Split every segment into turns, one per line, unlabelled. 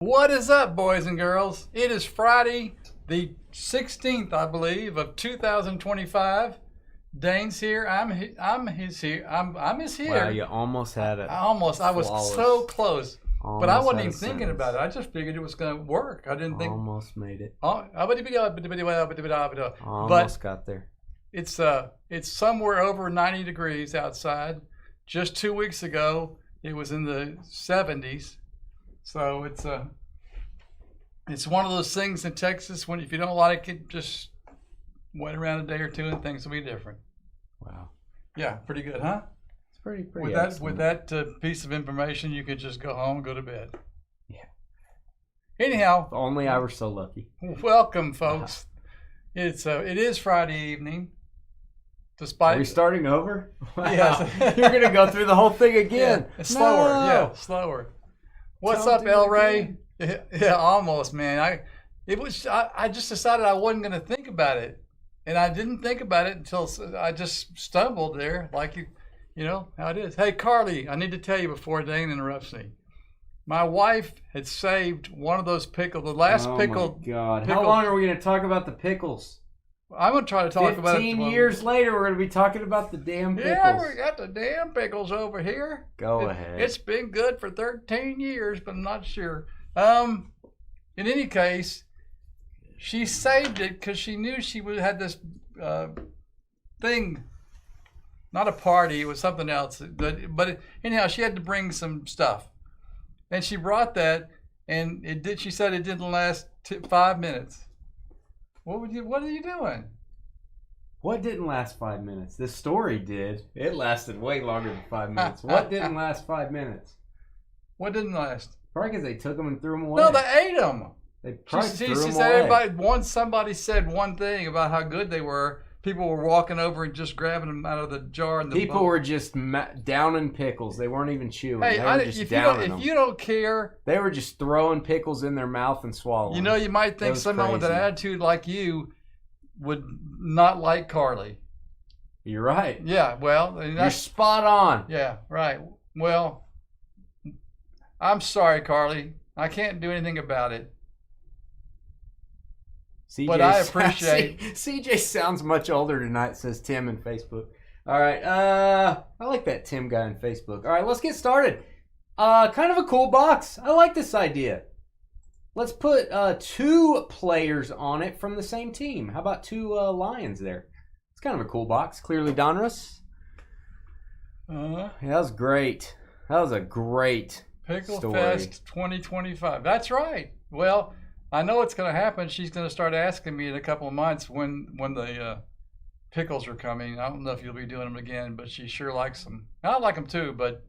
What is up, boys and girls? It is Friday, the 16th, I believe, of 2025. Dane's here. I'm his here. I'm his here.
Wow, you almost had it.
I was so close. But I wasn't even thinking
sentence.
about it. I just figured it was going to work. I didn't think.
Almost made it.
Almost
Got there.
It's somewhere over 90 degrees outside. Just 2 weeks ago, it was in the 70s. So it's one of those things in Texas when if you don't like it, just wait around a day or two and things will be different.
Wow.
Yeah, pretty good, huh?
It's pretty
with that piece of information, you could just go home and go to bed.
Yeah.
Anyhow,
If only I were so lucky.
welcome, folks. It is Friday evening. Despite
Are we starting over? Wow.
Yes.
You're gonna go through the whole thing again.
Yeah, slower.
No.
Yeah, slower. What's
Don't
up,
do
El
it
Ray?
again.
Yeah, almost, man. I just decided I wasn't going to think about it, and I didn't think about it until I just stumbled there, like you know how it is. Hey, Carly, I need to tell you before Dane interrupts me. My wife had saved one of those pickles, the last pickle.
Oh my God! How long are we going to talk about the pickles?
I'm going to try to talk about it.
15 years later, we're going to be talking about the damn pickles.
Yeah, we got the damn pickles over here.
Go ahead.
It's been good for 13 years, but I'm not sure. In any case, she saved it because she knew she had this thing, not a party, it was something else. But anyhow, she had to bring some stuff. And she brought that, and she said it didn't last 5 minutes. What are you doing?
What didn't last 5 minutes? This story did. It lasted way longer than 5 minutes. What didn't last 5 minutes?
What didn't last?
Probably because they took them and threw them away.
No, they ate them.
They probably threw them
She
away.
said somebody said one thing about how good they were. People were walking over and just grabbing them out of the jar. And
People were just downing pickles. They weren't even chewing.
Hey,
they were just downing them.
If you don't care,
they were just throwing pickles in their mouth and swallowing.
You know, you might think someone with an attitude like you would not like Carly.
You're right.
Yeah, well,
you're spot on.
Yeah, right. Well, I'm sorry, Carly. I can't do anything about it. But I appreciate.
CJ sounds much older tonight, says Tim in Facebook. All right, I like that Tim guy on Facebook. All right, let's get started. Kind of a cool box. I like this idea. Let's put 2 players on it from the same team. How about 2 Lions there? It's kind of a cool box. Clearly Donruss. Yeah, that was great. That was a great
Pickle
story.
Fest 2025. That's right. Well, I know it's going to happen. She's going to start asking me in a couple of months when the pickles are coming. I don't know if you'll be doing them again, but she sure likes them. I like them too, but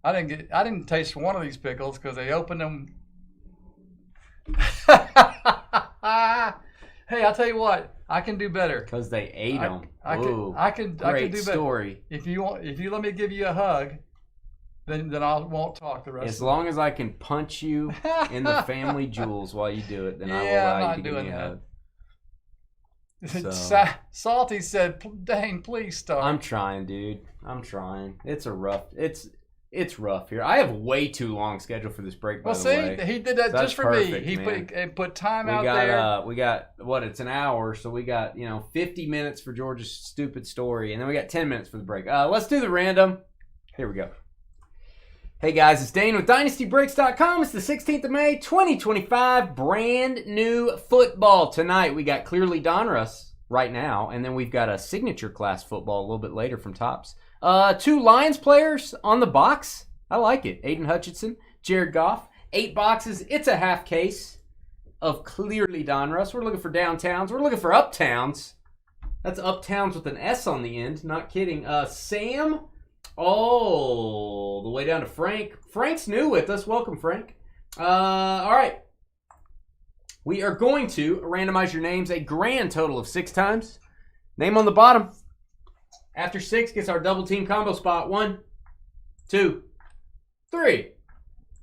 I didn't taste one of these pickles because they opened them. Hey, I'll tell you what. I can do better.
Because they ate them.
I can do better.
Great story.
If you let me give you a hug, then I won't talk the rest.
As long as I can punch you in the family jewels while you do it, then I will allow you to give me a hug.
Salty said, "Dane, please stop."
I'm trying, dude. I'm trying. It's rough here. I have way too long schedule for this break. By the way,
he did that just for
perfect,
me. He
man.
put time out there.
We got what? It's an hour, so we got 50 minutes for George's stupid story, and then we got 10 minutes for the break. Let's do the random. Here we go. Hey guys, it's Dane with DynastyBreaks.com. It's the 16th of May, 2025. Brand new football tonight. We got clearly Donruss right now, and then we've got a signature class football a little bit later from Topps. 2 Lions players on the box. I like it. Aiden Hutchinson, Jared Goff. 8 boxes. It's a half case of clearly Donruss. We're looking for downtowns. We're looking for uptowns. That's uptowns with an S on the end. Not kidding. Sam. Oh, the way down to Frank. Frank's new with us. Welcome, Frank. All right. We are going to randomize your names a grand total of 6 times. Name on the bottom. After 6 gets our double team combo spot. 1, 2, 3,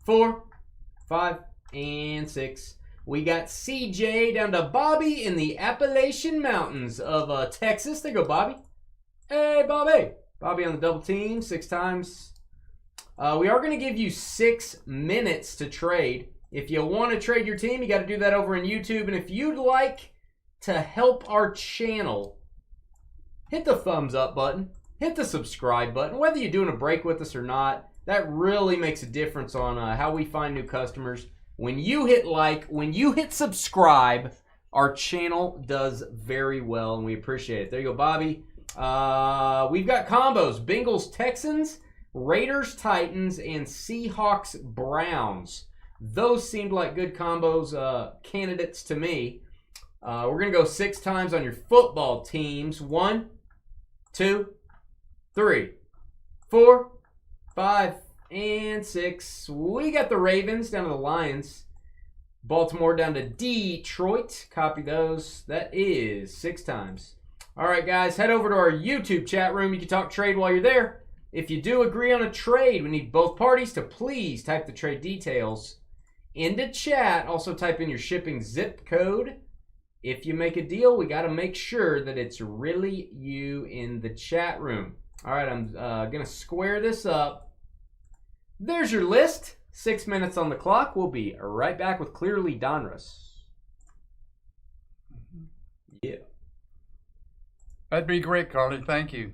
4, 5, and 6. We got CJ down to Bobby in the Appalachian Mountains of Texas. There you go, Bobby. Hey, Bobby. Bobby on the double team 6 times. We are going to give you 6 minutes to trade. If you want to trade your team, you got to do that over on YouTube. And if you'd like to help our channel, hit the thumbs up button. Hit the subscribe button. Whether you're doing a break with us or not, that really makes a difference on how we find new customers. When you hit like, when you hit subscribe, our channel does very well, and we appreciate it. There you go, Bobby. We've got combos. Bengals, Texans, Raiders, Titans, and Seahawks, Browns. Those seemed like good combos candidates to me. We're going to go 6 times on your football teams. 1, 2, 3, 4, 5, and 6. We got the Ravens down to the Lions. Baltimore down to Detroit. Copy those. That is 6 times. All right, guys, head over to our YouTube chat room. You can talk trade while you're there. If you do agree on a trade, we need both parties to please type the trade details into chat. Also type in your shipping zip code. If you make a deal, we got to make sure that it's really you in the chat room. All right, I'm going to square this up. There's your list. 6 minutes on the clock. We'll be right back with Clearly Donruss. Yeah.
That'd be great, Carly. Thank you.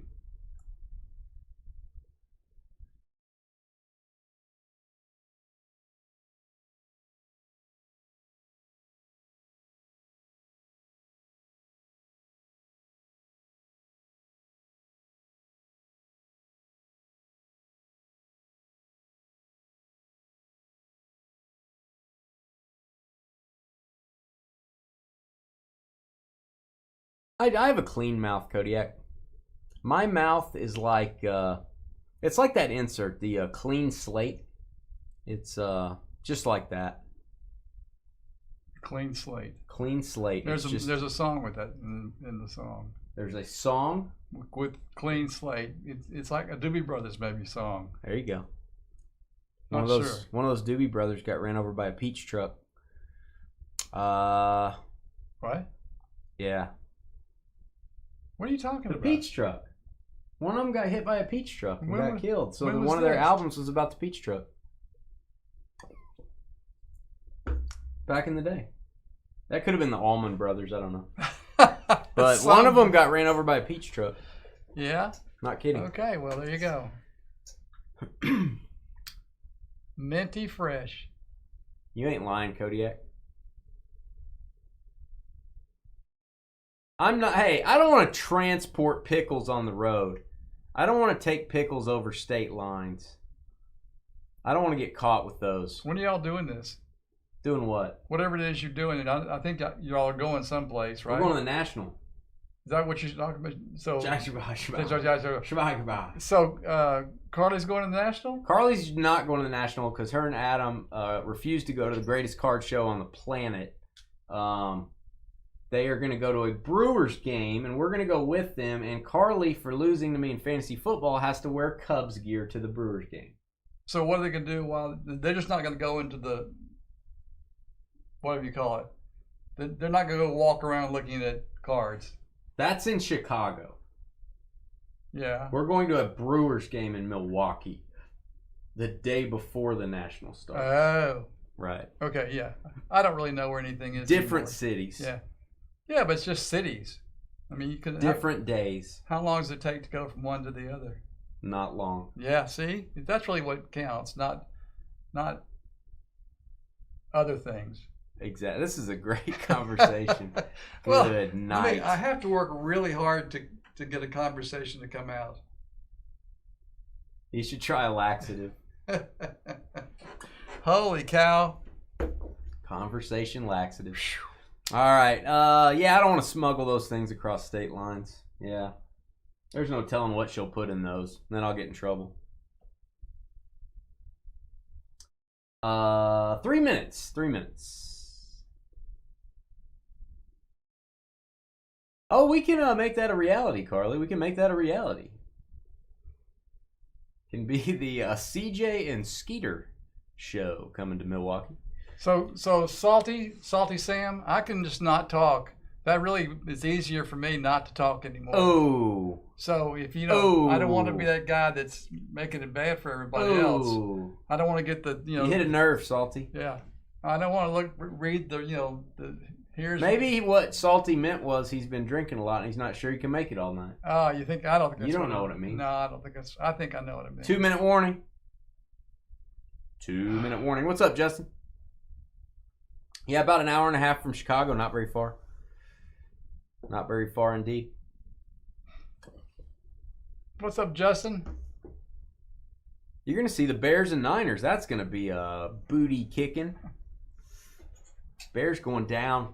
I have a clean mouth, Kodiak. My mouth is like, it's like that insert, the clean slate. It's just like that.
Clean slate.
Clean slate.
There's a song with that in the song.
There's a song
with clean slate. It's like a Doobie Brothers maybe song.
There you go.
Not
One of
sure.
those Doobie Brothers got ran over by a peach truck.
What?
Yeah.
What are you talking
The
about?
peach truck. One of them got hit by a peach truck and got killed. So
when was
one of their
this?
albums was about the peach truck. Back in the day. That could have been the Allman Brothers. I don't know. But one of them got ran over by a peach truck.
Yeah?
Not kidding.
Okay, well, there you go. Minty fresh.
You ain't lying, Kodiak. I'm not. Hey, I don't want to transport pickles on the road. I don't want to take pickles over state lines. I don't want to get caught with those.
When are y'all doing this?
Doing what?
Whatever it is you're doing, and I think y'all are going someplace, right?
We're going to the National.
Is that what you're talking about? So, Carly's going to the National?
Carly's not going to the National because her and Adam refused to go to the greatest card show on the planet. They are going to go to a Brewers game, and we're going to go with them. And Carly, for losing to me in fantasy football, has to wear Cubs gear to the Brewers game.
So what are they going to do while they're just not going to go into the, whatever you call it? They're not going to go walk around looking at cards.
That's in Chicago.
Yeah.
We're going to a Brewers game in Milwaukee the day before the National starts.
Oh.
Right.
Okay, yeah. I don't really know where anything is.
Different
anymore.
cities.
Yeah. Yeah, but it's just cities. I mean, you can
different days.
How long does it take to go from one to the other?
Not long.
Yeah, see? That's really what counts, not other things.
Exactly. This is a great conversation.
Well,
good night.
I have to work really hard to get a conversation to come out.
You should try a laxative.
Holy cow.
Conversation laxative. All right. Yeah, I don't want to smuggle those things across state lines. Yeah. There's no telling what she'll put in those. Then I'll get in trouble. 3 minutes. 3 minutes. Oh, we can make that a reality, Carly. We can make that a reality. Can be the CJ and Skeeter show coming to Milwaukee.
So Salty Sam, I can just not talk. That really is easier for me not to talk anymore.
Oh.
So if I don't want to be that guy that's making it bad for everybody else. I don't want to get the
You hit a nerve, Salty.
Yeah. I don't want to read the here's.
Maybe what Salty meant was he's been drinking a lot and he's not sure he can make it all night.
Oh, you think? I don't think.
You don't know what it means.
No, I don't think it's. I think I know what it means.
2-minute warning. 2-minute warning. What's up, Justin? Yeah, about an hour and a half from Chicago. Not very far. Not very far indeed.
What's up, Justin?
You're going to see the Bears and Niners. That's going to be a booty kicking. Bears going down.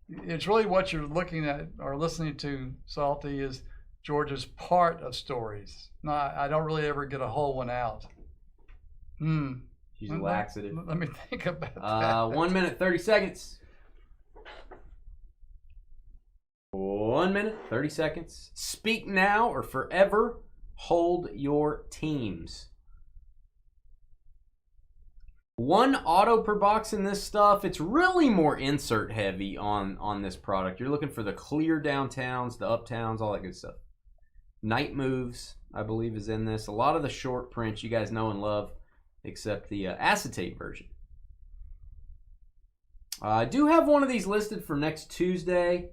It's really what you're looking at or listening to, Salty, is George's part of stories. No, I don't really ever get a whole one out.
She's a laxative.
Let me think about that.
1 minute, 30 seconds. 1 minute, 30 seconds. Speak now or forever hold your teams. 1 auto per box in this stuff. It's really more insert heavy on this product. You're looking for the clear downtowns, the uptowns, all that good stuff. Night Moves, I believe, is in this. A lot of the short prints you guys know and love, except the acetate version. I do have one of these listed for next Tuesday.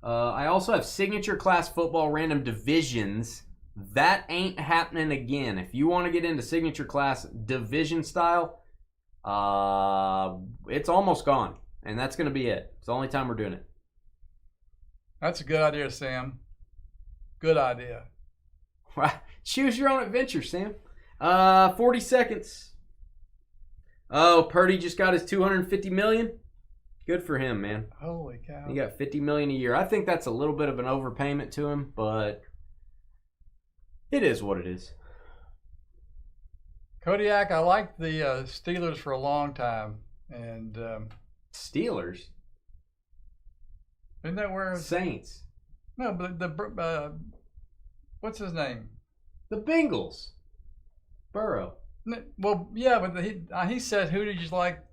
I also have Signature Class Football Random Divisions. That ain't happening again. If you want to get into Signature Class Division style, it's almost gone. And that's going to be it. It's the only time we're doing it.
That's a good idea, Sam. Good idea.
Choose your own adventure, Sam. 40 seconds. Oh, Purdy just got his $250 million. Good for him, man.
Holy cow.
He got $50 million a year. I think that's a little bit of an overpayment to him, but it is what it is.
Kodiak, I liked the Steelers for a long time. And
Steelers?
Isn't that where?
Saints.
No, but what's his name?
The Bengals. Burrow.
Well, yeah, but he said, who did you like,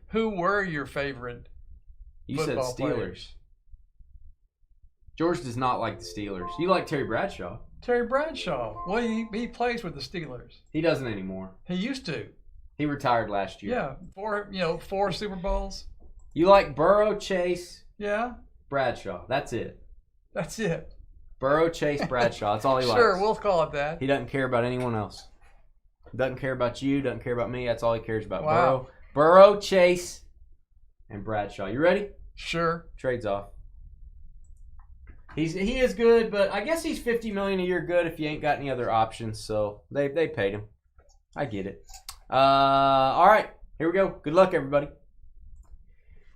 who were your favorite
You said
football
Steelers.
players?
George does not like the Steelers. You like Terry Bradshaw.
Terry Bradshaw. Well, he plays with the Steelers.
He doesn't anymore.
He used to.
He retired last year.
Yeah, 4 Super Bowls.
You like Burrow, Chase,
Yeah,
Bradshaw. That's it.
that's it.
Burrow, Chase, Bradshaw. That's all he likes.
Sure, we'll call it that.
He doesn't care about anyone else. Doesn't care about you. Doesn't care about me. That's all he cares about.
Wow.
Burrow, Chase, and Bradshaw. You ready?
Sure.
Trades off. He is good, but I guess he's $50 million a year good if you ain't got any other options. So they paid him. I get it. All right, here we go. Good luck, everybody.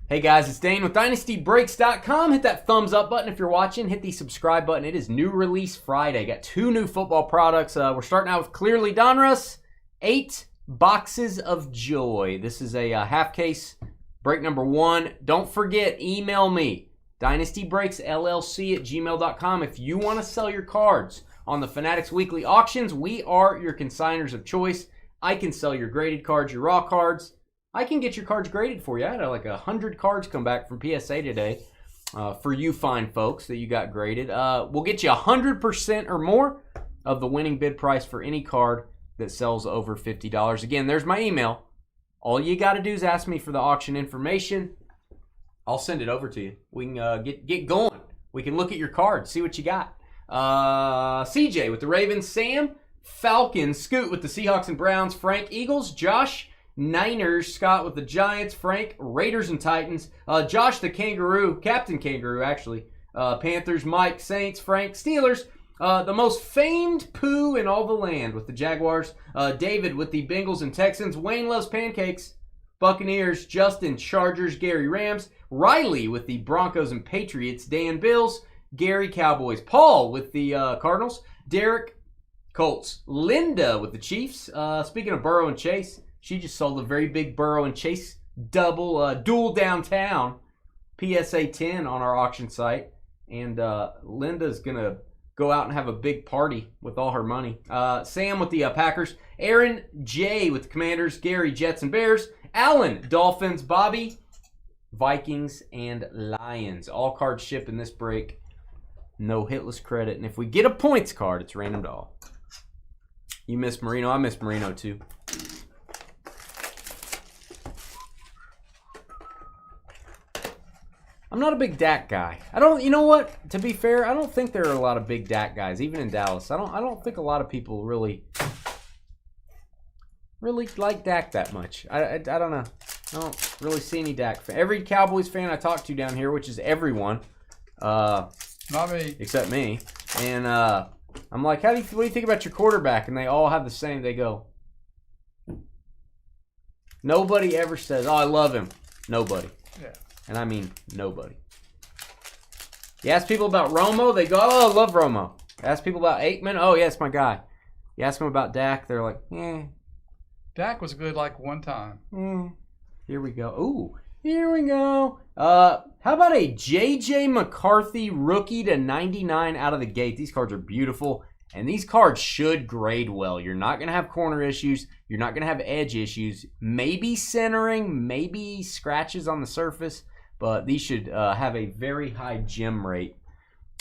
Hey guys, it's Dane with DynastyBreaks.com. Hit that thumbs up button if you're watching. Hit the subscribe button. It is New Release Friday. Got 2 new football products. We're starting out with Clearly Donruss. 8 boxes of joy. This is a half case. Break number 1. Don't forget, email me, DynastyBreaksLLC@gmail.com. If you want to sell your cards on the Fanatics Weekly Auctions, we are your consigners of choice. I can sell your graded cards, your raw cards. I can get your cards graded for you. I had like 100 cards come back from PSA today for you fine folks that you got graded. We'll get you 100% or more of the winning bid price for any card that sells over $50. Again, there's my email. All you got to do is ask me for the auction information. I'll send it over to you. We can get going. We can look at your cards, see what you got. CJ with the Ravens, Sam, Falcons, Scoot with the Seahawks and Browns, Frank, Eagles, Josh, Niners, Scott with the Giants, Frank, Raiders and Titans, Josh the Kangaroo, Captain Kangaroo actually, Panthers, Mike, Saints, Frank, Steelers, the most famed poo in all the land with the Jaguars, David with the Bengals and Texans, Wayne loves pancakes, Buccaneers, Justin, Chargers, Gary, Rams, Riley with the Broncos and Patriots, Dan, Bills, Gary, Cowboys, Paul with the Cardinals, Derek, Colts, Linda with the Chiefs. Speaking of Burrow and Chase, she just sold a very big Burrow and Chase dual downtown PSA 10 on our auction site. And Linda's going to go out and have a big party with all her money. Sam with the Packers. Aaron J with the Commanders. Gary, Jets and Bears. Alan, Dolphins. Bobby, Vikings and Lions. All cards shipped in this break. No hitless credit. And if we get a points card, it's random to all. You missed Marino. I missed Marino too. I'm not a big Dak guy. I don't. You know what? To be fair, I don't think there are a lot of big Dak guys, even in Dallas. I don't think a lot of people really like Dak that much. I don't know. I don't really see any Dak. Every Cowboys fan I talk to down here, which is everyone,
not me,
except me, and I'm like, what do you think about your quarterback? And they all have the same. They go, nobody ever says, "Oh, I love him." Nobody.
Yeah.
And I mean nobody. You ask people about Romo, they go, "Oh, I love Romo." Ask people about Aikman, "Oh, yeah, it's my guy." You ask them about Dak, they're like,
Dak was good like one time.
Here we go. Ooh, here we go. How about a J.J. McCarthy rookie to 99 out of the gate? These cards are beautiful, and these cards should grade well. You're not going to have corner issues. You're not going to have edge issues. Maybe centering, maybe scratches on the surface, but these should have a very high gem rate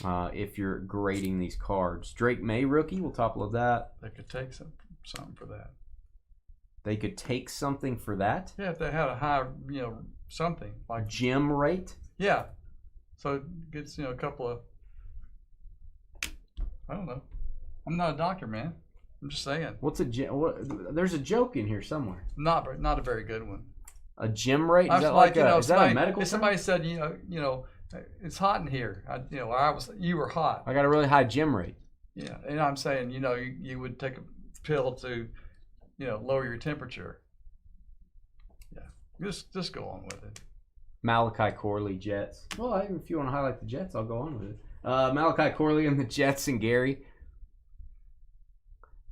if you're grading these cards. Drake May rookie, we'll top load that.
They could take something for that.
They could take something for that?
Yeah, if they had a high, something like
gem rate?
Yeah. So it gets, a couple of, I don't know. I'm not a doctor, man. I'm just saying.
What's a gem? There's a joke in here somewhere.
Not a very good one.
A gem rate? Is that
is
that a medical
if somebody said, it's hot in here. You were hot.
I got a really high gem rate.
Yeah, and I'm saying, you would take a pill to, lower your temperature. Yeah, just go on with it.
Malachi Corley, Jets. Well, if you want to highlight the Jets, I'll go on with it. Malachi Corley and the Jets and Gary.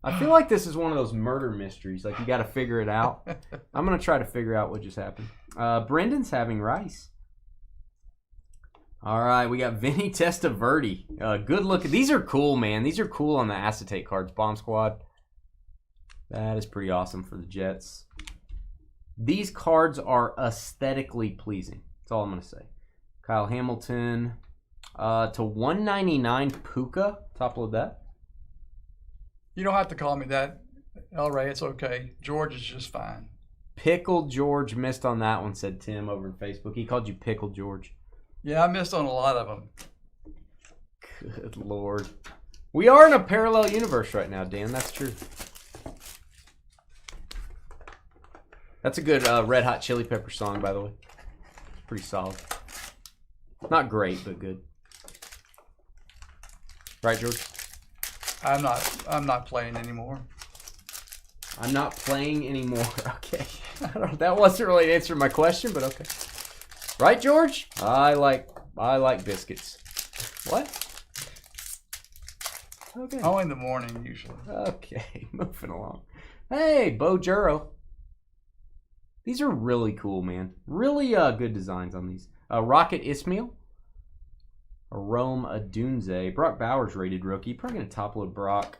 I feel like this is one of those murder mysteries. Like, you got to figure it out. I'm going to try to figure out what just happened. Brendan's having rice. All right, we got Vinny Testaverde. Good looking. These are cool, man. These are cool on the acetate cards. Bomb Squad. That is pretty awesome for the Jets. These cards are aesthetically pleasing. That's all I'm going to say. Kyle Hamilton to 199 Puka. Top load that.
You don't have to call me that, El Ray. It's okay. George is just fine.
Pickle George missed on that one, said Tim over on Facebook. He called you Pickle George.
Yeah, I missed on a lot of them.
Good Lord. We are in a parallel universe right now, Dan. That's true. That's a good Red Hot Chili Pepper song, by the way. Pretty solid. Not great, but good. Right, George?
I'm not playing anymore.
I'm not playing anymore. Okay. That wasn't really an answer to my question, but okay. Right, George? I like biscuits. What? Okay.
Only in the morning, usually.
Okay, moving along. Hey, Bo Juro. These are really cool, man. Really good designs on these. Rocket Ismail. Rome Adunze. Brock Bowers rated rookie. Probably going to top load Brock.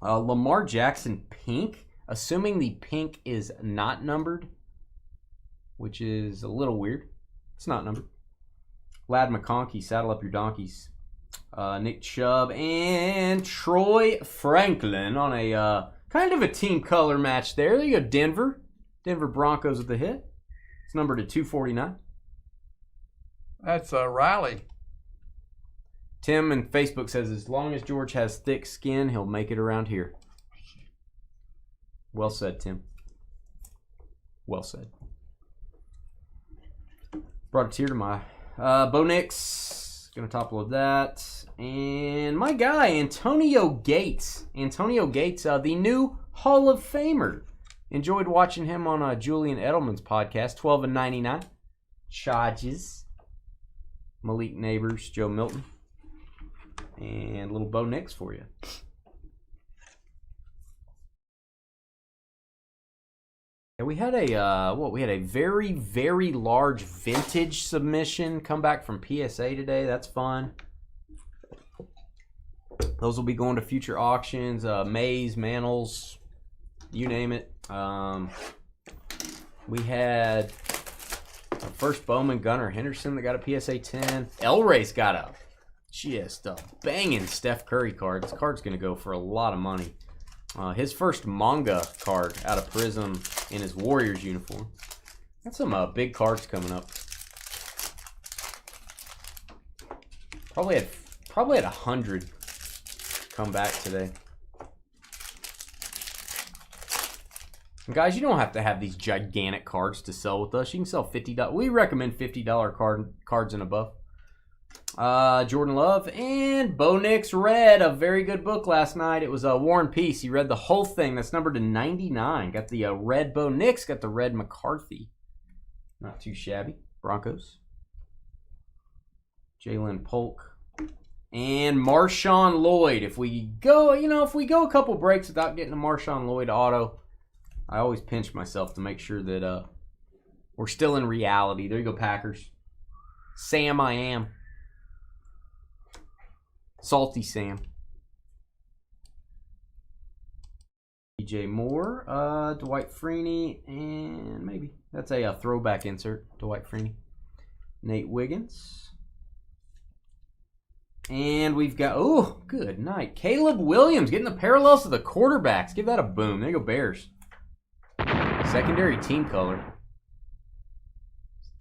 Lamar Jackson pink. Assuming the pink is not numbered, which is a little weird. It's not numbered. Lad McConkey, saddle up your donkeys. Nick Chubb and Troy Franklin on a kind of a team color match there. There you go, Denver. Denver Broncos with the hit. It's numbered to 249.
That's Riley.
Tim in Facebook says, as long as George has thick skin, he'll make it around here. Well said, Tim. Well said. Brought a tear to my Bo Nix. Gonna top load that. And my guy, Antonio Gates. Antonio Gates, the new Hall of Famer. Enjoyed watching him on Julian Edelman's podcast, 12/99. Charges. Malik Neighbors, Joe Milton. And little Bo Nix for you. And we had a we had a very, very large vintage submission come back from PSA today. That's fun. Those will be going to future auctions, Mays, Mantles, you name it. We had our first Bowman Gunnar Henderson that got a PSA 10. El-Ray's got a just a banging Steph Curry card. This card's going to go for a lot of money. His first manga card out of Prism in his Warriors uniform. Got some big cards coming up. Probably had 100 come back today. And guys, you don't have to have these gigantic cards to sell with us. You can sell $50. We recommend $50 cards and above. Jordan Love and Bo Nix read a very good book last night. It was War and Peace. He read the whole thing. That's numbered to 99. Got the red Bo Nix. Got the red McCarthy. Not too shabby. Broncos. Jalen Polk. And Marshawn Lloyd. If we go, if we go a couple breaks without getting a Marshawn Lloyd auto, I always pinch myself to make sure that we're still in reality. There you go, Packers. Sam I am. Salty Sam. DJ Moore, Dwight Freeney, and maybe that's a throwback insert. Dwight Freeney. Nate Wiggins. And we've got, oh, good night. Caleb Williams getting the parallels to the quarterbacks. Give that a boom. There you go, Bears. Secondary team color.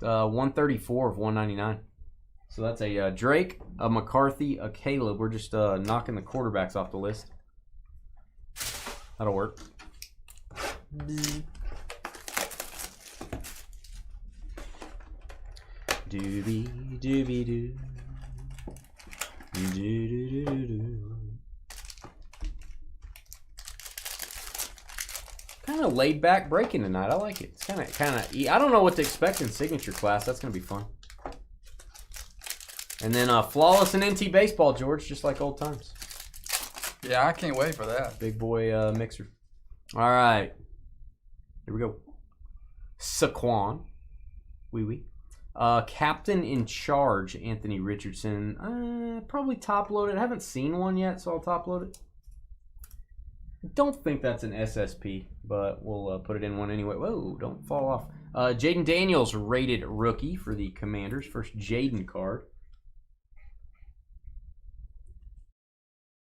134 of 199. So that's a Drake, a McCarthy, a Caleb. We're just knocking the quarterbacks off the list. That'll work. Doobie doobie doo. Kind of laid back breaking tonight. I like it. It's kind of. I don't know what to expect in signature class. That's gonna be fun. And then flawless and NT baseball, George, just like old times.
Yeah, I can't wait for that.
Big boy mixer. All right, here we go. Saquon, wee. Captain in Charge, Anthony Richardson. Probably top loaded. I haven't seen one yet, so I'll top load it. Don't think that's an SSP, but we'll put it in one anyway. Whoa, don't fall off. Jaden Daniels, rated rookie for the Commanders. First Jaden card.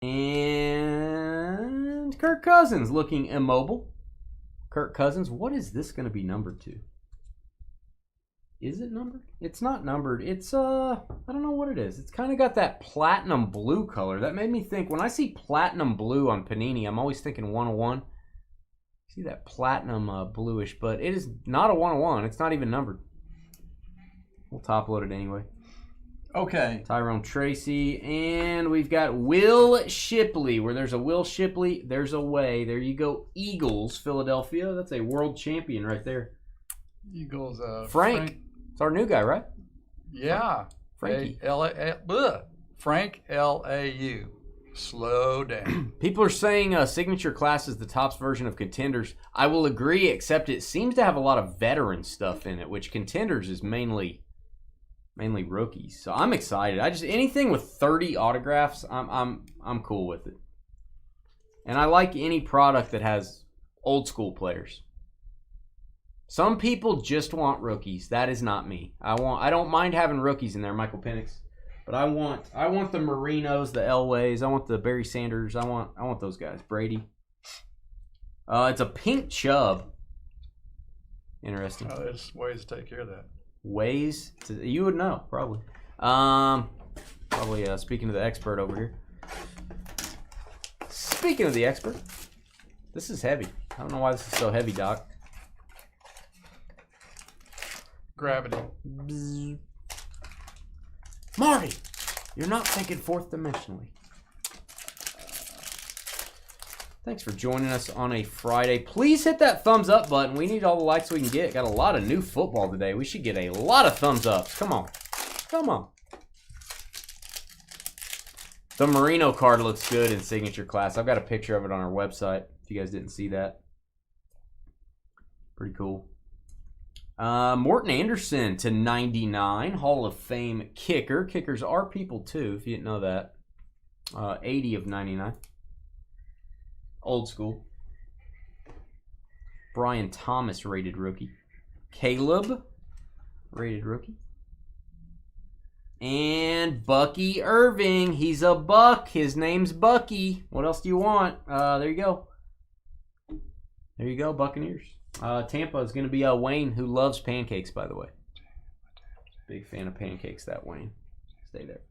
And Kirk Cousins looking immobile. Kirk Cousins, what is this going to be numbered to? Is it numbered? It's not numbered. It's, I don't know what it is. It's kind of got that platinum blue color. That made me think, when I see platinum blue on Panini, I'm always thinking 101. See that platinum bluish, but it is not a 101. It's not even numbered. We'll top load it anyway.
Okay.
Tyrone Tracy, and we've got Will Shipley. Where there's a Will Shipley, there's a way. There you go, Eagles, Philadelphia. That's a world champion right there.
Eagles.
Frank. It's our new guy, right?
Yeah.
Frankie.
Frank L.A.U. Slow down.
People are saying signature class is the Topps version of Contenders. I will agree, except it seems to have a lot of veteran stuff in it, which Contenders is mainly rookies. So I'm excited. Anything with 30 autographs, I'm cool with it. And I like any product that has old school players. Some people just want rookies. That is not me. I don't mind having rookies in there, Michael Penix. But I want the Marinos, the Elways, I want the Barry Sanders, I want those guys. Brady. It's a pink Chubb. Interesting.
Oh, there's ways to take care of that.
Ways to, you would know probably. Speaking to the expert over here. Speaking of the expert, this is heavy. I don't know why this is so heavy, Doc.
Gravity.
Bzz. Marty, you're not thinking fourth dimensionally. Thanks for joining us on a Friday. Please hit that thumbs up button. We need all the likes we can get. Got a lot of new football today. We should get a lot of thumbs ups. Come on. Come on. The Marino card looks good in signature class. I've got a picture of it on our website if you guys didn't see that. Pretty cool. Morton Anderson to 99. Hall of Fame kicker. Kickers are people too, if you didn't know that. 80 of 99. Old school. Brian Thomas, rated rookie. Caleb, rated rookie. And Bucky Irving. He's a Buck. His name's Bucky. What else do you want? There you go. There you go, Buccaneers. Tampa is going to be Wayne, who loves pancakes, by the way. Big fan of pancakes, that Wayne. Stay there.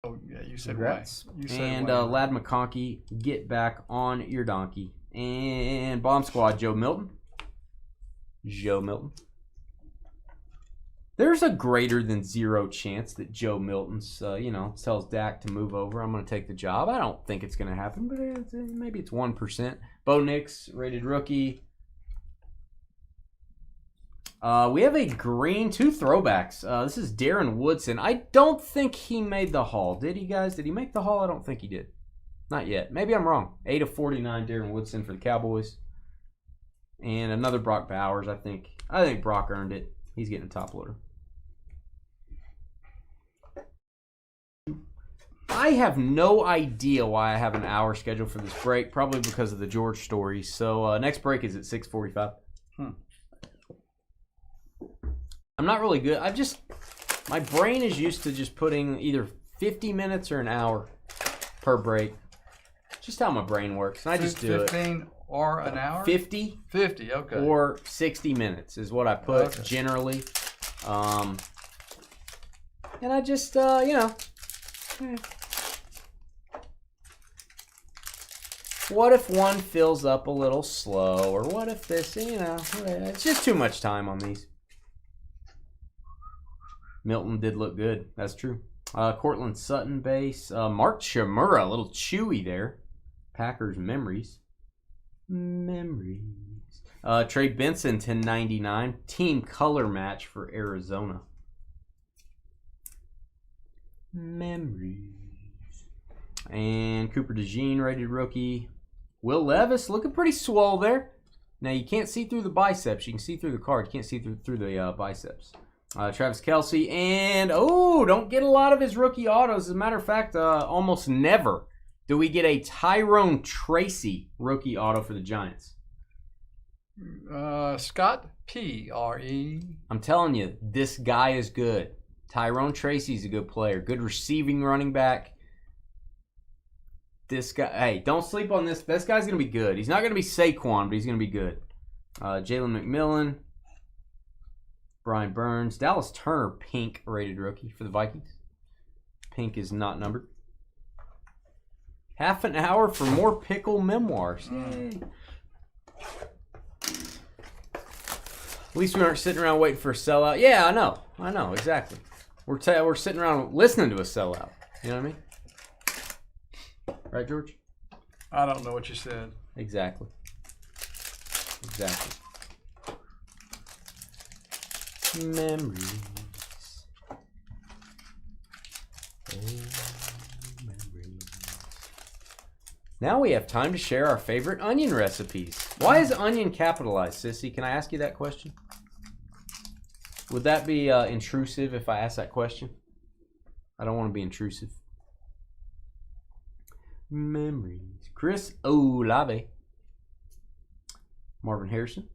Oh, yeah, you said
Congrats.
why. You said
And
why.
Lad McConkey, get back on your donkey. And Bomb Squad, Joe Milton. Joe Milton. There's a greater than 0 chance that Joe Milton's, tells Dak to move over. I'm going to take the job. I don't think it's going to happen, but maybe it's 1%. Bo Nix, rated rookie. We have a green, 2 throwbacks. This is Darren Woodson. I don't think he made the haul. Did he, guys? Did he make the haul? I don't think he did. Not yet. Maybe I'm wrong. 8/49, Darren Woodson for the Cowboys. And another Brock Bowers. I think Brock earned it. He's getting a top loader. I have no idea why I have an hour scheduled for this break. Probably because of the George story. So next break is at 6:45. I'm not really good. My brain is used to just putting either 50 minutes or an hour per break. Just how my brain works. And I just do
15 or an hour?
50.
50, okay.
Or 60 minutes is what I put generally. And I just, What if one fills up a little slow? Or what if this, it's just too much time on these. Milton did look good. That's true. Cortland Sutton base. Mark Chimura, a little chewy there. Packers memories. Trey Benson, 1099. Team color match for Arizona. Memories. And Cooper DeJean, rated rookie. Will Levis, looking pretty swole there. Now, you can't see through the biceps. You can see through the card. You can't see through the biceps. Travis Kelce, and don't get a lot of his rookie autos. As a matter of fact, almost never do we get a Tyrone Tracy rookie auto for the Giants.
Scott P.R.E.
I'm telling you, this guy is good. Tyrone Tracy's a good player. Good receiving running back. This guy, hey, don't sleep on this. This guy's going to be good. He's not going to be Saquon, but he's going to be good. Jalen McMillan. Brian Burns. Dallas Turner, pink rated rookie for the Vikings. Pink is not numbered. Half an hour for more pickle memoirs. Yay. At least we aren't sitting around waiting for a sellout. Yeah, I know, exactly. We're sitting around listening to a sellout. You know what I mean? Right, George?
I don't know what you said.
Exactly. Memories. Memories. Now we have time to share our favorite onion recipes. Why is onion capitalized, Sissy? Can I ask you that question? Would that be intrusive if I ask that question? I don't want to be intrusive. Memories. Chris Olave. Marvin Harrison.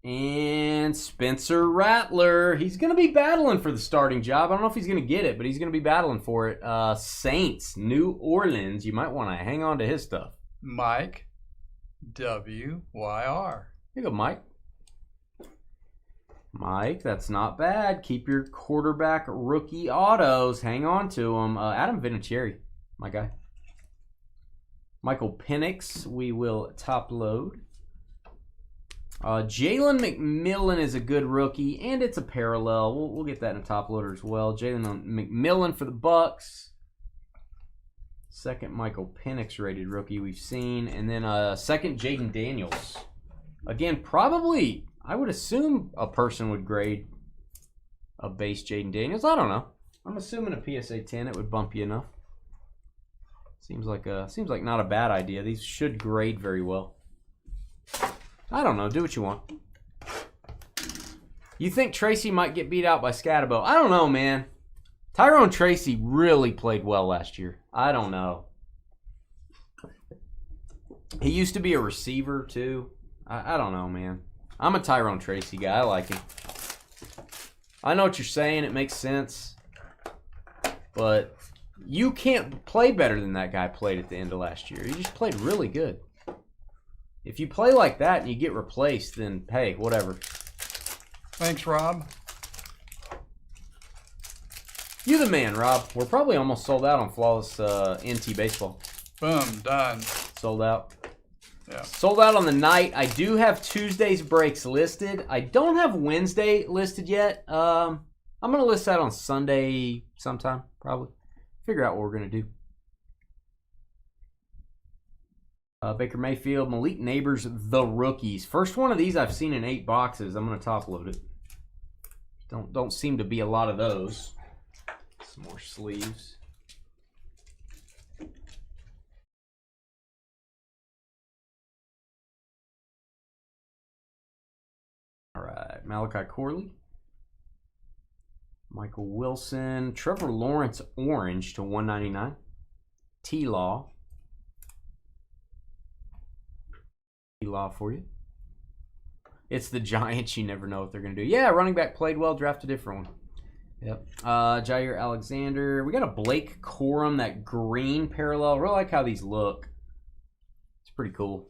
And Spencer Rattler. He's going to be battling for the starting job. I don't know if he's going to get it, but he's going to be battling for it. Saints, New Orleans. You might want to hang on to his stuff.
Mike W.Y.R.
Here you go, Mike. Mike, that's not bad. Keep your quarterback rookie autos. Hang on to them. Adam Vinatieri, my guy. Michael Penix, we will top load. Jalen McMillan is a good rookie, and it's a parallel. We'll get that in a top loader as well. Jalen McMillan for the Bucks. Second Michael Penix rated rookie we've seen. And then second Jaden Daniels. Again, probably, I would assume a person would grade a base Jaden Daniels. I don't know. I'm assuming a PSA 10, it would bump you enough. Seems like not a bad idea. These should grade very well. I don't know. Do what you want. You think Tracy might get beat out by Scatabo? I don't know, man. Tyrone Tracy really played well last year. I don't know. He used to be a receiver, too. I don't know, man. I'm a Tyrone Tracy guy. I like him. I know what you're saying. It makes sense. But you can't play better than that guy played at the end of last year. He just played really good. If you play like that and you get replaced, then hey, whatever.
Thanks, Rob.
You the man, Rob. We're probably almost sold out on Flawless NT Baseball.
Boom, done.
Sold out.
Yeah.
Sold out on the night. I do have Tuesday's breaks listed. I don't have Wednesday listed yet. I'm going to list that on Sunday sometime, probably. Figure out what we're going to do. Baker Mayfield, Malik Neighbors, the rookies. First one of these I've seen in 8 boxes. I'm going to top load it. Don't seem to be a lot of those. Some more sleeves. All right, Malachi Corley, Michael Wilson, Trevor Lawrence orange to 199. T-Law. T-Law for you. It's the Giants. You never know what they're going to do. Yeah, running back played well. Draft a different one. Yep. Jair Alexander. We got a Blake Corum, that green parallel. I really like how these look. It's pretty cool.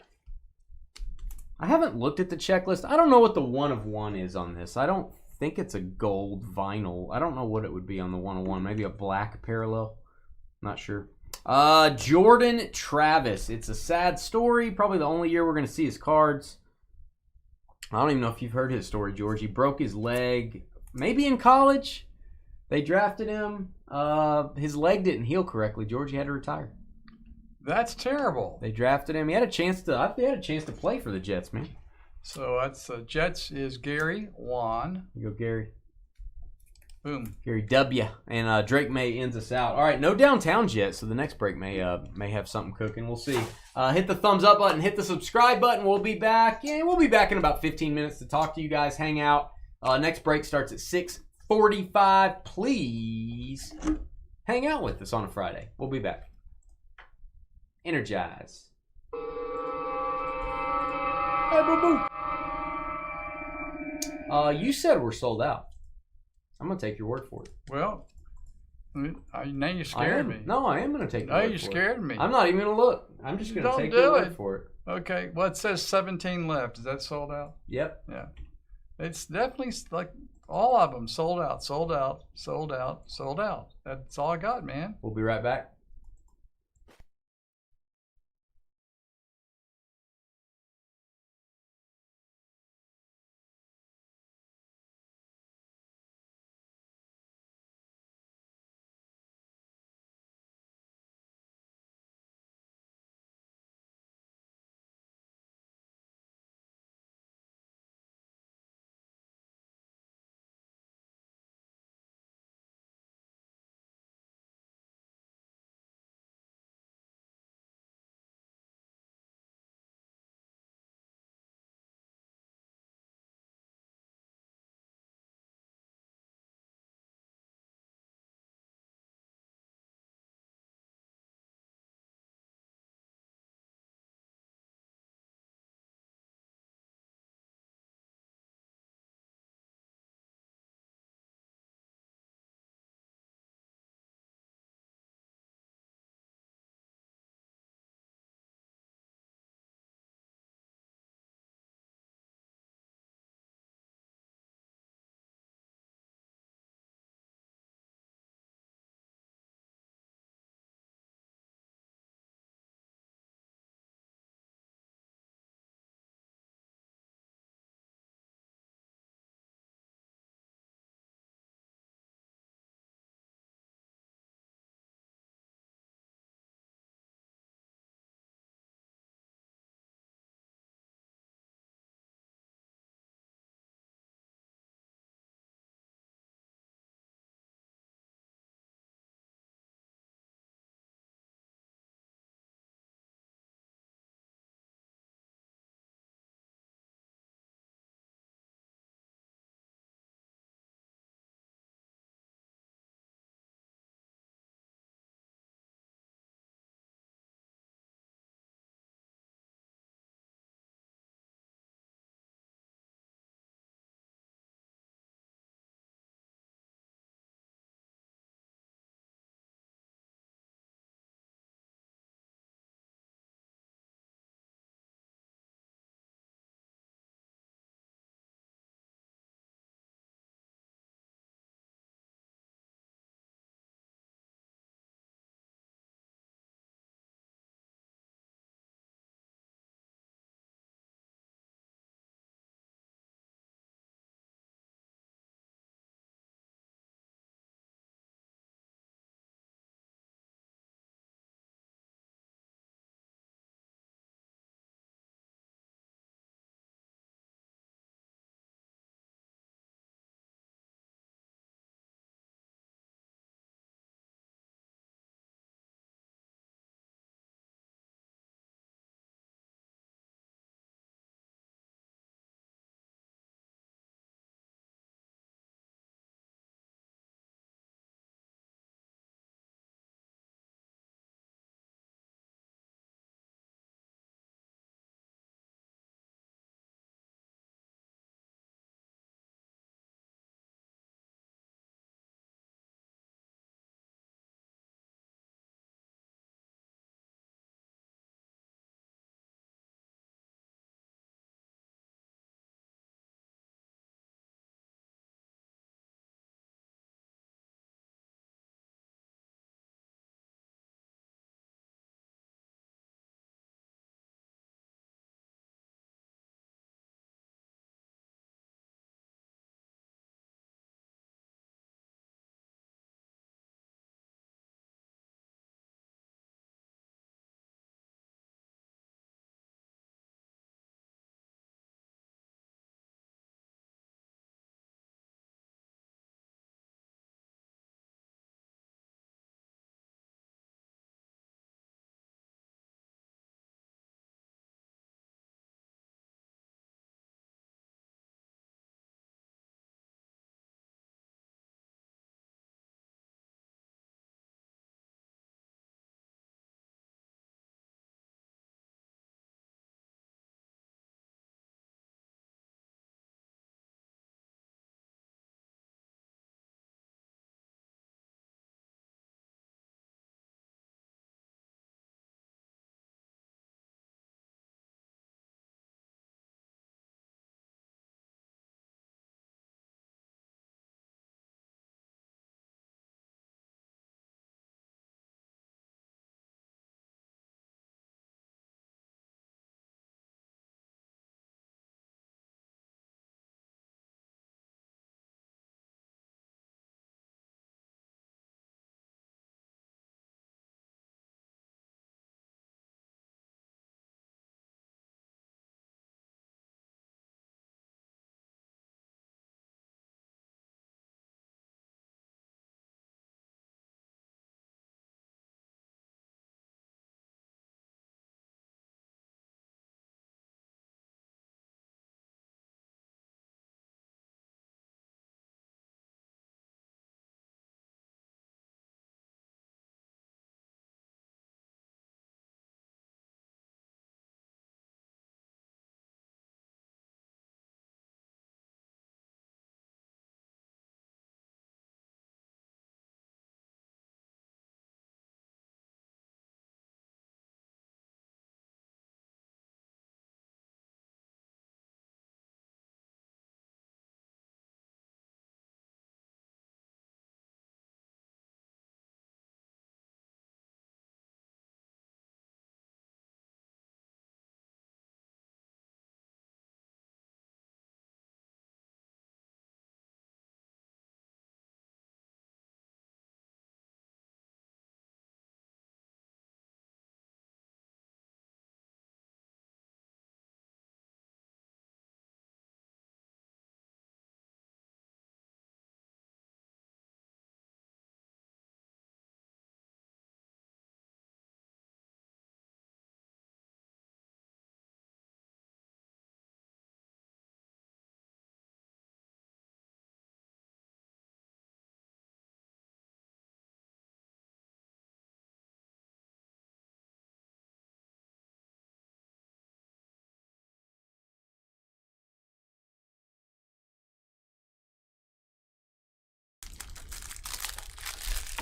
I haven't looked at the checklist. I don't know what the 1 of 1 is on this. I don't think it's a gold vinyl. I don't know what it would be on the 1 of 1. Maybe a black parallel. Not sure. Jordan Travis. It's a sad story. Probably the only year we're going to see his cards. I don't even know if you've heard his story, George. He broke his leg maybe in college. They drafted him. His leg didn't heal correctly, George. He had to retire.
That's terrible.
They drafted him. He had a chance to. I think he had a chance to play for the Jets, man.
So that's Jets is Gary Juan.
You go, Gary.
Boom.
Gary W. And Drake May ends us out. All right, no downtowns yet, so the next break may have something cooking. We'll see. Hit the thumbs up button. Hit the subscribe button. We'll be back. Yeah, we'll be back in about 15 minutes to talk to you guys. Hang out. Next break starts at 6:45. Please hang out with us on a Friday. We'll be back. Energize. Hey, boo boo. You said we're sold out. I'm gonna take your word for it.
Well, now you scared me.
No, I am gonna take your word for it.
No, you scared me.
I'm not even gonna look. I'm just gonna take your word for it.
Okay. Well, it says 17 left. Is that sold out?
Yep.
Yeah. It's definitely like all of them sold out, sold out, sold out, sold out. That's all I got, man.
We'll be right back.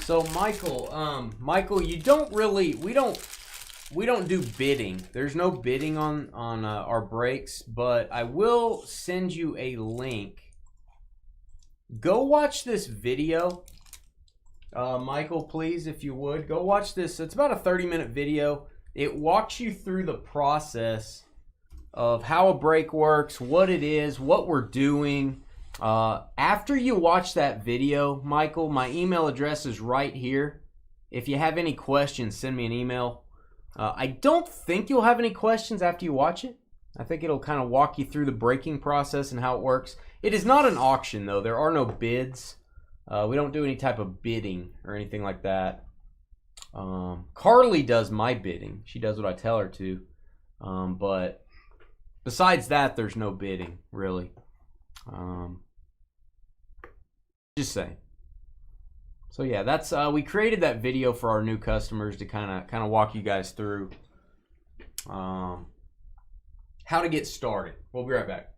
So Michael, you don't really, we don't do bidding. There's no bidding on our breaks, but I will send you a link. Go watch this video. Michael, please, if you would, go watch this. It's about a 30-minute video. It walks you through the process of how a break works, what it is, what we're doing. After you watch that video, Michael, my email address is right here. If you have any questions, send me an email. I don't think you'll have any questions after you watch it. I think it'll kind of walk you through the breaking process and how it works. It is not an auction, though. There are no bids. We don't do any type of bidding or anything like that. Carly does my bidding. She does what I tell her to. But besides that, there's no bidding, really. Just saying. So yeah, that's we created that video for our new customers to kind of walk you guys through how to get started. We'll be right back.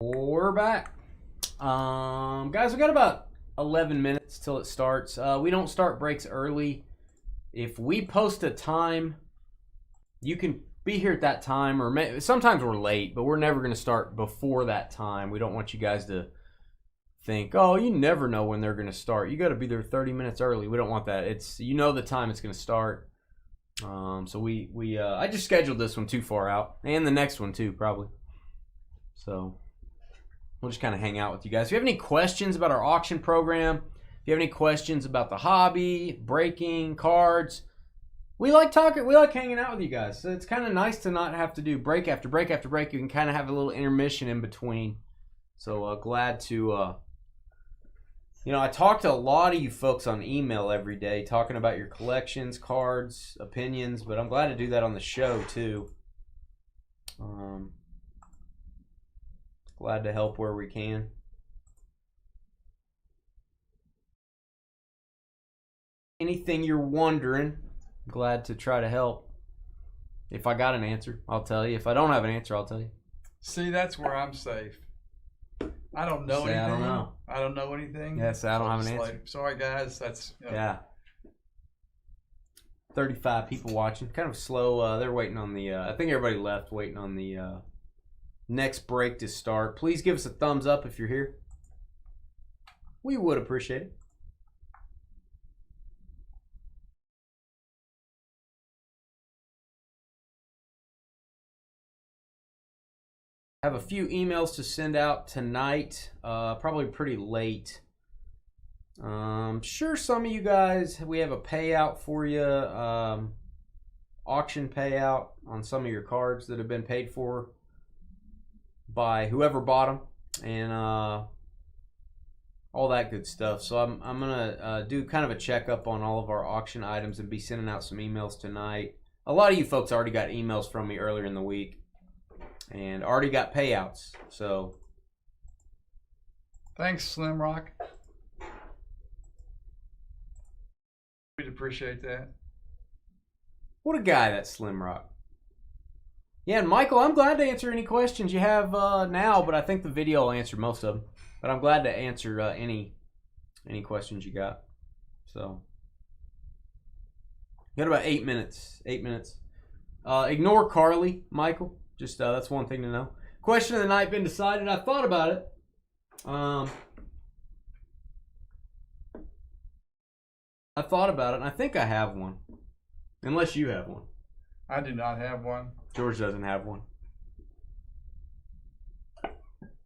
We're back. Guys, we got about 11 minutes till it starts. We don't start breaks early. If we post a time, you can be here at that time, or sometimes we're late, but we're never going to start before that time. We don't want you guys to think, oh, you never know when they're going to start. You got to be there 30 minutes early. We don't want that. It's, you know, the time it's going to start. So I just scheduled this one too far out, and the next one too, probably. So we'll just kind of hang out with you guys. If you have any questions about our auction program, if you have any questions about the hobby, breaking, cards, we like talking, we like hanging out with you guys. So it's kind of nice to not have to do break after break after break. You can kind of have a little intermission in between. So glad to, you know, I talk to a lot of you folks on email every day talking about your collections, cards, opinions, but I'm glad to do that on the show too. Glad to help where we can. Anything you're wondering, glad to try to help. If I got an answer, I'll tell you. If I don't have an answer, I'll tell you.
See, that's where I'm safe. I don't know anything. I don't know anything.
Yes, I don't have an answer.
Like, sorry, guys. That's
yeah. 35 people watching. Kind of slow. They're waiting on the. I think everybody left, waiting on the next break to start. Please give us a thumbs up if you're here. We would appreciate it. I have a few emails to send out tonight, probably pretty late. Sure, some of you guys, we have a payout for you, auction payout on some of your cards that have been paid for by whoever bought them, and all that good stuff. So I'm gonna do kind of a checkup on all of our auction items and be sending out some emails tonight. A lot of you folks already got emails from me earlier in the week and already got payouts, so
thanks, Slim Rock. We'd appreciate that.
What a guy, that Slim Rock. Yeah, and Michael, I'm glad to answer any questions you have now, but I think the video will answer most of them. But I'm glad to answer any questions you got. So, got about 8 minutes. 8 minutes. Ignore Carly, Michael. Just that's one thing to know. Question of the night been decided. I thought about it. I thought about it, and I think I have one. Unless you have one.
I do not have one.
George doesn't have one.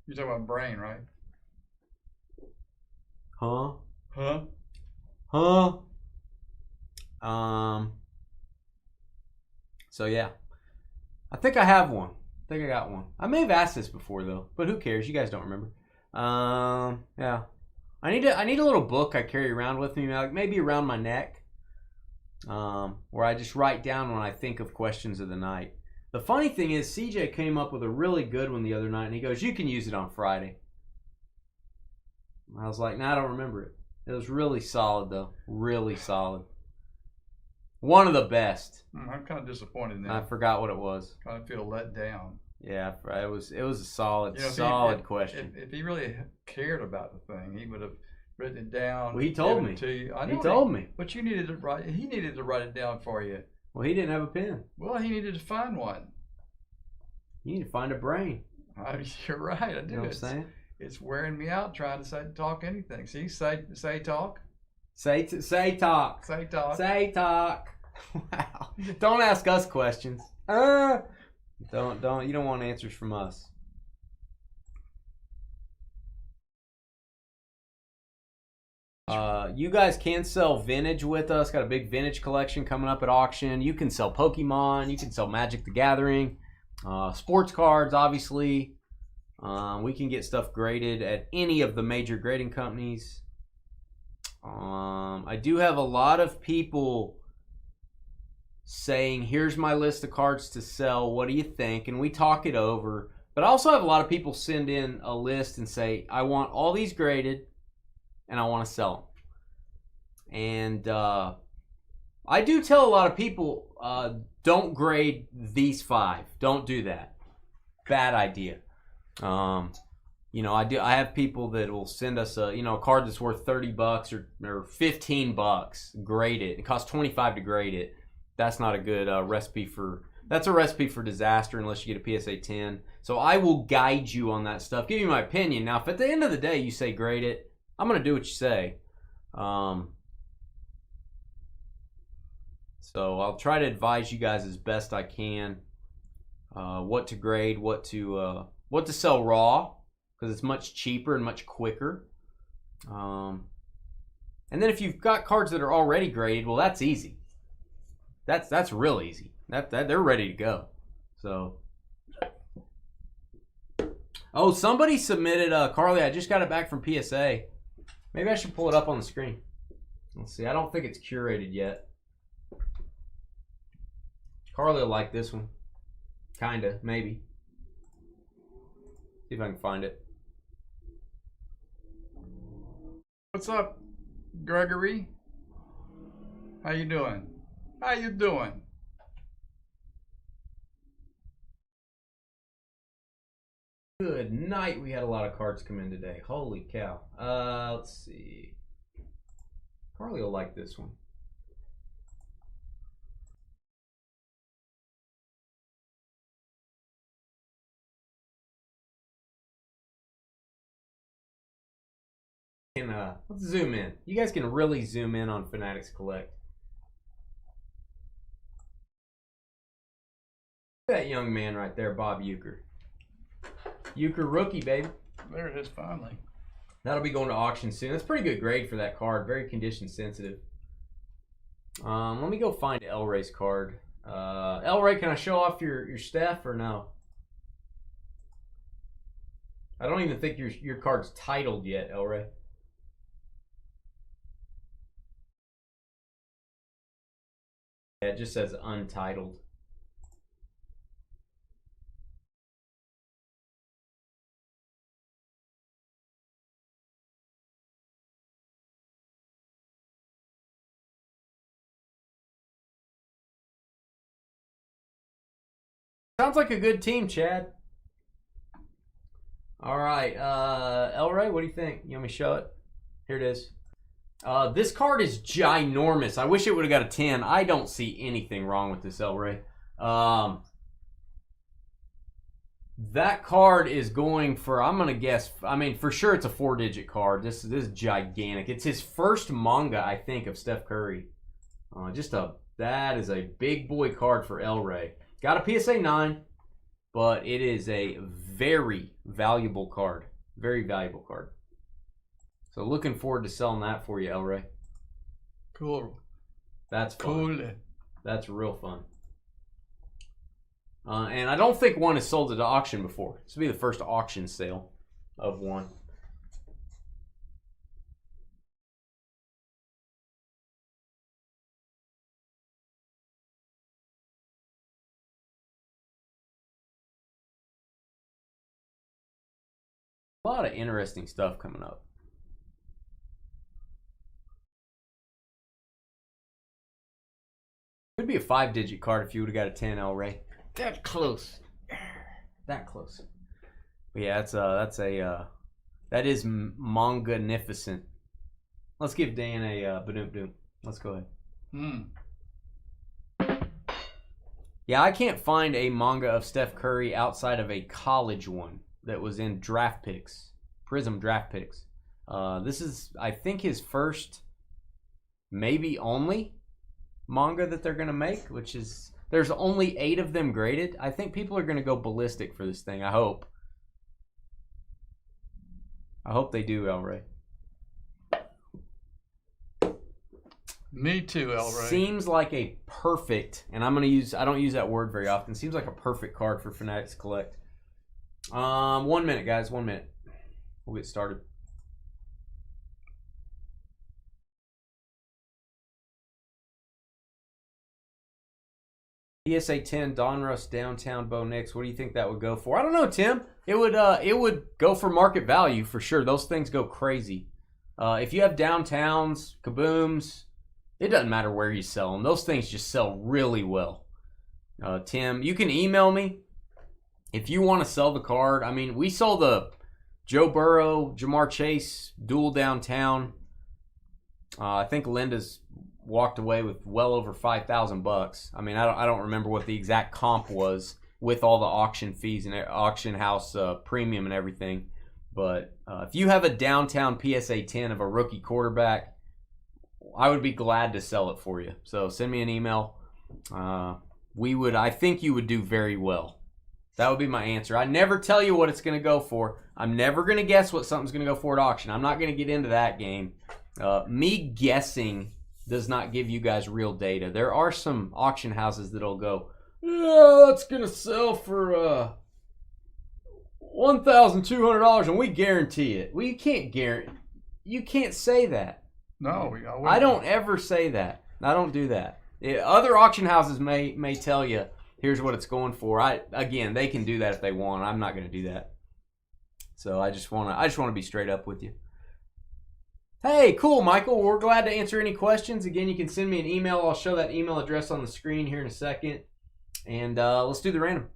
You're talking about brain, right?
Huh?
Huh?
Huh? So yeah. I think I have one. I think I got one. I may have asked this before though, but who cares? You guys don't remember. Yeah. I need a little book I carry around with me, like maybe around my neck, where I just write down when I think of questions of the night. The funny thing is, CJ came up with a really good one the other night, and he goes, "You can use it on Friday." I was like, "No, I don't remember it." It was really solid though, really solid. One of the best.
I'm kind of disappointed now.
I forgot what it was.
Kind of feel let down.
Yeah, it was a solid, question.
If he really cared about the thing, he would have written it down.
Well, he told me.
To you. I know
he told me.
But you needed to write. He needed to write it down for you.
Well, he didn't have a pen.
Well, he needed to find one.
You need to find a brain.
You're right. I do.
You know what I'm saying?
It's wearing me out trying to talk anything. See, say talk.
Say talk.
Say talk.
Say talk. Wow. Don't ask us questions. Don't. You don't want answers from us. You guys can sell vintage with us. Got a big vintage collection coming up at auction. You can sell Pokemon. You can sell Magic the Gathering. Sports cards, obviously. We can get stuff graded at any of the major grading companies. I do have a lot of people saying, here's my list of cards to sell. What do you think? And we talk it over. But I also have a lot of people send in a list and say, I want all these graded and I want to sell them. And I do tell a lot of people, don't grade these 5. Don't do that. Bad idea. You know, I have people that will send us a card that's worth $30 or $15. Grade it. It costs $25 to grade it. That's not a good recipe for. That's a recipe for disaster unless you get a PSA 10. So I will guide you on that stuff. Give you my opinion. Now, if at the end of the day you say grade it, I'm gonna do what you say. So I'll try to advise you guys as best I can. What to grade, what to sell raw, because it's much cheaper and much quicker. And then if you've got cards that are already graded, well, that's easy. That's real easy. That they're ready to go. So, oh, somebody submitted Carly. I just got it back from PSA. Maybe I should pull it up on the screen. Let's see. I don't think it's curated yet. Carly will like this one. Kinda, maybe. See if I can find it.
What's up, Gregory? How you doing? How you doing?
Good night. We had a lot of cards come in today. Holy cow. Let's see. Carly will like this one. Let's zoom in. You guys can really zoom in on Fanatics Collect. Look at that young man right there, Bob Euchre. Euchre rookie, baby.
There it is, finally.
That'll be going to auction soon. That's a pretty good grade for that card. Very condition sensitive. Let me go find El Ray's card. El Ray, can I show off your Steph or no? I don't even think your card's titled yet, El Ray. Yeah, it just says untitled. Sounds like a good team, Chad. All right, El Ray, what do you think? You want me to show it? Here it is. This card is ginormous. I wish it would have got a 10. I don't see anything wrong with this, El Ray. That card is going for, I'm going to guess, I mean, for sure it's a 4-digit card. This is gigantic. It's his first manga, I think, of Steph Curry. That is a big boy card for El Ray. Got a PSA 9, but it is a very valuable card. Very valuable card. So looking forward to selling that for you, El Ray.
Cool.
That's fun.
Cool.
That's real fun. And I don't think one has sold at auction before. This will be the first auction sale of one. A lot of interesting stuff coming up. Could be a 5-digit card if you would have got a 10, El Ray. That close. That close. But yeah, that is manga-nificent. Let's give Dan a badoom doom. Let's go ahead. Yeah, I can't find a manga of Steph Curry outside of a college one that was in draft picks, Prism draft picks. This is, I think, his first, maybe only manga that they're gonna make, which is, there's only 8 of them graded. I think people are gonna go ballistic for this thing. I hope they do, El Ray.
Me too, El Ray.
Seems like a perfect, and I don't use that word very often. Seems like a perfect card for Fanatics Collect. 1 minute, guys. 1 minute. We'll get started. PSA 10 Donruss Downtown Bo Nix. What do you think that would go for? I don't know, Tim. It would go for market value for sure. Those things go crazy. If you have downtowns, kabooms, it doesn't matter where you sell them. Those things just sell really well. Tim, you can email me if you want to sell the card. I mean, we sold Joe Burrow, Jamar Chase, duel downtown. I think Linda's walked away with well over $5,000. I mean, I don't remember what the exact comp was with all the auction fees and auction house premium and everything. But if you have a downtown PSA 10 of a rookie quarterback, I would be glad to sell it for you. So send me an email. I think you would do very well. That would be my answer. I never tell you what it's going to go for. I'm never going to guess what something's going to go for at auction. I'm not going to get into that game. Me guessing does not give you guys real data. There are some auction houses that'll go, yeah, that's going to sell for $1,200 and we guarantee it. Well, you can't guarantee. You can't say that.
No,
I don't ever say that. I don't do that. Other auction houses may tell you, here's what it's going for. Again, they can do that if they want. I'm not going to do that. So I just want to be straight up with you. Hey, cool, Michael. We're glad to answer any questions. Again, you can send me an email. I'll show that email address on the screen here in a second. And let's do the random.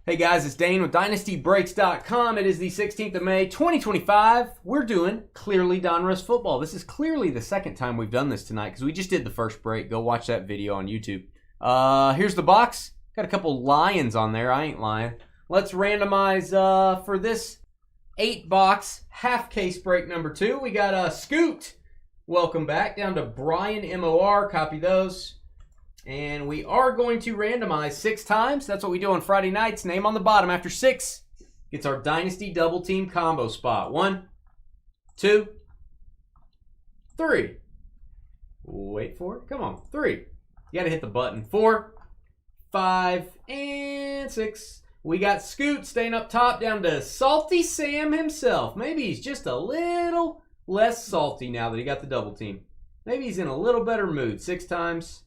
Hey guys, it's Dane with DynastyBreaks.com. It is the 16th of May, 2025. We're doing Clearly Donruss Football. This is clearly the second time we've done this tonight because we just did the first break. Go watch that video on YouTube. Here's the box. Got a couple lions on there. I ain't lying. Let's randomize for this 8-box half case break number 2. We got Scoot. Welcome back. Down to Brian MOR. Copy those. And we are going to randomize 6 times. That's what we do on Friday nights. Name on the bottom after 6 gets our Dynasty double team combo spot. 1, 2, 3. Wait for it. Come on. 3. You got to hit the button. 4, 5, and 6. We got Scoot staying up top down to Salty Sam himself. Maybe he's just a little less salty now that he got the double team. Maybe he's in a little better mood. 6 times.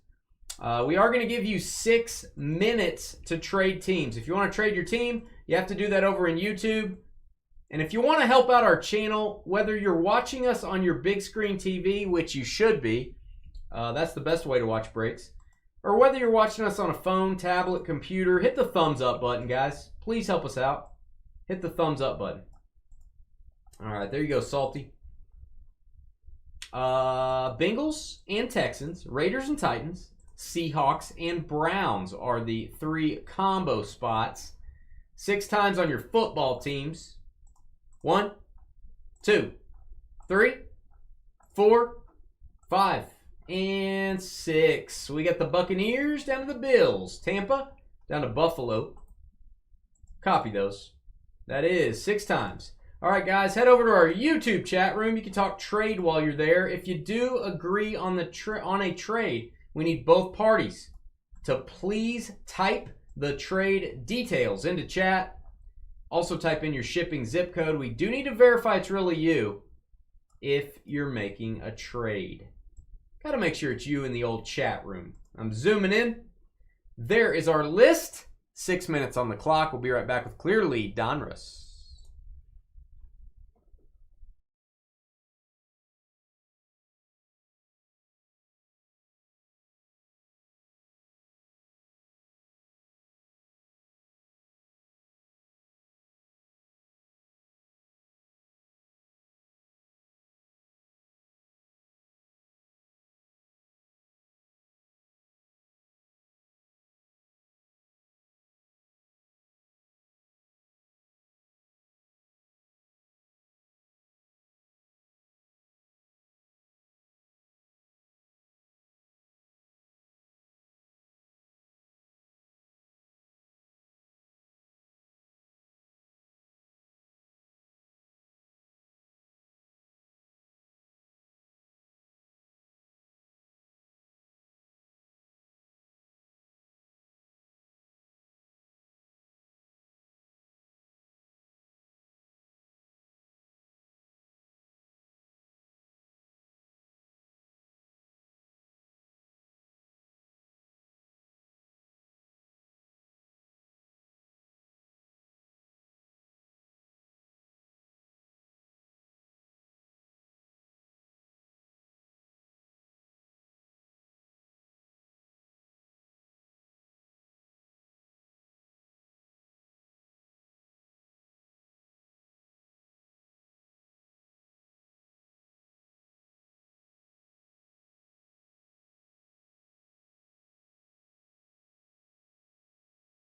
We are going to give you 6 minutes to trade teams. If you want to trade your team, you have to do that over in YouTube. And if you want to help out our channel, whether you're watching us on your big screen TV, which you should be, that's the best way to watch breaks, or whether you're watching us on a phone, tablet, computer, hit the thumbs up button, guys. Please help us out. Hit the thumbs up button. All right, there you go, Salty. Bengals and Texans, Raiders and Titans, Seahawks and Browns are the 3 combo spots. 6 times on your football teams. 1, 2, 3, 4, 5, and 6. We got the Buccaneers down to the Bills. Tampa down to Buffalo. Copy those. That is 6 times. All right, guys, head over to our YouTube chat room. You can talk trade while you're there. If you do agree on a trade, we need both parties to please type the trade details into chat. Also type in your shipping zip code. We do need to verify it's really you if you're making a trade. Got to make sure it's you in the old chat room. I'm zooming in. There is our list. 6 minutes on the clock. We'll be right back with Clearly Donruss.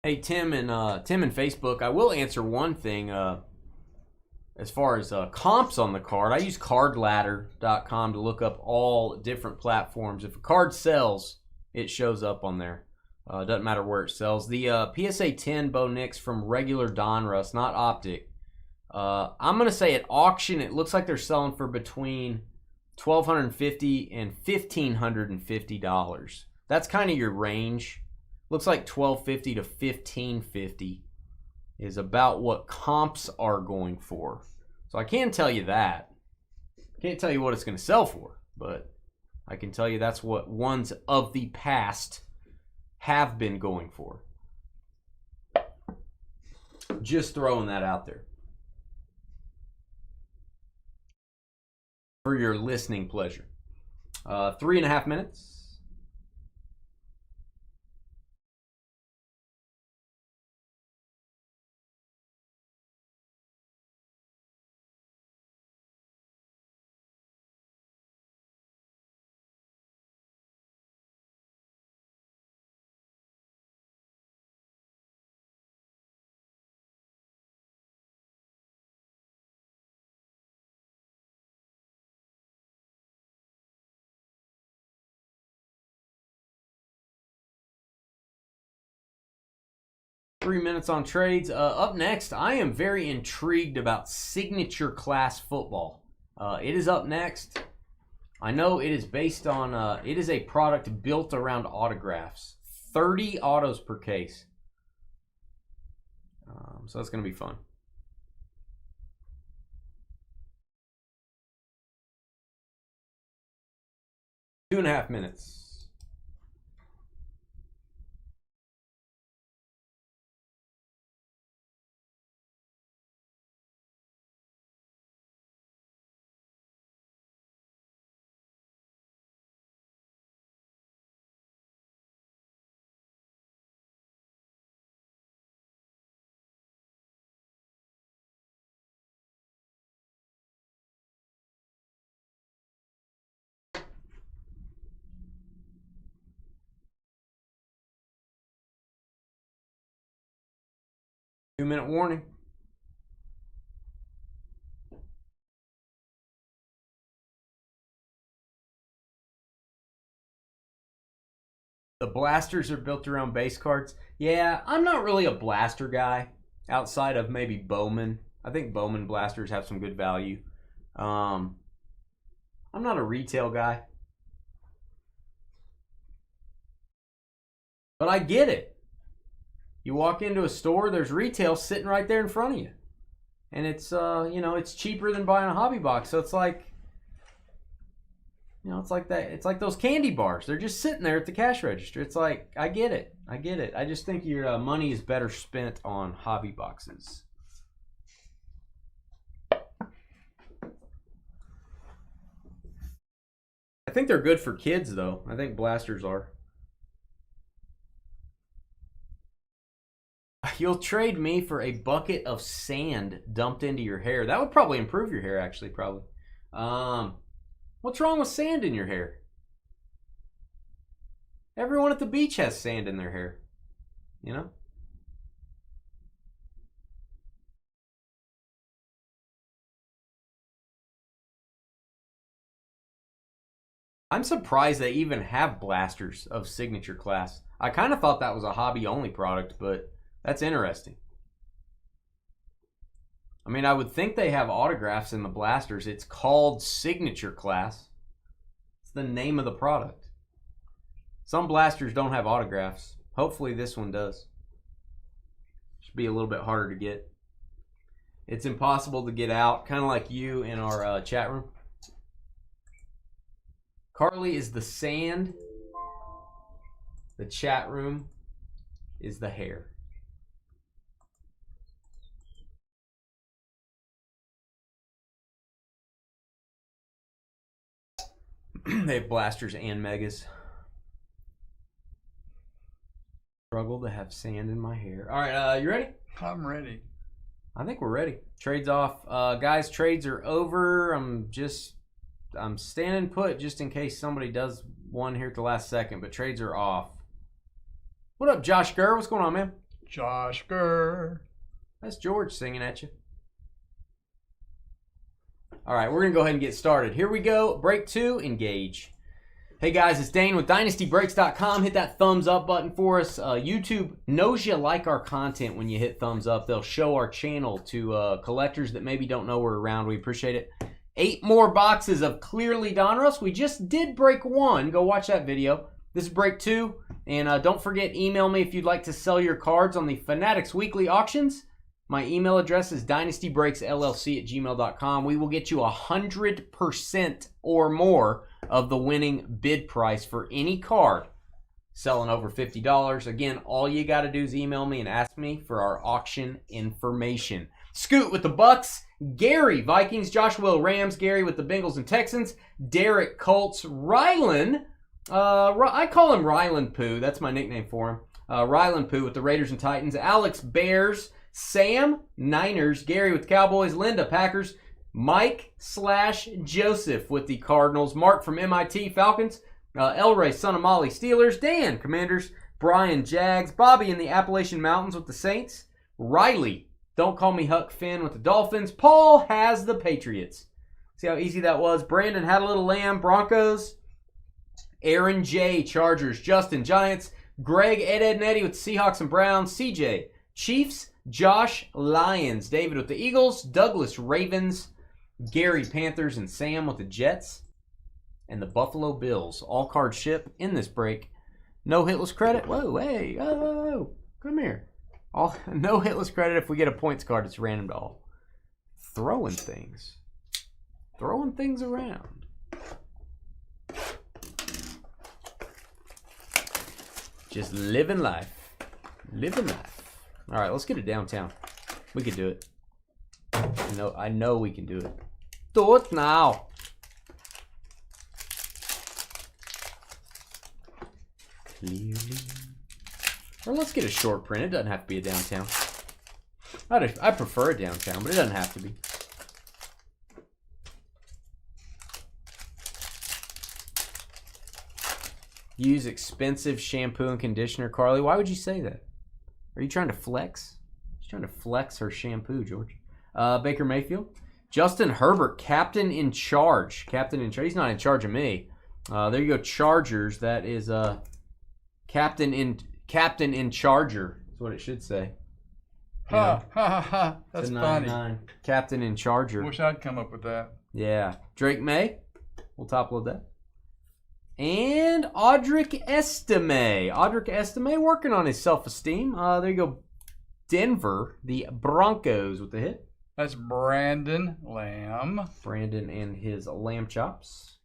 Hey, Tim and Facebook, I will answer one thing as far as comps on the card. I use cardladder.com to look up all different platforms. If a card sells, it shows up on there. It doesn't matter where it sells. The PSA 10 Bo Nix from regular Donruss, not Optic. I'm going to say at auction, it looks like they're selling for between $1,250 and $1,550. That's kind of your range. Looks like $1,250 to $1,550 is about what comps are going for. So I can tell you that. Can't tell you what it's going to sell for, but I can tell you that's what ones of the past have been going for. Just throwing that out there for your listening pleasure. 3.5 minutes. Three minutes on trades. Up next, I am very intrigued about signature class football. It is up next. I know it is based on, it is a product built around autographs. 30 autos per case. So that's going to be fun. Two and a half minutes. Two-minute warning. The blasters are built around base cards. Yeah, I'm not really a blaster guy outside of maybe Bowman. I think Bowman blasters have some good value. I'm not a retail guy. But I get it. You walk into a store, there's retail sitting right there in front of you. And it's, you know, it's cheaper than buying a hobby box. So it's like, you know, it's like that. It's like those candy bars. They're just sitting there at the cash register. It's like, I get it. I get it. I just think your money is better spent on hobby boxes. I think they're good for kids, though. I think blasters are. You'll trade me for a bucket of sand dumped into your hair. That would probably improve your hair, actually, probably. What's wrong with sand in your hair? Everyone at the beach has sand in their hair, you know? I'm surprised they even have blasters of signature class. I kind of thought that was a hobby-only product, but that's interesting. I mean, I would think they have autographs in the blasters. It's called signature class. It's the name of the product. Some blasters don't have autographs. Hopefully this one does. Should be a little bit harder to get. It's impossible to get out, kind of like you in our chat room. Carly is the sand. The chat room is the hair. They have blasters and megas. Struggle to have sand in my hair. All right, you ready?
I'm ready.
I think we're ready. Trades off. Guys, trades are over. I'm standing put just in case somebody does one here at the last second, but trades are off. What up, Josh Gurr? What's going on, man?
Josh Gurr.
That's George singing at you. All right, we're going to go ahead and get started. Here we go. Break 2, engage. Hey guys, it's Dane with DynastyBreaks.com. Hit that thumbs up button for us. YouTube knows you like our content when you hit thumbs up. They'll show our channel to collectors that maybe don't know we're around. We appreciate it. 8 more boxes of Clearly Donruss. We just did break 1. Go watch that video. This is break 2. And don't forget, email me if you'd like to sell your cards on the Fanatics Weekly Auctions. My email address is dynastybreaksllc@gmail.com. We will get you 100% or more of the winning bid price for any card selling over $50. Again, all you got to do is email me and ask me for our auction information. Scoot with the Bucks, Gary Vikings, Josh Will Rams, Gary with the Bengals and Texans, Derek Colts, Rylan, I call him Rylan Poo, that's my nickname for him. Rylan Poo with the Raiders and Titans, Alex Bears, Sam Niners, Gary with Cowboys, Linda Packers, Mike/Joseph with the Cardinals, Mark from MIT Falcons, Elray Son of Molly Steelers, Dan Commanders, Brian Jags, Bobby in the Appalachian Mountains with the Saints, Riley Don't Call Me Huck Finn with the Dolphins, Paul has the Patriots. See how easy that was? Brandon Had a Little Lamb, Broncos, Aaron J Chargers, Justin Giants, Greg Ed and Eddie with the Seahawks and Browns, CJ Chiefs, Josh Lions, David with the Eagles, Douglas Ravens, Gary Panthers, and Sam with the Jets, and the Buffalo Bills. All cards ship in this break. No hitless credit. Whoa, hey, oh, come here. No hitless credit if we get a points card. It's random to all. Throwing things around. Just living life. All right, let's get it downtown. We can do it. I know we can do it. Do it now. Clearly. Or let's get a short print. It doesn't have to be a downtown. I prefer a downtown, but it doesn't have to be. Use expensive shampoo and conditioner, Carly. Why would you say that? Are you trying to flex? She's trying to flex her shampoo, George. Baker Mayfield. Justin Herbert, captain in charge. He's not in charge of me. There you go, Chargers. That is captain in charger. That's what it should say.
Ha ha ha. That's funny.
Captain in charger.
Wish I'd come up with that.
Yeah. Drake May. We'll top load that. And Audric Estime working on his self-esteem. There you go. Denver, the Broncos with the hit.
That's Brandon Lamb.
Brandon and his lamb chops.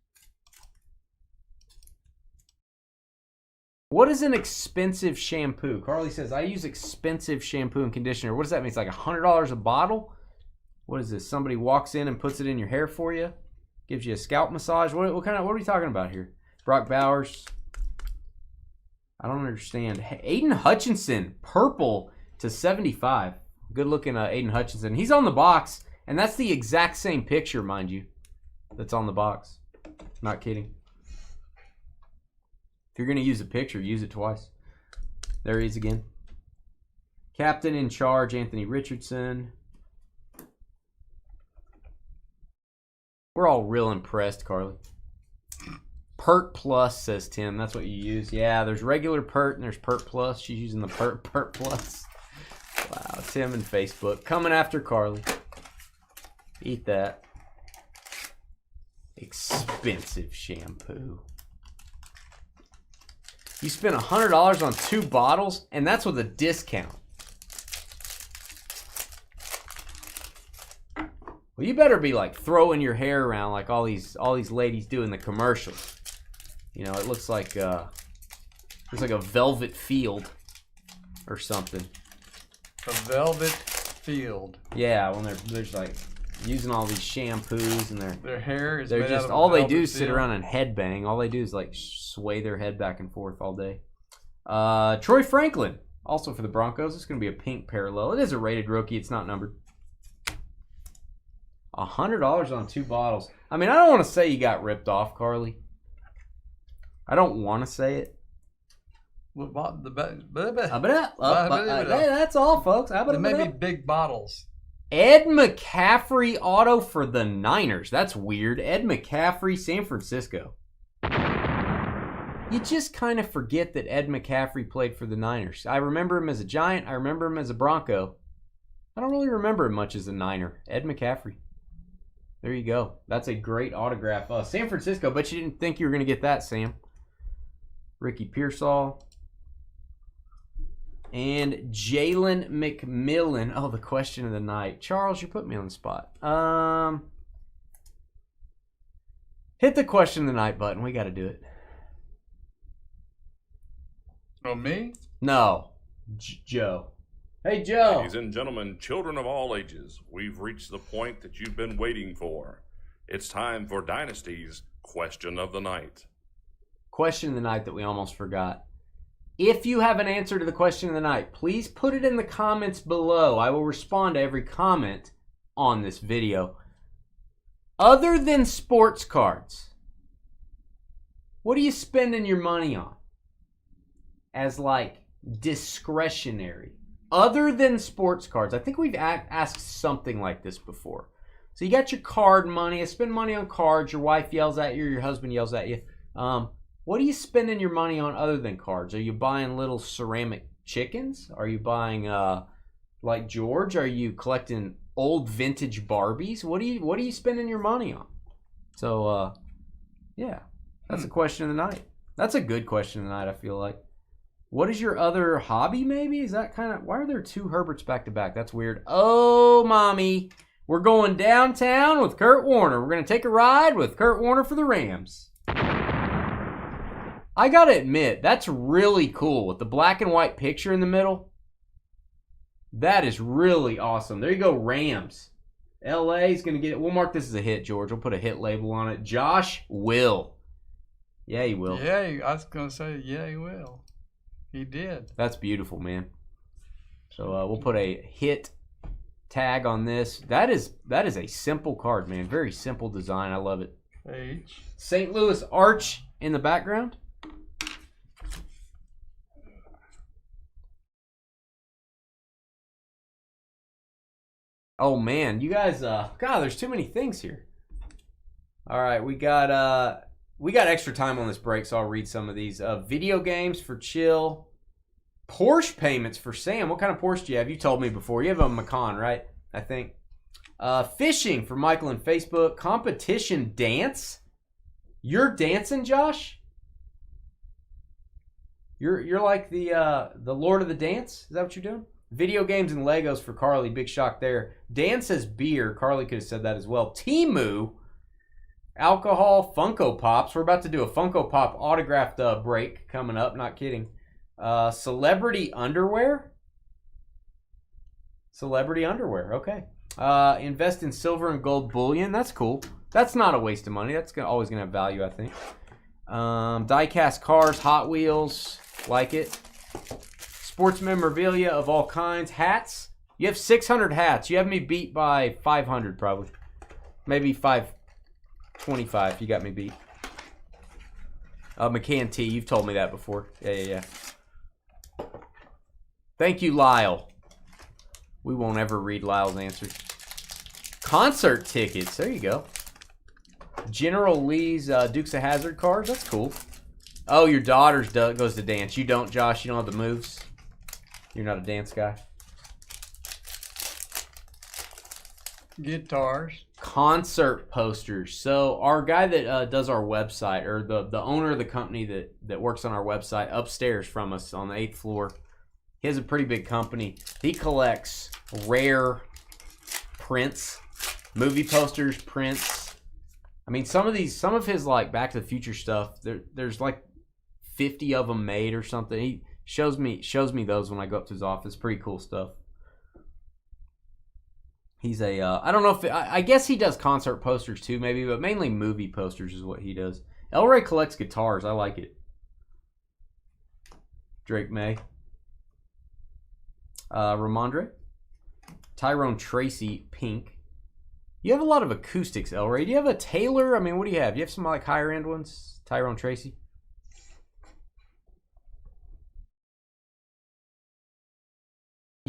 What is an expensive shampoo? Carly says, I use expensive shampoo and conditioner. What does that mean? It's like $100 a bottle? What is this? Somebody walks in and puts it in your hair for you? Gives you a scalp massage? What are we talking about here? Brock Bowers. I don't understand. Aiden Hutchinson, purple /75. Good looking Aiden Hutchinson. He's on the box, and that's the exact same picture, mind you, that's on the box. Not kidding. If you're going to use a picture, use it twice. There he is again. Captain in charge, Anthony Richardson. We're all real impressed, Carly. Pert Plus, says Tim. That's what you use. Yeah, there's regular Pert and there's Pert Plus. She's using the Pert Plus. Wow, Tim and Facebook. Coming after Carly. Eat that. Expensive shampoo. You spent $100 on 2 bottles, and that's with a discount. Well, you better be like throwing your hair around like all these ladies do in the commercials. You know, it looks like a velvet field or something.
A velvet field.
Yeah, when they're just like using all these shampoos and
their hair is
they're
made
just
out of
all they
velvet
do is
field.
sit around and headbang. All they do is like sway their head back and forth all day. Troy Franklin, also for the Broncos. It's going to be a pink parallel. It is a rated rookie. It's not numbered. $100 on 2 bottles. I mean, I don't want to say you got ripped off, Carly. I don't want to say it. That's all, folks.
Maybe big bottles.
Ed McCaffrey auto for the Niners. That's weird. Ed McCaffrey, San Francisco. You just kind of forget that Ed McCaffrey played for the Niners. I remember him as a Giant. I remember him as a Bronco. I don't really remember him much as a Niner. Ed McCaffrey. There you go. That's a great autograph. San Francisco, but you didn't think you were going to get that, Sam. Ricky Pearsall. And Jalen McMillan. Oh, the question of the night. Charles, you put me on the spot. Hit the question of the night button. We got to do it.
Oh, me?
No. Joe. Hey, Joe.
Ladies and gentlemen, children of all ages, we've reached the point that you've been waiting for. It's time for Dynasty's Question of the Night.
Question of the night that we almost forgot. If you have an answer to the question of the night, please put it in the comments below. I will respond to every comment on this video. Other than sports cards, what are you spending your money on? As like discretionary. Other than sports cards. I think we've asked something like this before. So you got your card money. I spend money on cards. Your wife yells at you. Your husband yells at you. What are you spending your money on other than cards? Are you buying little ceramic chickens? Are you buying, like George? Are you collecting old vintage Barbies? What are you spending your money on? So, yeah, that's a question of the night. That's a good question of the night, I feel like. What is your other hobby, maybe? Is that kind of... Why are there two Herberts back-to-back? That's weird. Oh, Mommy. We're going downtown with Kurt Warner. We're going to take a ride with Kurt Warner for the Rams. I got to admit, that's really cool with the black and white picture in the middle. That is really awesome. There you go, Rams. LA is going to get it. We'll mark this as a hit, George. We'll put a hit label on it. Josh will. Yeah, he will.
Yeah, I was going to say, yeah, he will. He did.
That's beautiful, man. So we'll put a hit tag on this. That is a simple card, man. Very simple design. I love it.
H.
St. Louis Arch in the background. Oh man, you guys, God, there's too many things here. All right, we got extra time on this break, so I'll read some of these. Video games for chill. Porsche payments for Sam. What kind of Porsche do you have? You told me before. You have a Macan, right? I think. Fishing for Michael and Facebook. Competition dance. You're dancing, Josh? You're like the Lord of the Dance? Is that what you're doing? Video games and Legos for Carly. Big shock there. Dan says beer. Carly could have said that as well. Temu. Alcohol. Funko Pops. We're about to do a Funko Pop autographed break coming up. Not kidding. Celebrity underwear. Celebrity underwear. Okay. Invest in silver and gold bullion. That's cool. That's not a waste of money. That's always going to have value, I think. Die-cast cars. Hot Wheels. Like it. Sports memorabilia of all kinds. Hats. You have 600 hats. You have me beat by 500 probably. Maybe 525. You got me beat. McCann T. You've told me that before. Yeah. Thank you, Lyle. We won't ever read Lyle's answers. Concert tickets. There you go. General Lee's Dukes of Hazzard cards. That's cool. Oh, your daughter goes to dance. You don't, Josh. You don't have the moves. You're not a dance guy.
Guitars.
Concert posters. So our guy that does our website, or the owner of the company that works on our website upstairs from us on the 8th floor, he has a pretty big company. He collects rare prints, movie posters, prints. I mean, some of his like Back to the Future stuff. There's like 50 of them made or something. He shows me those when I go up to his office. Pretty cool stuff. He's a I don't know if I guess he does concert posters too, maybe, but mainly movie posters is what he does. El Rey collects guitars. I like it. Drake May. Ramondre. Tyrone Tracy, pink. You have a lot of acoustics, El Rey. Do you have a Taylor? I mean, what do you have? Do you have some like higher end ones? Tyrone Tracy.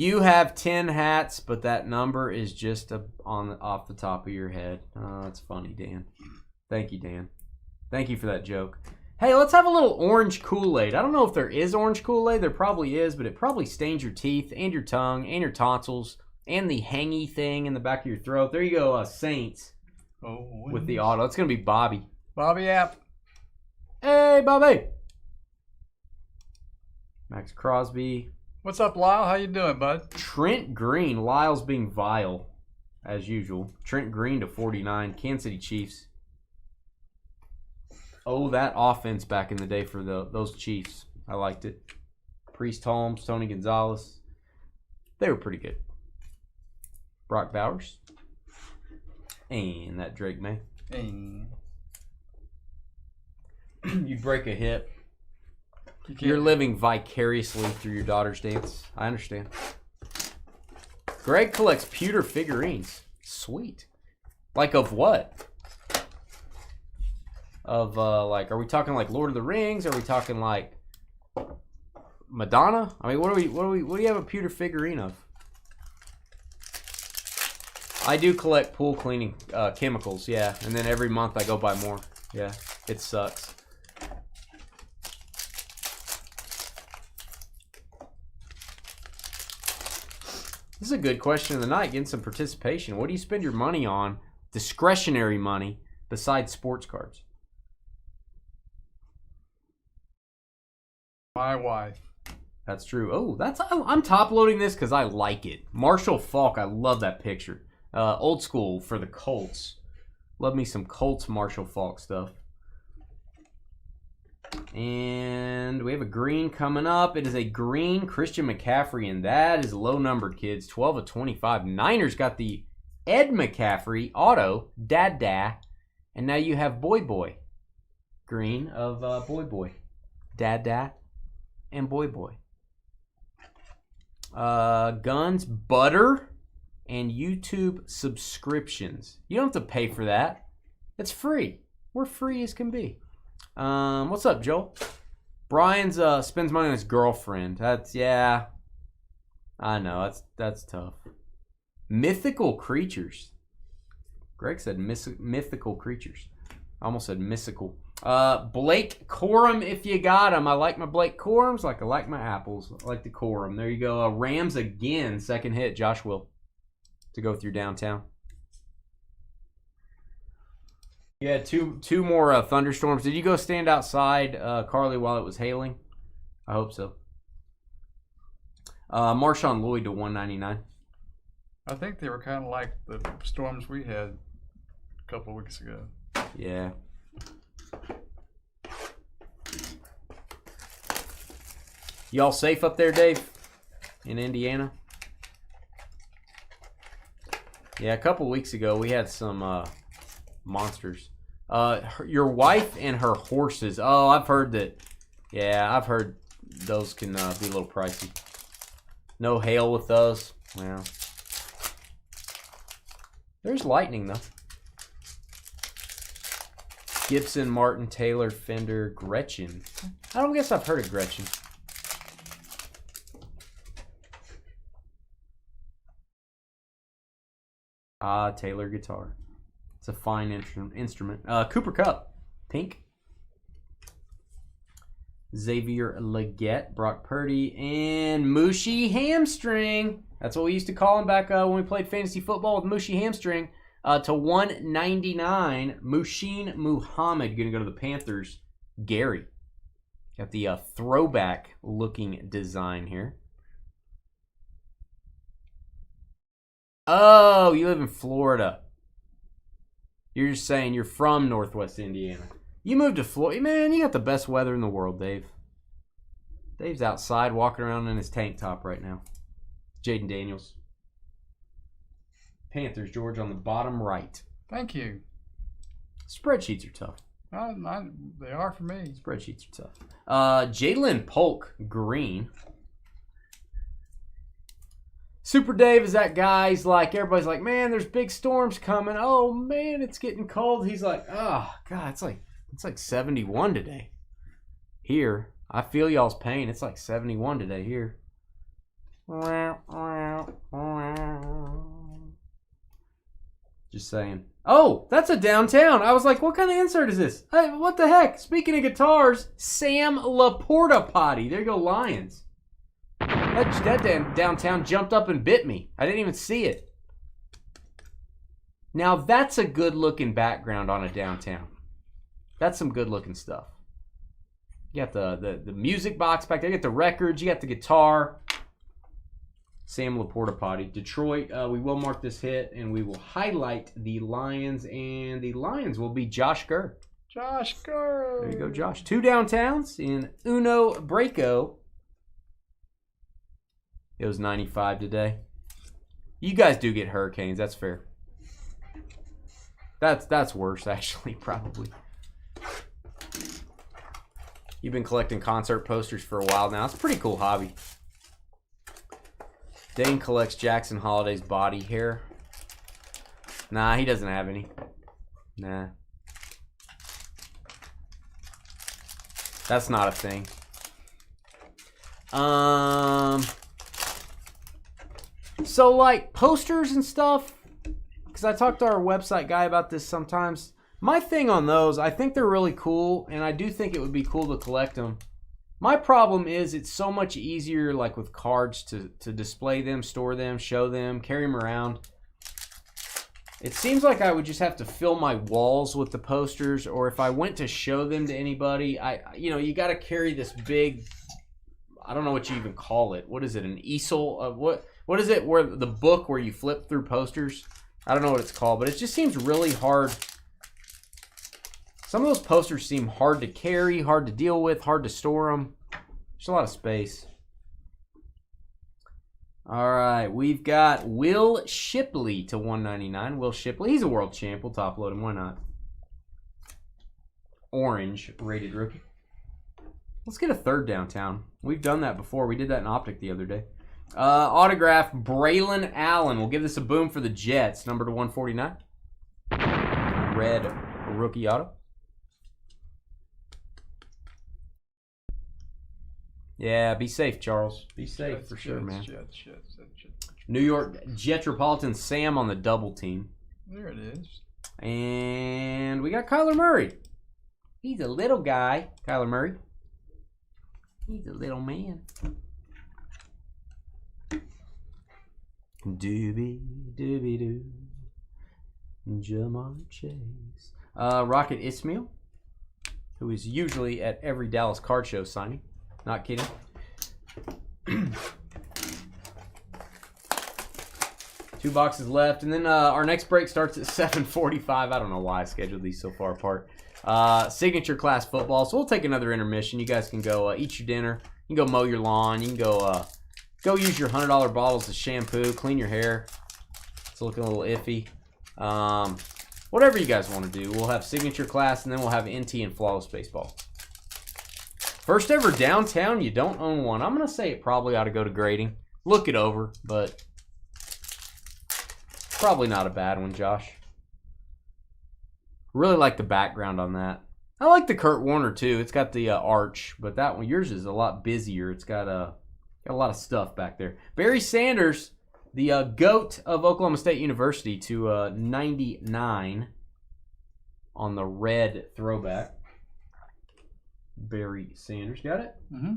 You have 10 hats, but that number is just off the top of your head. Oh, that's funny, Dan. Thank you, Dan. Thank you for that joke. Hey, let's have a little orange Kool-Aid. I don't know if there is orange Kool-Aid. There probably is, but it probably stains your teeth and your tongue and your tonsils and the hangy thing in the back of your throat. There you go, Saints with the auto. It's going to be Bobby.
Bobby App.
Hey, Bobby. Max Crosby.
What's up, Lyle? How you doing, bud?
Trent Green. Lyle's being vile, as usual. Trent Green to 49. Kansas City Chiefs. Oh, that offense back in the day for those Chiefs. I liked it. Priest Holmes, Tony Gonzalez. They were pretty good. Brock Bowers. And that Drake May. You break a hip. You're living vicariously through your daughter's dance. I understand. Greg collects pewter figurines. Sweet. Like of what? Of like, are we talking like Lord of the Rings? Are we talking like Madonna? I mean, what do you have a pewter figurine of? I do collect pool cleaning chemicals, yeah, and then every month I go buy more. Yeah, it sucks. This is a good question of the night, getting some participation. What do you spend your money on, discretionary money, besides sports cards?
My wife.
That's true. Oh, I'm top loading this because I like it. Marshall Faulk, I love that picture. Old school for the Colts. Love me some Colts Marshall Faulk stuff. And we have a green coming up. It is a green Christian McCaffrey, and that is low numbered, kids. 12 of 25. Niners got the Ed McCaffrey auto, Dad. And now you have Boy. Green of Boy. Dad. And Boy. Guns, butter, and YouTube subscriptions. You don't have to pay for that. It's free. We're free as can be. What's up, Joel? Brian's spends money on his girlfriend. Yeah. I know, that's tough. Mythical creatures. Greg said mythical creatures. I almost said mystical. Blake Corum, if you got him. I like my Blake Corums like I like my apples. I like the Corum. There you go. Rams again. Second hit. Josh Will to go through downtown. Yeah, two more thunderstorms. Did you go stand outside, Carly, while it was hailing? I hope so. Marshawn Lloyd to 199.
I think they were kind of like the storms we had a couple of weeks ago.
Yeah. Y'all safe up there, Dave? In Indiana? Yeah, a couple weeks ago we had some monsters. Your wife and her horses. Oh, I've heard that. Yeah, I've heard those can be a little pricey. No hail with those. Well, there's lightning though. Gibson, Martin, Taylor, Fender, Gretchen. I don't guess I've heard of Gretchen. Taylor guitar. It's a fine instrument. Cooper Kupp, pink. Xavier Legette, Brock Purdy, and Mushy Hamstring. That's what we used to call him back when we played fantasy football with Mushy Hamstring. To 199, Musheen Muhammad going to go to the Panthers. Gary. Got the throwback looking design here. Oh, you live in Florida. You're just saying you're from Northwest Indiana. You moved to Florida. Man, you got the best weather in the world, Dave. Dave's outside walking around in his tank top right now. Jaden Daniels. Panthers, George, on the bottom right.
Thank you.
Spreadsheets are tough.
They are for me.
Spreadsheets are tough. Jalen Polk, green. Super Dave is that guy. He's like, everybody's like, man, there's big storms coming. Oh, man, it's getting cold. He's like, oh, God, it's like 71 today. Here, I feel y'all's pain. It's like 71 today here. Just saying. Oh, that's a downtown. I was like, what kind of insert is this? Hey, what the heck? Speaking of guitars, Sam Laporta Potty. There you go, Lions. That damn downtown jumped up and bit me. I didn't even see it. Now, that's a good-looking background on a downtown. That's some good-looking stuff. You got the music box back there. You got the records. You got the guitar. Sam Laporta Potty. Detroit, we will mark this hit, and we will highlight the Lions, and the Lions will be Josh Gurr.
Josh Gurr.
There you go, Josh. 2 downtowns in Uno Breako. It was 95 today. You guys do get hurricanes. That's fair. That's worse, actually, probably. You've been collecting concert posters for a while now. It's a pretty cool hobby. Dane collects Jackson Holiday's body hair. Nah, he doesn't have any. Nah. That's not a thing. So, like, posters and stuff, because I talk to our website guy about this sometimes. My thing on those, I think they're really cool, and I do think it would be cool to collect them. My problem is it's so much easier, like with cards, to display them, store them, show them, carry them around. It seems like I would just have to fill my walls with the posters, or if I went to show them to anybody, you got to carry this big, I don't know what you even call it. What is it? An easel? What is it? Where the book where you flip through posters? I don't know what it's called, but it just seems really hard. Some of those posters seem hard to carry, hard to deal with, hard to store them. There's a lot of space. All right, we've got Will Shipley to 199. Will Shipley, he's a world champ. We'll top load him. Why not? Orange rated rookie. Let's get a 3rd downtown. We've done that before. We did that in Optic the other day. Autograph Braylon Allen. We'll give this a boom for the Jets. Number to 149. Red rookie auto. Yeah, be safe, Charles. Be safe
Jets,
for sure, man.
Jets.
New York Jetropolitan Sam on the double team.
There it is.
And we got Kyler Murray. He's a little guy, Kyler Murray. He's a little man. Doobie doobie doo. Jamar Chase. Rocket Ismail, who is usually at every Dallas card show signing. Not kidding. 2 boxes left, and then our next break starts at 7:45. I don't know why I scheduled these so far apart. Signature class football. So we'll take another intermission. You guys can go eat your dinner. You can go mow your lawn. You can go use your $100 bottles of shampoo, clean your hair. It's looking a little iffy. Whatever you guys want to do. We'll have signature class, and then we'll have NT and flawless baseball. First ever downtown, you don't own one. I'm going to say it probably ought to go to grading. Look it over, but probably not a bad one, Josh. Really like the background on that. I like the Kurt Warner too. It's got the arch, but that one, yours is a lot busier. It's got a lot of stuff back there. Barry Sanders, the GOAT of Oklahoma State University, to 99 on the red throwback. Barry Sanders, got it?
Mm-hmm.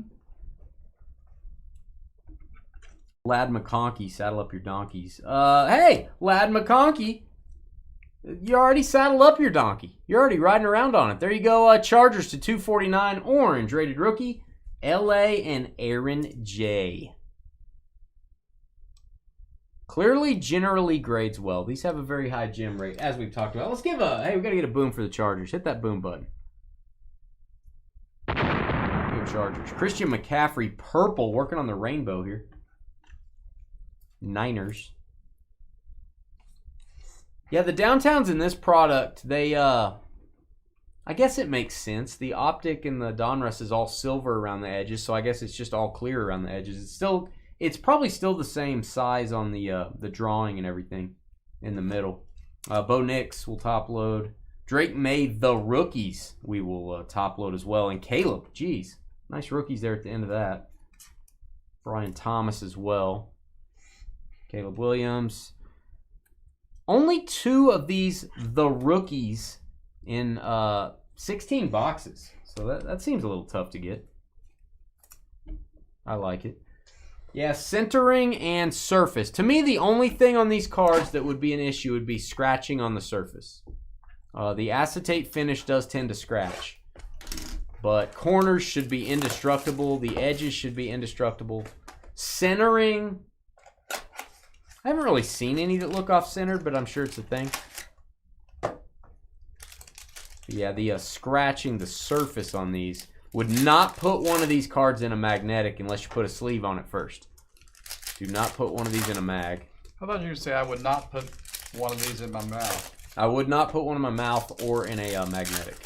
Lad McConkey, saddle up your donkeys. Hey, Lad McConkey, you already saddled up your donkey. You're already riding around on it. There you go. Chargers to 249, orange rated rookie, LA and Aaron J. Clearly, generally grades well. These have a very high gem rate, as we've talked about. Let's give hey, we got to get a boom for the Chargers. Hit that boom button. Go Chargers. Christian McCaffrey, purple, working on the rainbow here. Niners. Yeah, the downtowns in this product, they, I guess it makes sense. The Optic and the Donruss is all silver around the edges, so I guess it's just all clear around the edges. It's probably still the same size on the drawing and everything in the middle. Bo Nix will top load. Drake May, the rookies, we will top load as well. And Caleb, geez, nice rookies there at the end of that. Brian Thomas as well. Caleb Williams. Only 2 of these, the rookies, in 16 boxes. So that seems a little tough to get. I like it. Yeah, centering and surface. To me, the only thing on these cards that would be an issue would be scratching on the surface. The acetate finish does tend to scratch. But corners should be indestructible. The edges should be indestructible. Centering. I haven't really seen any that look off-centered, but I'm sure it's a thing. Yeah, the scratching the surface on these would not put one of these cards in a magnetic unless you put a sleeve on it first. Do not put one of these in a mag.
I thought you were say I would not put one of these in my mouth.
I would not put one in my mouth or in a magnetic.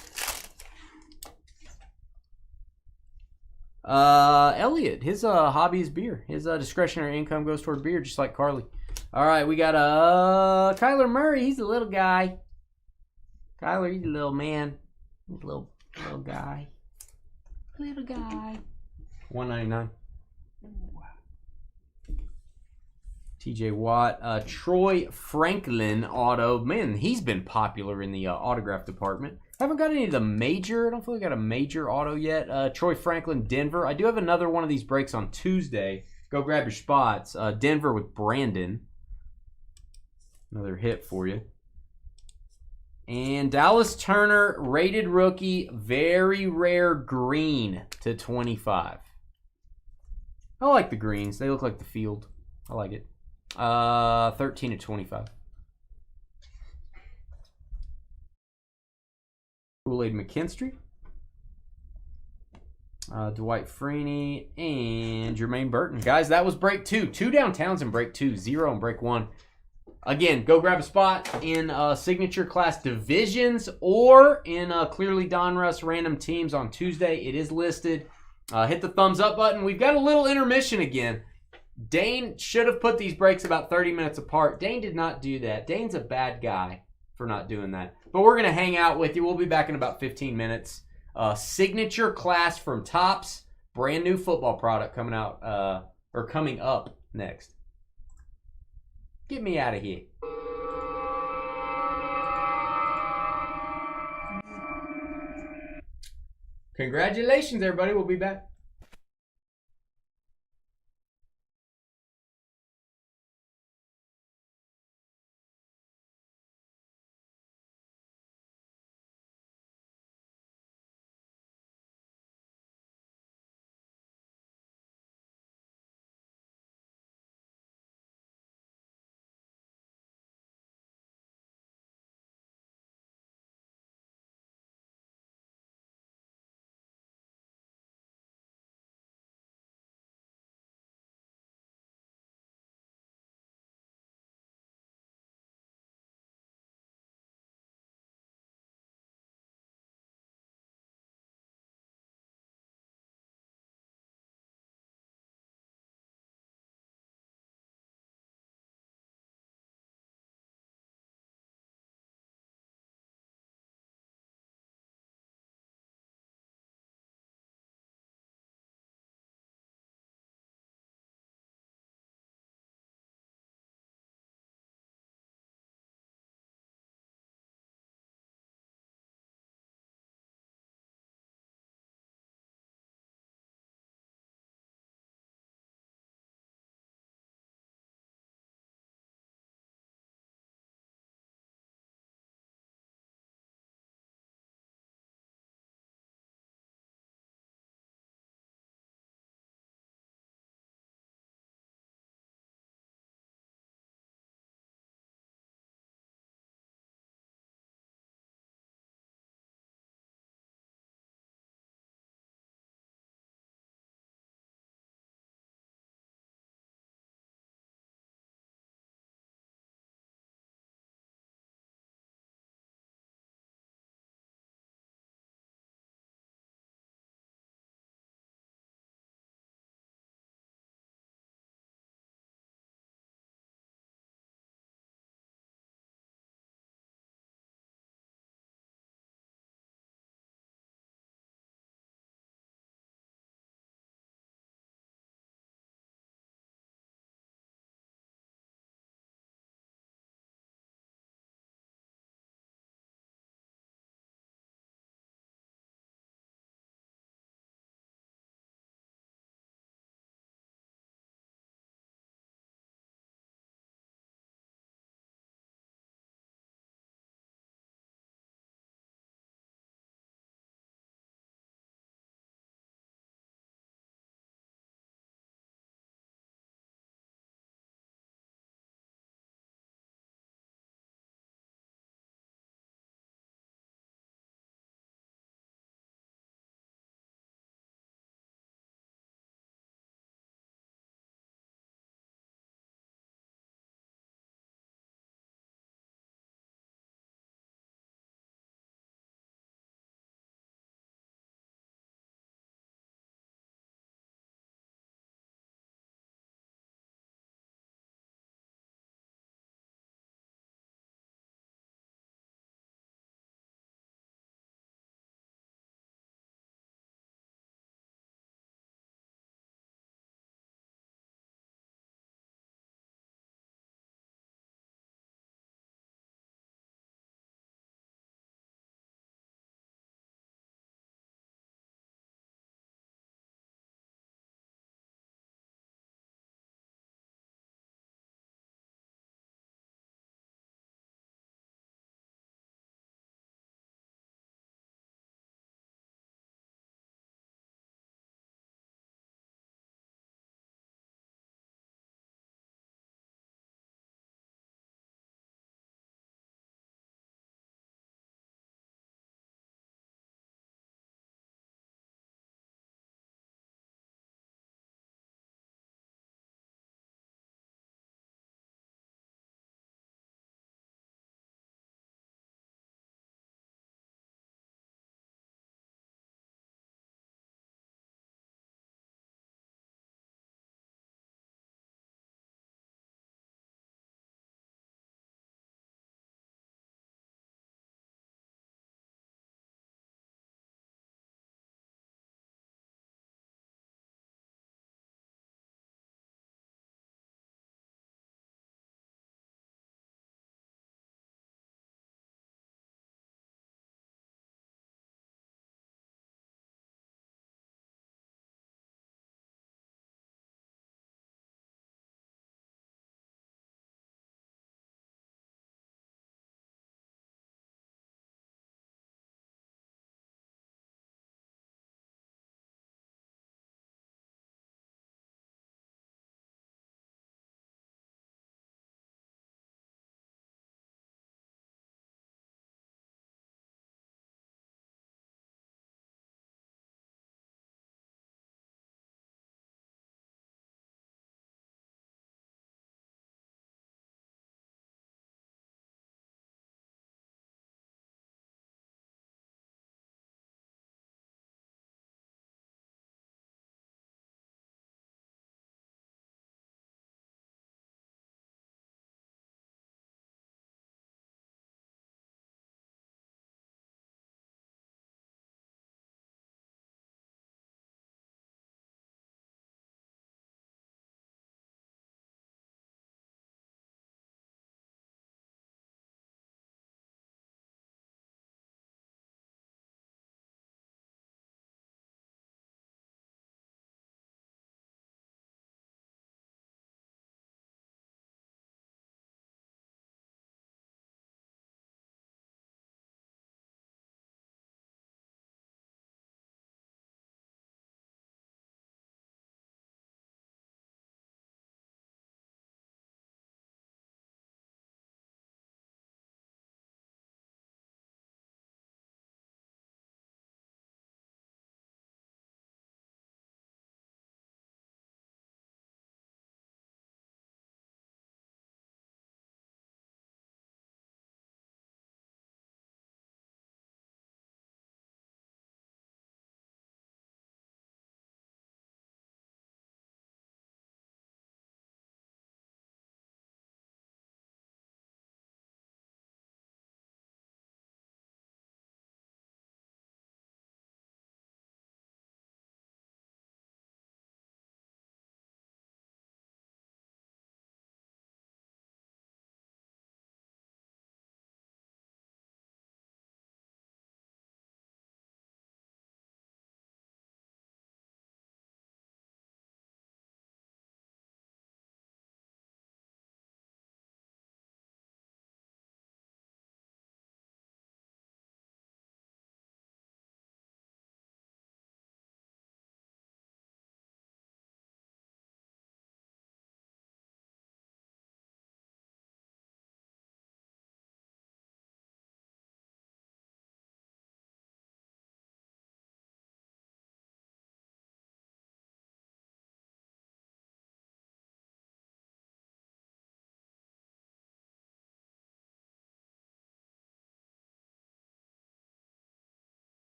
Elliot, his hobby is beer. His discretionary income goes toward beer, just like Carly. All right, we got Kyler Murray. He's a little guy. Kyler, he's a little man. He's a little guy. Little guy. $1.99. TJ Watt. Troy Franklin auto. Man, he's been popular in the autograph department. Haven't got any of the major. I don't feel like I got a major auto yet. Troy Franklin, Denver. I do have another one of these breaks on Tuesday. Go grab your spots. Denver with Brandon. Another hit for you. And Dallas Turner, rated rookie, very rare green to 25. I like the greens. They look like the field. I like it. 13 to 25. Kool-Aid McKinstry. Dwight Freeney and Jermaine Burton. Guys, that was break 2. 2 downtowns in break 2. 0 in break 1. Again, go grab a spot in signature class divisions or in clearly Donruss random teams on Tuesday. It is listed. Hit the thumbs up button. We've got a little intermission again. Dane should have put these breaks about 30 minutes apart. Dane did not do that. Dane's a bad guy for not doing that. But we're going to hang out with you. We'll be back in about 15 minutes. Signature class from Topps. Brand new football product coming out or coming up next. Get me out of here. Congratulations, everybody. We'll be back.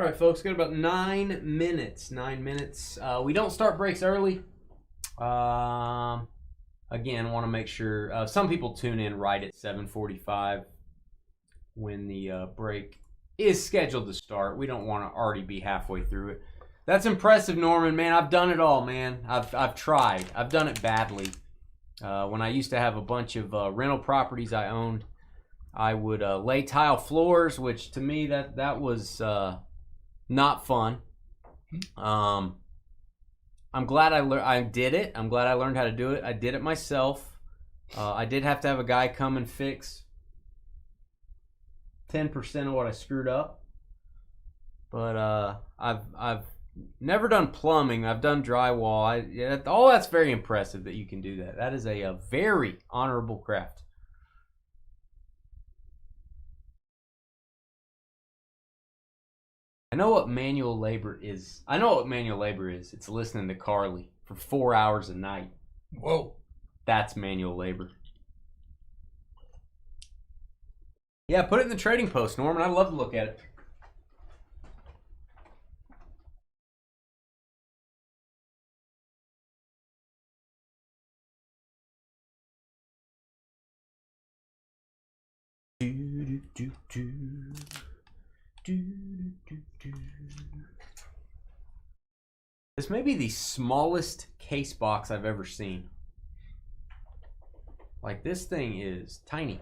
All right, folks, got about 9 minutes. 9 minutes. We don't start breaks early. Again, want to make sure some people tune in right at 7:45 when the break is scheduled to start. We don't want to already be halfway through it. That's impressive, Norman. Man, I've done it all, man. I've tried. I've done it badly. When I used to have a bunch of rental properties I owned, I would lay tile floors, which to me that was not fun. I'm glad I did it. I'm glad I learned how to do it. I did it myself. I did have to have a guy come and fix 10% of what I screwed up. But I've never done plumbing. I've done drywall. All that's very impressive that you can do that. That is a very honorable craft. I know what manual labor is. It's listening to Carly for 4 hours a night.
Whoa.
That's manual labor. Yeah, put it in the trading post, Norman. I'd love to look at it. This may be the smallest case box I've ever seen. Like, this thing is tiny.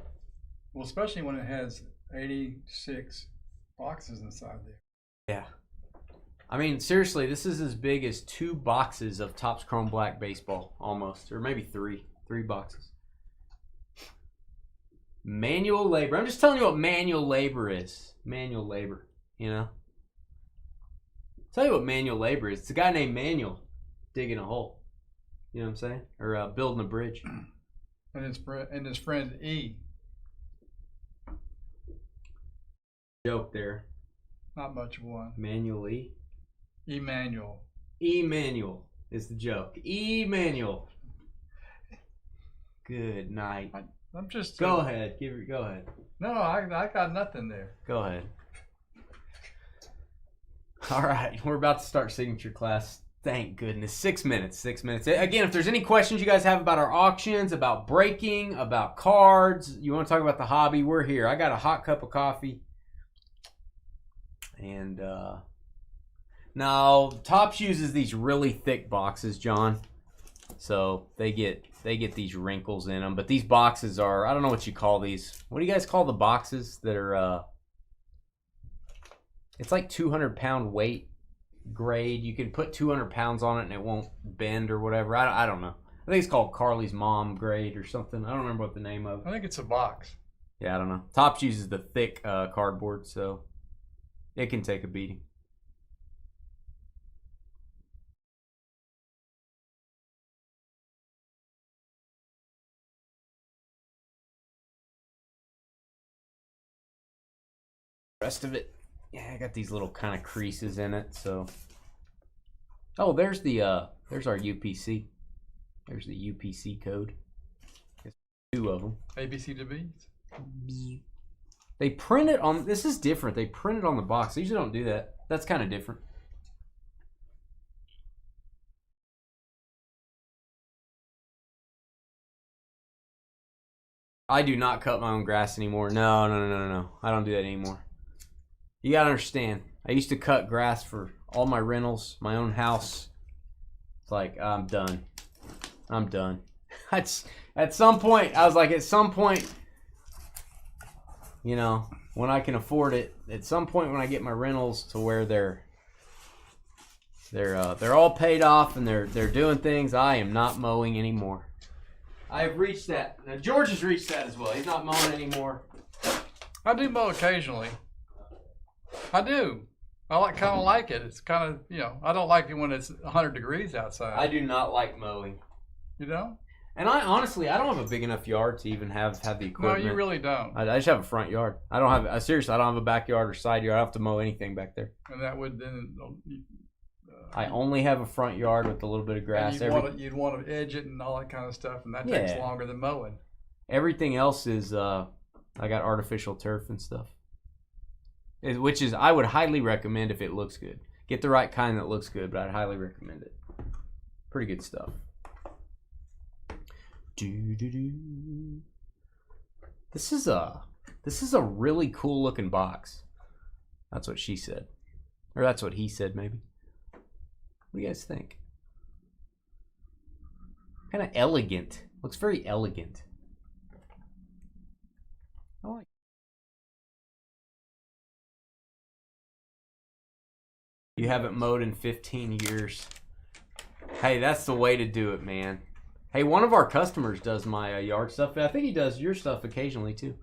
Well, especially when it has 86 boxes inside there.
Yeah. I mean, seriously, this is as big as 2 boxes of Topps Chrome Black baseball, almost. Or maybe 3 boxes. Manual labor. I'm just telling you what manual labor is. Manual labor, you know? Tell you what manual labor is. It's a guy named Manuel digging a hole. You know what I'm saying? Or building a bridge.
And his friend E.
Joke there.
Not much of one.
Manuel E.
Emmanuel.
Emmanuel is the joke. Emmanuel. Good night.
I'm just.
Go ahead. Go ahead.
No, I got nothing there.
Go ahead. All right, we're about to start signature class. Thank goodness. 6 minutes. 6 minutes. Again, if there's any questions you guys have about our auctions, about breaking, about cards, you want to talk about the hobby, we're here. I got a hot cup of coffee. And now Topps uses these really thick boxes, John. So they get these wrinkles in them. But these boxes are, I don't know what you call these. What do you guys call the boxes that are it's like 200-pound weight grade. You can put 200 pounds on it and it won't bend or whatever. I don't know. I think it's called Carly's Mom grade or something. I don't remember what the name of it.
I think it's a box.
Yeah, I don't know. Topps uses the thick cardboard, so it can take a beating. Rest of it, yeah, I got these little kind of creases in it, so. Oh, there's our UPC. There's the UPC code. There's 2 of them.
ABC to B.
They print it on, this is different. They print it on the box. They usually don't do that. That's kind of different. I do not cut my own grass anymore. No. I don't do that anymore. You gotta understand, I used to cut grass for all my rentals, my own house. It's like, I'm done. At some point, I was like, you know, when I can afford it, at some point when I get my rentals to where they're all paid off and they're doing things, I am not mowing anymore. I have reached that. Now, George has reached that as well. He's not mowing anymore.
I do mow occasionally. I do. I kind of like it. It's kind of, you know, I don't like it when it's 100 degrees outside.
I do not like mowing.
You know?
And I honestly, I don't have a big enough yard to even have the equipment.
No, you really don't.
I just have a front yard. I don't have, seriously, I don't have a backyard or side yard. I don't have to mow anything back there.
And that would then.
I only have a front yard with a little bit of grass.
You'd want to edge it and all that kind of stuff, and that takes longer than mowing.
Everything else is, I got artificial turf and stuff. which is I would highly recommend if it looks good. Get the right kind that looks good, but I'd highly recommend it. Pretty good stuff. This is a really cool looking box. That's what she said. Or that's what he said, maybe. What do you guys think? Kind of elegant. Looks very elegant. I like it. You haven't mowed in 15 years. Hey, that's the way to do it, man. Hey, one of our customers does my yard stuff. I think he does your stuff occasionally, too.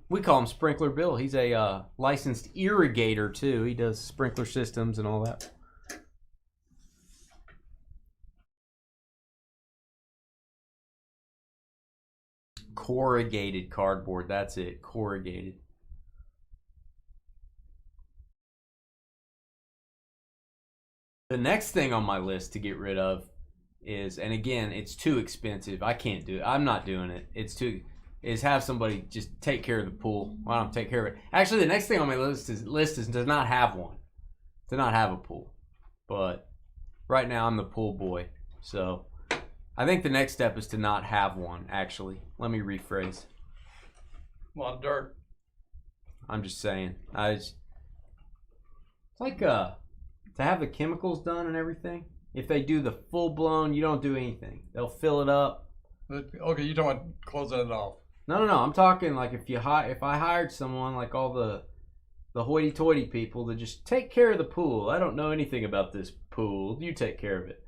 We call him Sprinkler Bill. He's a licensed irrigator, too. He does sprinkler systems and all that. Corrugated cardboard. That's it. Corrugated. The next thing on my list to get rid of is, and again, it's too expensive. I can't do it. I'm not doing it. Is have somebody just take care of the pool. Why don't take care of it? Actually, the next thing on my list is to not have one. To not have a pool. But right now I'm the pool boy. So I think the next step is to not have one, actually. Let me rephrase.
A lot of dirt.
I'm just saying. It's like to have the chemicals done and everything. If they do the full blown, you don't do anything. They'll fill it up.
Okay, you don't want closing it off.
No. I'm talking like if I hired someone like all the hoity-toity people to just take care of the pool. I don't know anything about this pool. You take care of it.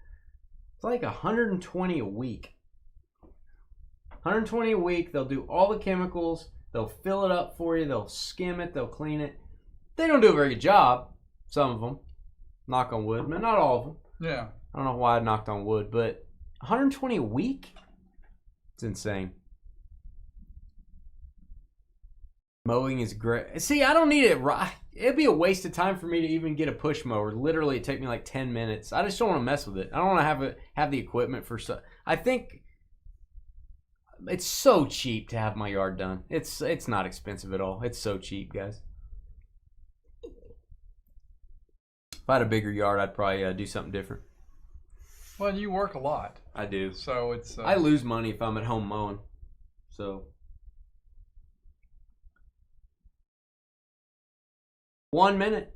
It's like $120 a week. $120 a week. They'll do all the chemicals. They'll fill it up for you. They'll skim it. They'll clean it. They don't do a very good job. Some of them. Knock on wood. Not all of them.
Yeah.
I don't know why I knocked on wood, but $120 a week? It's insane. Mowing is great. See, I don't need it. It'd be a waste of time for me to even get a push mower. Literally, it'd take me like 10 minutes. I just don't want to mess with it. I don't want to have the equipment for so. I think it's so cheap to have my yard done. It's not expensive at all. It's so cheap, guys. If I had a bigger yard, I'd probably do something different.
Well, you work a lot.
I do.
So it's...
I lose money if I'm at home mowing. So... 1 minute.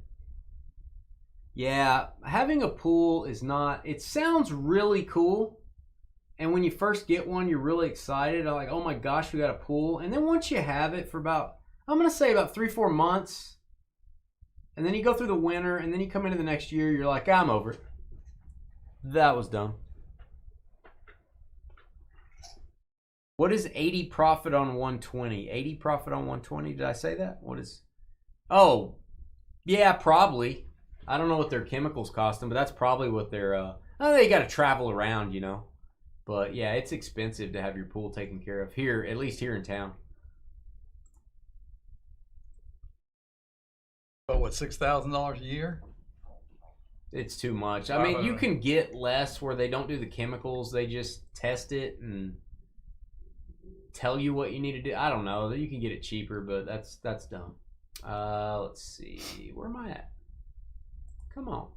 Yeah, having a pool is not... It sounds really cool. And when you first get one, you're really excited. I'm like, oh my gosh, we got a pool. And then once you have it for about... I'm going to say about 3-4 months... And then you go through the winter, and then you come into the next year, you're like, I'm over it. That was dumb. What is 80 profit on 120? 80 profit on 120? Did I say that? What is... Oh, yeah, probably. I don't know what their chemicals cost them, but that's probably what they're... Oh, they got to travel around, you know. But, yeah, it's expensive to have your pool taken care of here, at least here in town.
But what, $6,000 a year?
It's too much. I mean, you can get less where they don't do the chemicals. They just test it and tell you what you need to do. I don't know. You can get it cheaper, but that's dumb. Let's see. Where am I at? Come on.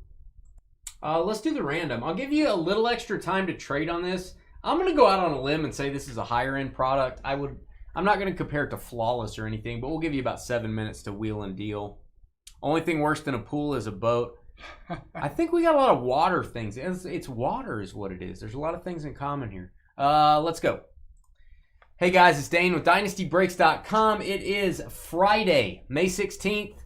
Let's do the random. I'll give you a little extra time to trade on this. I'm going to go out on a limb and say this is a higher end product. I'm not going to compare it to Flawless or anything, but we'll give you about 7 minutes to wheel and deal. Only thing worse than a pool is a boat. I think we got a lot of water things. It's water is what it is. There's a lot of things in common here. Let's go. Hey guys, it's Dane with DynastyBreaks.com. It is Friday, May 16th.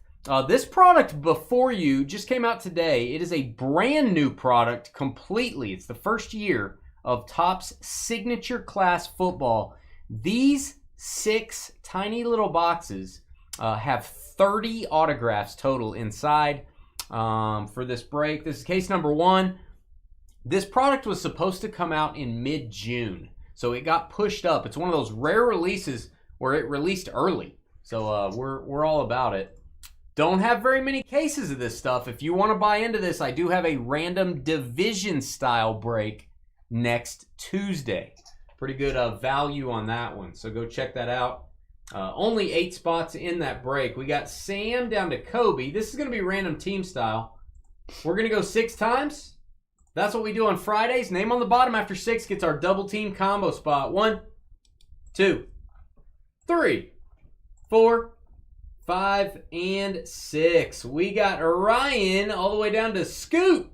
This product before you just came out today. It is a brand new product completely. It's the first year of Topps Signature Class Football. These 6 tiny little boxes have 30 autographs total inside for this break. This is case number 1. This product was supposed to come out in mid-June, so it got pushed up. It's one of those rare releases where it released early, so we're all about it. Don't have very many cases of this stuff. If you want to buy into this, I do have a random division style break next Tuesday. Pretty good value on that one, so go check that out. Only 8 spots in that break. We got Sam down to Kobe. This is going to be random team style. We're going to go 6 times. That's what we do on Fridays. Name on the bottom after 6 gets our double team combo spot. 1, 2, 3, 4, 5, and 6. We got Ryan all the way down to Scoot,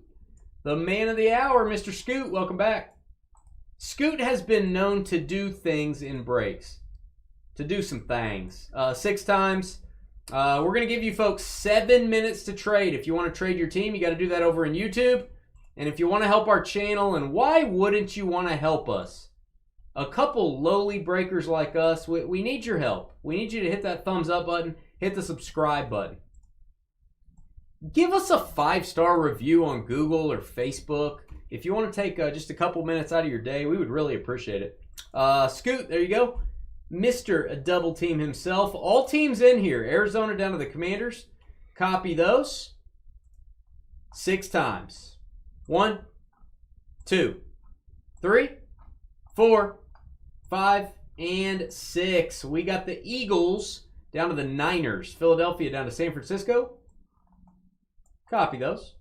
the man of the hour. Mr. Scoot, welcome back. Scoot has been known to do things in breaks, to do some things. 6 times. We're going to give you folks 7 minutes to trade. If you want to trade your team, you got to do that over in YouTube. And if you want to help our channel, and why wouldn't you want to help us? A couple lowly breakers like us, we need your help. We need you to hit that thumbs up button, hit the subscribe button. Give us a 5-star review on Google or Facebook. If you want to take just a couple minutes out of your day, we would really appreciate it. Scoot, there you go. Mr. Double Team himself. All teams in here. Arizona down to the Commanders. Copy those. 6 times. 1, 2, 3, 4, 5, and 6. We got the Eagles down to the Niners. Philadelphia down to San Francisco. Copy those.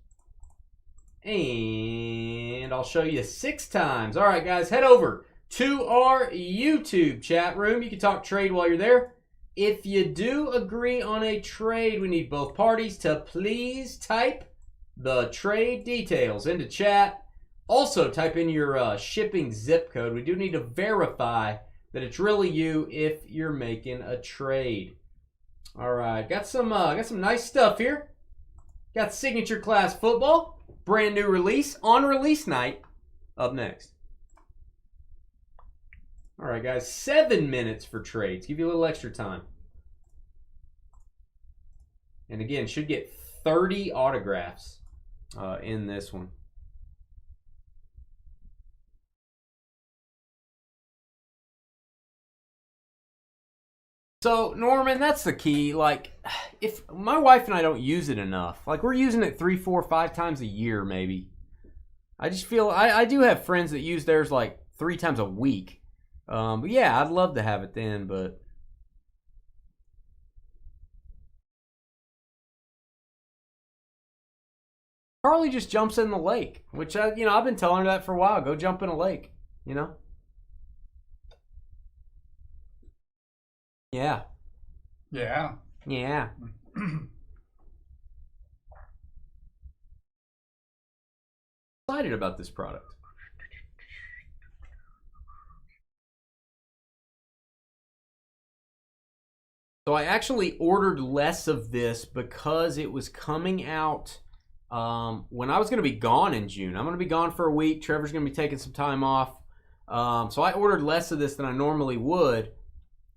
And I'll show you 6 times. All right, guys, head over to our YouTube chat room. You can talk trade while you're there. If you do agree on a trade, we need both parties to please type the trade details into chat. Also, type in your shipping zip code. We do need to verify that it's really you if you're making a trade. All right, got some nice stuff here. Got Signature Class Football, brand new release on release night. Up next. All right, guys, 7 minutes for trades. Give you a little extra time. And again, should get 30 autographs in this one. So, Norman, that's the key. Like, if my wife and I don't use it enough, like we're using it 3, 4, 5 times a year, maybe. I just feel I do have friends that use theirs like 3 times a week. But yeah, I'd love to have it then, but Carly just jumps in the lake, which I've been telling her that for a while. Go jump in a lake, Yeah.
Yeah.
Yeah. Excited about this product. So I actually ordered less of this because it was coming out when I was going to be gone in June. I'm going to be gone for a week. Trevor's going to be taking some time off. So I ordered less of this than I normally would.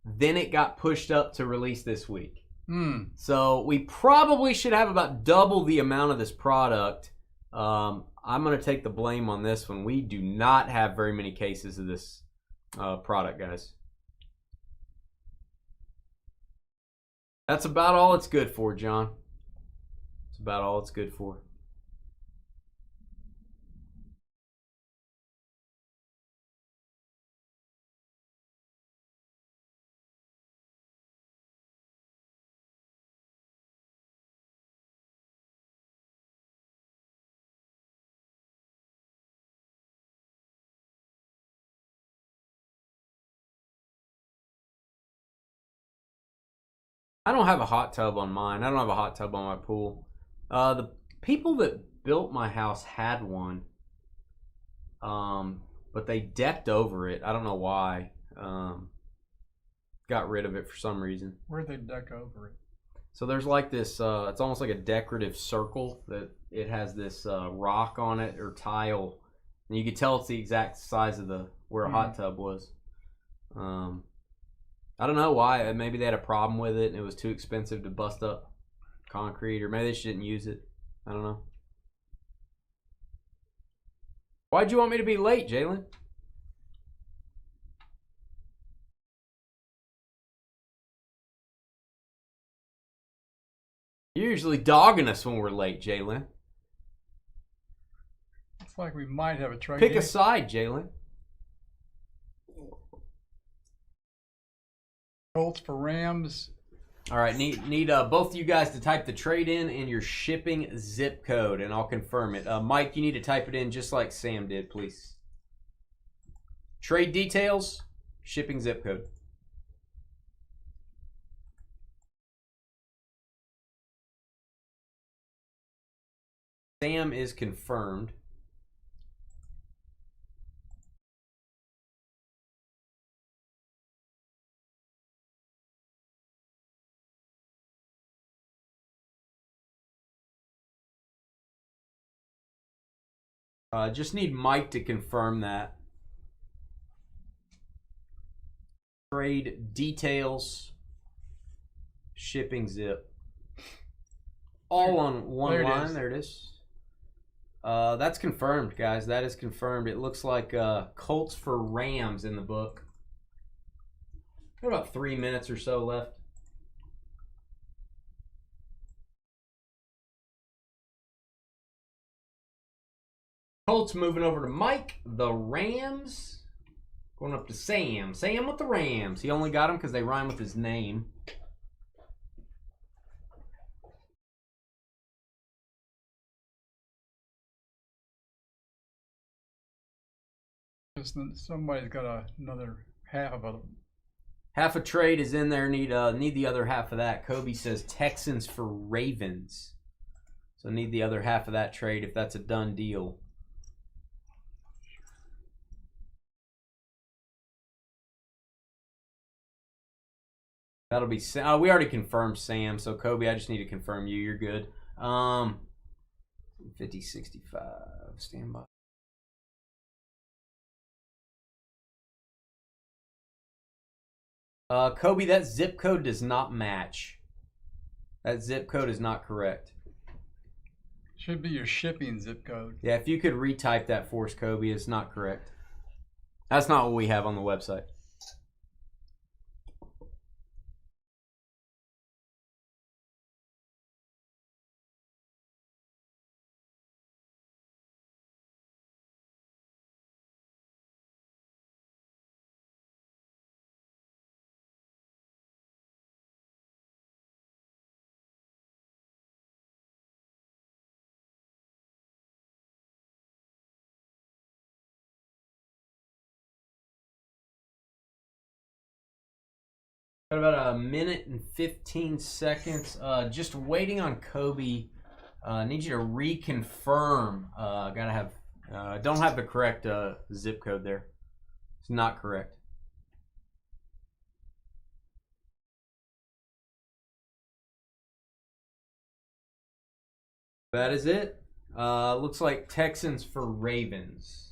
Then it got pushed up to release this week. So we probably should have about double the amount of this product. I'm going to take the blame on this one. We do not have very many cases of this product, guys. That's about all it's good for, John. It's about all it's good for. I don't have a hot tub on mine. I don't have a hot tub on my pool. The people that built my house had one, but they decked over it. I don't know why. Got rid of it for some reason.
Where'd they deck over it?
So there's like this, it's almost like a decorative circle that it has this rock on it or tile. And you could tell it's the exact size of where a hot tub was. I don't know why. Maybe they had a problem with it and it was too expensive to bust up concrete, or maybe they just didn't use it. I don't know. Why'd you want me to be late, Jalen? You're usually dogging us when we're late, Jalen.
Looks like we might have a trade.
Pick a side, Jalen.
Colts for Rams.
All right, need both of you guys to type the trade in and your shipping zip code, and I'll confirm it. Mike, you need to type it in just like Sam did, please. Trade details, shipping zip code. Sam is confirmed. Just need Mike to confirm that. Trade details, shipping zip. All on one line. There it is. That's confirmed, guys. That is confirmed. It looks like Colts for Rams in the book. Got about 3 minutes or so left. Colts moving over to Mike. The Rams going up to Sam. Sam with the Rams. He only got them because they rhyme with his name.
Somebody's got another half of a.
Half a trade is in there. Need the other half of that. Kobe says Texans for Ravens. So need the other half of that trade if that's a done deal. That'll be Sam. We already confirmed Sam, so Kobe, I just need to confirm you. You're good. 5065. Stand by. Kobe, that zip code does not match. That zip code is not correct.
Should be your shipping zip code.
Yeah, if you could retype that for us, Kobe, it's not correct. That's not what we have on the website. Got about 1:15 seconds. Just waiting on Kobe. Need you to reconfirm. Gotta have. Don't have the correct zip code there. It's not correct. That is it. Looks like Texans for Ravens.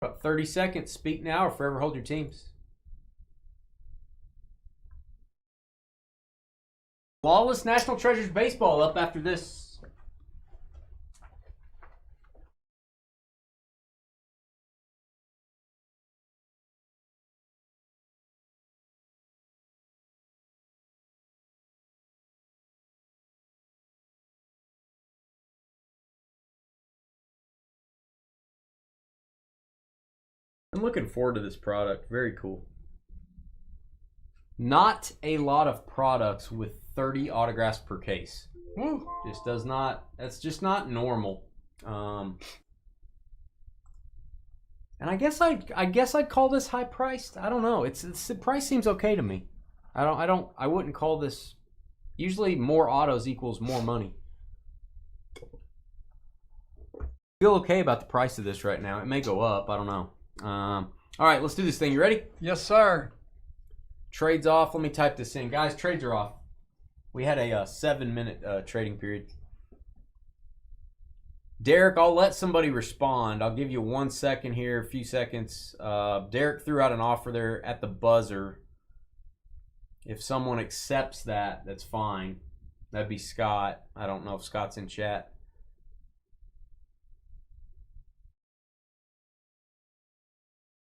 About 30 seconds. Speak now or forever hold your teams. Flawless National Treasures Baseball up after this. I'm looking forward to this product. Very cool. Not a lot of products with 30 autographs per case.
Woo.
Just does not. That's just not normal. And I guess I'd call this high priced. I don't know. It's the price seems okay to me. I wouldn't call this. Usually more autos equals more money. Feel okay about the price of this right now. It may go up. I don't know. All right, let's do this thing. You ready?
Yes, sir.
Trades off. Let me type this in. Guys, trades are off. We had a 7-minute trading period. Derek, I'll let somebody respond. I'll give you 1 second here, a few seconds. Derek threw out an offer there at the buzzer. If someone accepts that, that's fine. That'd be Scott. I don't know if Scott's in chat.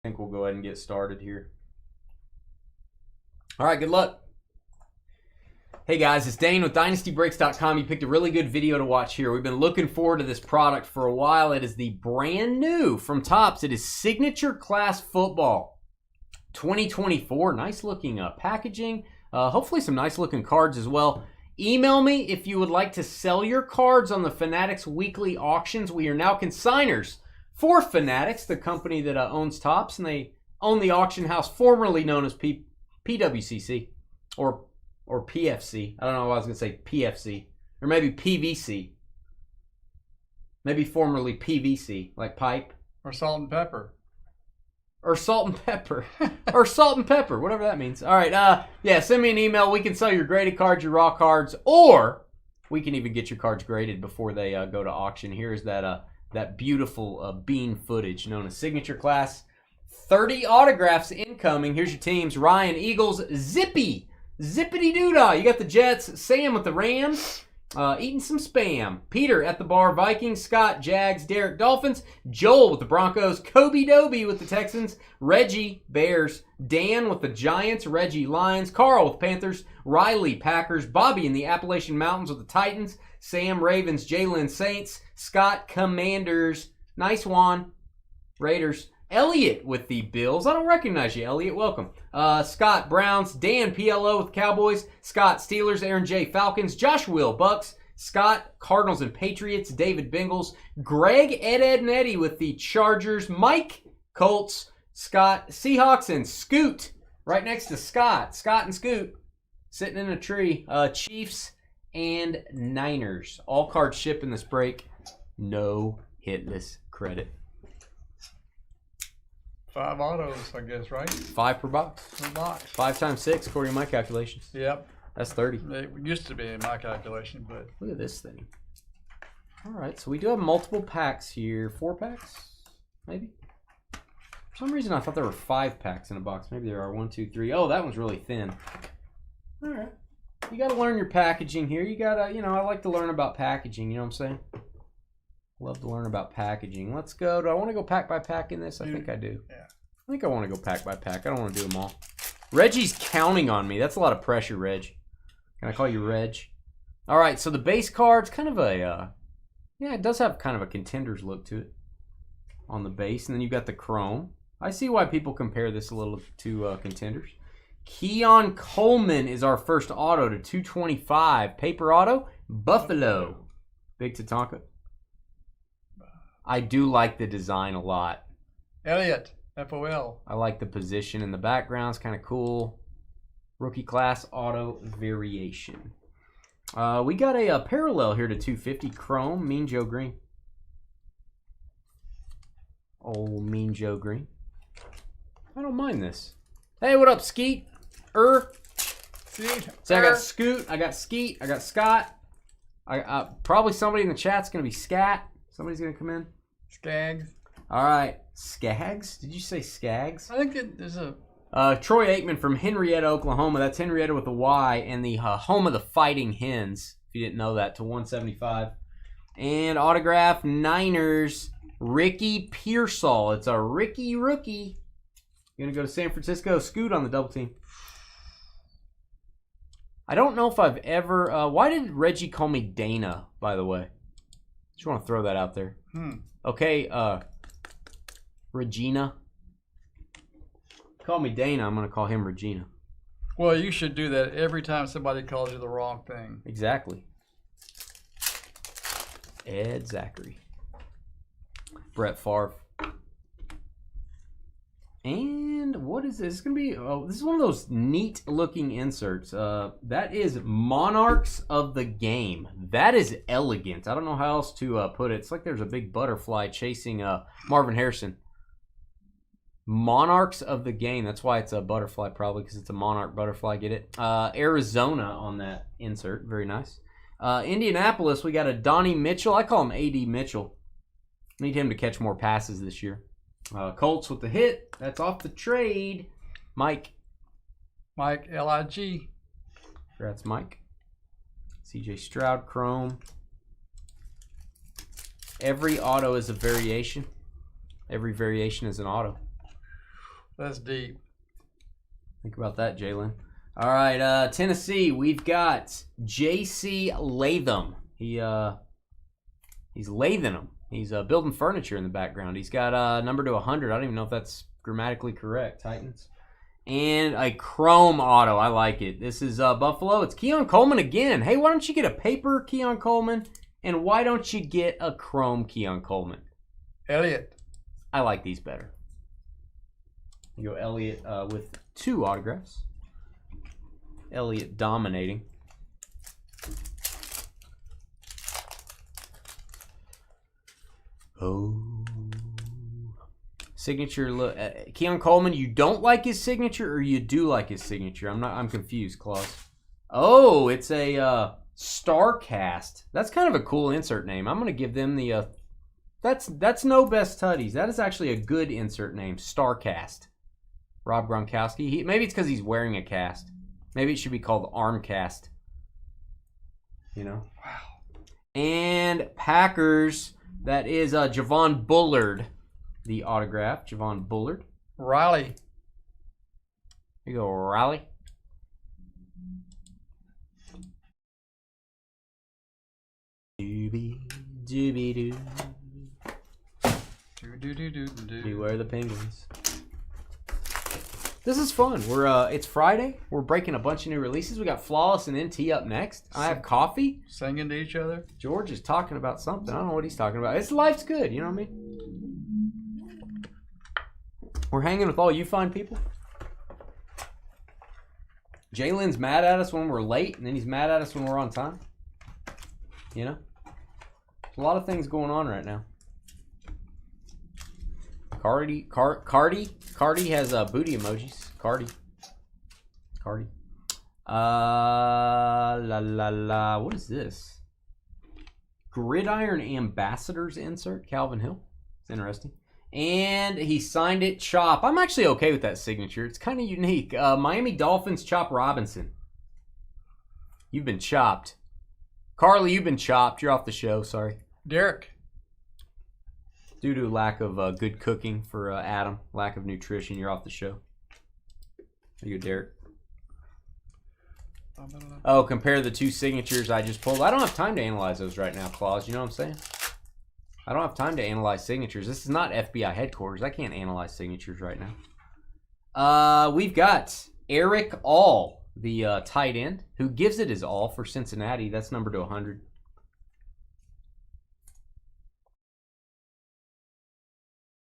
I think we'll go ahead and get started here. All right, good luck. Hey guys, it's Dane with DynastyBreaks.com. You picked a really good video to watch here. We've been looking forward to this product for a while. It is the brand new from Topps. It is Signature Class Football 2024. Nice looking packaging. Hopefully some nice looking cards as well. Email me if you would like to sell your cards on the Fanatics weekly auctions. We are now consigners for Fanatics, the company that owns Topps, and they own the auction house formerly known as PWCC or PFC. I don't know why I was going to say PFC. Or maybe PVC. Maybe formerly PVC, like pipe.
Or salt and pepper.
Or salt and pepper. Or salt and pepper, whatever that means. All right, yeah, send me an email. We can sell your graded cards, your raw cards, or we can even get your cards graded before they go to auction. Here's that beautiful bean footage known as Signature Class. 30 autographs incoming. Here's your teams. Ryan, Eagles, Zippy. Zippity doodah. You got the Jets. Sam with the Rams. Eating some spam. Peter at the bar. Vikings. Scott, Jags. Derek, Dolphins. Joel with the Broncos. Kobe Doby with the Texans. Reggie, Bears. Dan with the Giants. Reggie, Lions. Carl with Panthers. Riley, Packers. Bobby in the Appalachian Mountains with the Titans. Sam, Ravens. Jalen, Saints. Scott, Commanders. Nice one. Raiders. Elliot with the Bills. I don't recognize you, Elliot. Welcome. Scott, Browns. Dan, PLO with Cowboys. Scott, Steelers. Aaron J, Falcons. Josh Will, Bucks. Scott, Cardinals and Patriots. David, Bengals. Greg, Ed, and Eddie with the Chargers. Mike, Colts. Scott, Seahawks. And Scoot right next to Scott. Scott and Scoot sitting in a tree. Chiefs and Niners. All cards ship in this break. No hitless credit.
5 autos, I guess, right?
5 per box.
Per box.
5 times 6, according to my calculations.
Yep.
That's 30.
It used to be in my calculation, but...
Look at this thing. All right, so we do have multiple packs here. 4 packs, maybe? For some reason, I thought there were 5 packs in a box. Maybe there are 1, 2, 3. Oh, that one's really thin. All right. You got to learn your packaging here. You got to, I like to learn about packaging. You know what I'm saying? Love to learn about packaging. Let's go. Do I want to go pack by pack in this? I think I do.
Yeah.
I think I want to go pack by pack. I don't want to do them all. Reggie's counting on me. That's a lot of pressure, Reg. Can I call you Reg? All right, so the base card's kind of a, yeah, it does have kind of a Contenders look to it on the base. And then you've got the chrome. I see why people compare this a little to Contenders. Keon Coleman is our first auto to 225. Paper auto, Buffalo. Big Tatanka. I do like the design a lot.
Elliot, FOL.
I like the position in the background. It's kind of cool. Rookie class auto variation. We got a parallel here to 250. Chrome, Mean Joe Green. Old Mean Joe Green. I don't mind this. Hey, what up, Skeet? So I got Scoot, I got Skeet, I got Scott. Probably somebody in the chat's going to be Scat. Somebody's going to come in.
Skags.
All right. Skags? Did you say Skags?
I think there's a...
Troy Aikman from Henrietta, Oklahoma. That's Henrietta with a Y and the home of the Fighting Hens. If you didn't know that, to 175. And autograph Niners, Ricky Pearsall. It's a Ricky rookie. Going to go to San Francisco. Scoot on the double team. I don't know if I've ever... why did Reggie call me Dana, by the way? Just want to throw that out there. Okay, Regina. Call me Dana, I'm going to call him Regina.
Well, you should do that every time somebody calls you the wrong thing.
Exactly. Ed Zachary. Brett Favre. And what is this? It's going to be... Oh, this is one of those neat looking inserts. That is Monarchs of the Game. That is elegant. I don't know how else to put it. It's like there's a big butterfly chasing Marvin Harrison. Monarchs of the Game. That's why it's a butterfly, probably, because it's a monarch butterfly. Get it? Arizona on that insert. Very nice. Indianapolis, we got a Donnie Mitchell. I call him A.D. Mitchell. Need him to catch more passes this year. Colts with the hit. That's off the trade. Mike,
L-I-G.
Congrats, Mike. CJ Stroud, Chrome. Every auto is a variation. Every variation is an auto.
That's deep.
Think about that, Jalen. All right, Tennessee, we've got J.C. Latham. He's lathing them. He's building furniture in the background. He's got number to 100. I don't even know if that's grammatically correct, Titans. And a chrome auto. I like it. This is Buffalo. It's Keon Coleman again. Hey, why don't you get a paper Keon Coleman? And why don't you get a chrome Keon Coleman?
Elliott.
I like these better. You go Elliott with 2 autographs. Elliott dominating. Oh. Signature. Keon Coleman, you don't like his signature or you do like his signature? I'm confused, Claus. Oh, it's a Starcast. That's kind of a cool insert name. I'm going to give them the that's no best tutties. That is actually a good insert name, Starcast. Rob Gronkowski. Maybe it's because he's wearing a cast. Maybe it should be called Armcast. You know?
Wow.
And Packers, that is Javon Bullard, the autograph. Javon Bullard.
Riley.
Here you go, Riley. Doobie-doo. Beware the Penguins. This is fun. It's Friday. We're breaking a bunch of new releases. We got Flawless and NT up next. I have coffee.
Singing to each other.
George is talking about something. I don't know what he's talking about. Life's good. You know what I mean? We're hanging with all you fine people. Jalen's mad at us when we're late, and then he's mad at us when we're on time. You know? There's a lot of things going on right now. Cardi has booty emojis. Cardi. What is this? Gridiron Ambassadors insert. Calvin Hill. It's interesting. And he signed it. Chop. I'm actually okay with that signature. It's kind of unique. Miami Dolphins. Chop Robinson. You've been chopped. Carly, you've been chopped. You're off the show. Sorry.
Derek.
Due to lack of good cooking for Adam, lack of nutrition, you're off the show. There you go, Derek. Oh, compare the 2 signatures I just pulled. I don't have time to analyze those right now, Claus. You know what I'm saying? I don't have time to analyze signatures. This is not FBI headquarters. I can't analyze signatures right now. We've got Eric All, the tight end, who gives it his all for Cincinnati. That's number to 100.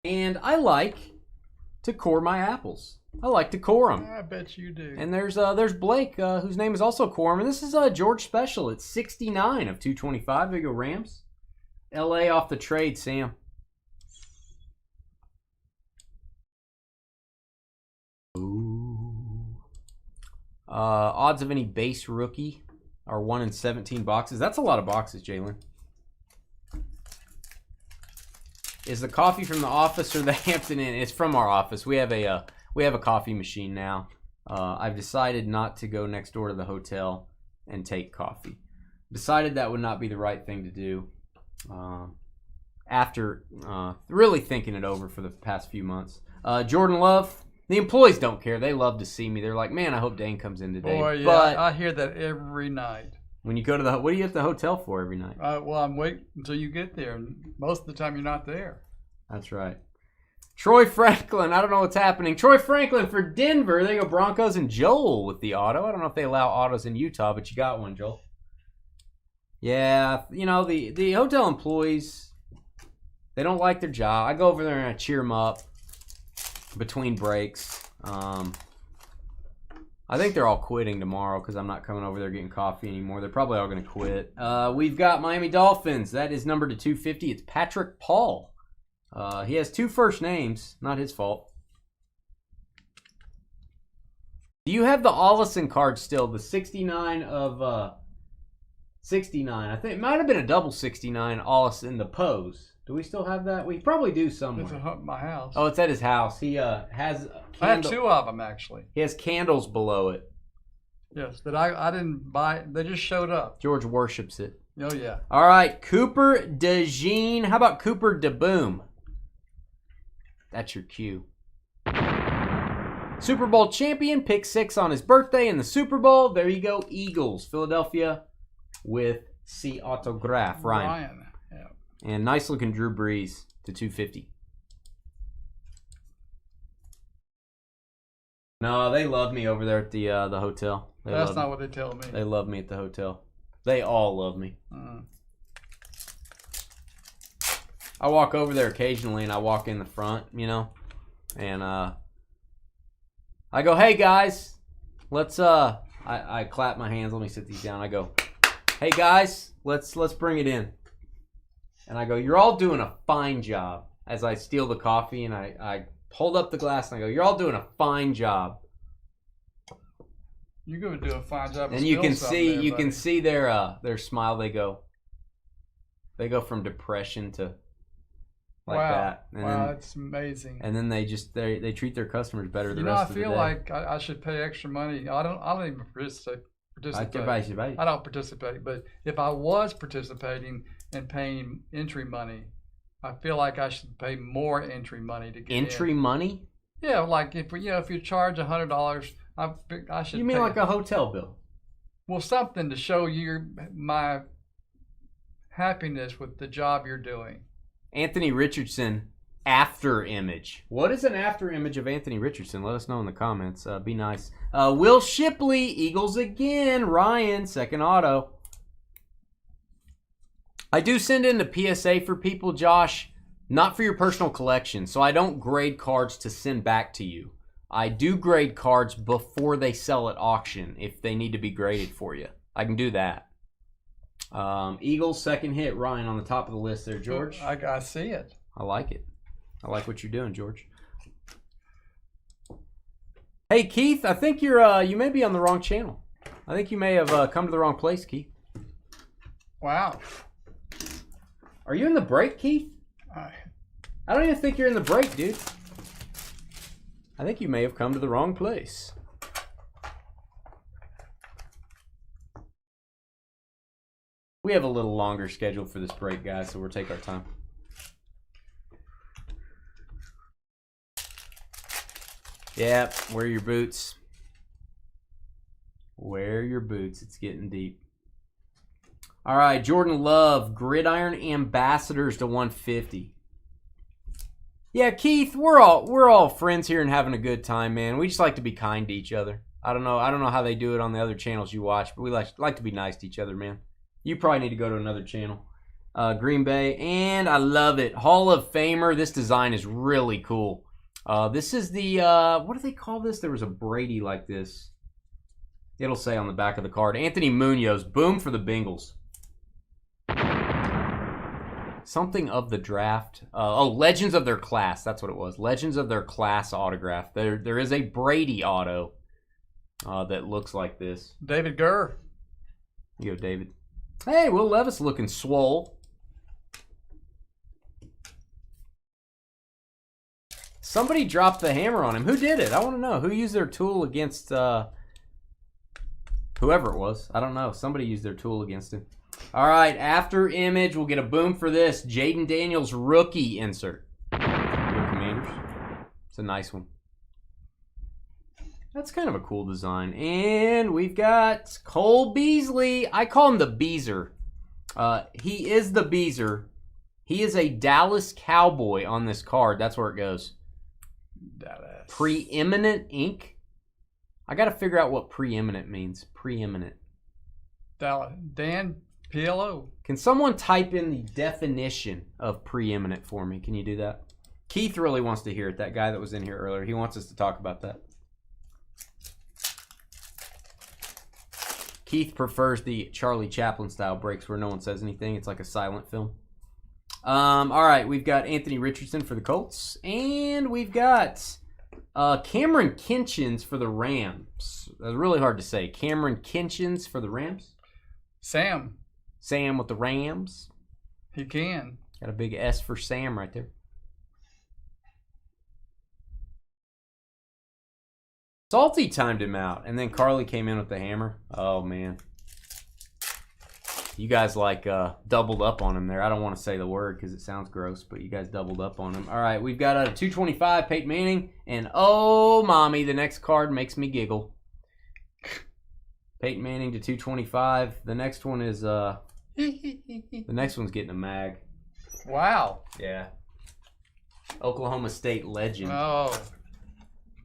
And I like to core my apples. I like to core them.
I bet you do.
And there's Blake, whose name is also Corum. And this is George Special. It's 69 of 225. There you go, Rams. LA off the trade, Sam. Ooh. Odds of any base rookie are 1 in 17 boxes. That's a lot of boxes, Jalen. Is the coffee from the office or the Hampton Inn? It's from our office. We have a coffee machine now. I've decided not to go next door to the hotel and take coffee. Decided that would not be the right thing to do. After really thinking it over for the past few months. Jordan Love. The employees don't care. They love to see me. They're like, man, I hope Dane comes in today.
Boy, yeah,
but
I hear that every night.
When you go to what are you at the hotel for every night?
Well, I'm waiting until you get there, and most of the time you're not there.
That's right. Troy Franklin, I don't know what's happening. Troy Franklin for Denver. There you go, Broncos, and Joel with the auto. I don't know if they allow autos in Utah, but you got one, Joel. Yeah, you know, the hotel employees, they don't like their job. I go over there and I cheer them up between breaks. I think they're all quitting tomorrow because I'm not coming over there getting coffee anymore. They're probably all going to quit. We've got Miami Dolphins. That is number to 250. It's Patrick Paul. He has 2 first names. Not his fault. Do you have the Ollison card still? The 69 of 69. I think it might have been a double 69 Ollison, the pose. Do we still have that? We probably do somewhere.
It's at my house.
Oh, it's at his house. He has
I have 2 of them, actually.
He has candles below it.
Yes, that I didn't buy. They just showed up.
George worships it.
Oh, yeah.
All right, Cooper DeJean. How about Cooper DeBoom? That's your cue. Super Bowl champion, pick 6 on his birthday in the Super Bowl. There you go, Eagles, Philadelphia with C autograph, Ryan.
Yeah.
And nice looking Drew Brees to 250. No, they love me over there at the hotel.
That's not what they tell me.
They love me at the hotel. They all love me. I walk over there occasionally, and I walk in the front, you know, and I go, "Hey guys, let's." I clap my hands. Let me sit these down. I go, "Hey guys, let's bring it in." And I go, "You're all doing a fine job." As I steal the coffee, and I hold up the glass, and I go, "You're all doing a fine job."
You're going to do a fine job.
And you can see their smile. They go from depression to like that. And
wow,
then,
that's amazing.
And then they treat their customers better the
you know,
rest of the day.
I feel like I should pay extra money. I don't even participate. I don't participate, but if I was participating and paying entry money, I feel like I should pay more entry money to get
entry money.
Yeah, like if you charge $100, I should.
You mean like a hotel bill?
Well, something to show my happiness with the job you're doing.
Anthony Richardson after image. What is an after image of Anthony Richardson? Let us know in the comments. Be nice. Will Shipley, Eagles again. Ryan, second auto. I do send in the PSA for people, Josh, not for your personal collection. So I don't grade cards to send back to you. I do grade cards before they sell at auction if they need to be graded for you. I can do that. Eagles second hit. Ryan on the top of the list there, George.
I see it.
I like it. I like what you're doing, George. Hey, Keith, I think you may be on the wrong channel. I think you may have come to the wrong place, Keith.
Wow.
Are you in the break, Keith? I don't even think you're in the break, dude. I think you may have come to the wrong place. We have a little longer schedule for this break, guys, so we'll take our time. Yep, wear your boots. Wear your boots. It's getting deep. All right, Jordan Love, Gridiron Ambassadors to 150. Yeah, Keith, we're all friends here and having a good time, man. We just like to be kind to each other. I don't know how they do it on the other channels you watch, but we like to be nice to each other, man. You probably need to go to another channel. Green Bay, and I love it. Hall of Famer. This design is really cool. This is the, what do they call this? There was a Brady like this. It'll say on the back of the card. Anthony Munoz. Boom for the Bengals. Something of the draft. Legends of their class. That's what it was. Legends of their class autograph. There is a Brady auto that looks like this.
David Gurr.
You go, David. Hey, Will Levis looking swole. Somebody dropped the hammer on him. Who did it? I want to know. Who used their tool against whoever it was? I don't know. Somebody used their tool against him. All right, after image, we'll get a boom for this. Jaden Daniels rookie insert. Commanders. It's a nice one. That's kind of a cool design. And we've got Cole Beasley. I call him the Beezer. He is the Beezer. He is a Dallas Cowboy on this card. That's where it goes.
Dallas.
Preeminent ink. I got to figure out what preeminent means. Preeminent.
Dallas. Dan PLO.
Can someone type in the definition of preeminent for me? Can you do that? Keith really wants to hear it. That guy that was in here earlier. He wants us to talk about that. Keith prefers the Charlie Chaplin style breaks where no one says anything. It's like a silent film. All right, we've got Anthony Richardson for the Colts. And we've got Cameron Kinchins for the Rams. That's really hard to say. Cameron Kinchins for the Rams.
Sam
with the Rams.
He can.
Got a big S for Sam right there. Salty timed him out, and then Carly came in with the hammer. Oh, man. You guys like doubled up on him there. I don't want to say the word because it sounds gross, but you guys doubled up on him. All right, we've got a 225 Peyton Manning, and oh, mommy, the next card makes me giggle. Peyton Manning to 225. The next one is the next one's getting a mag.
Wow.
Yeah. Oklahoma State legend.
Oh.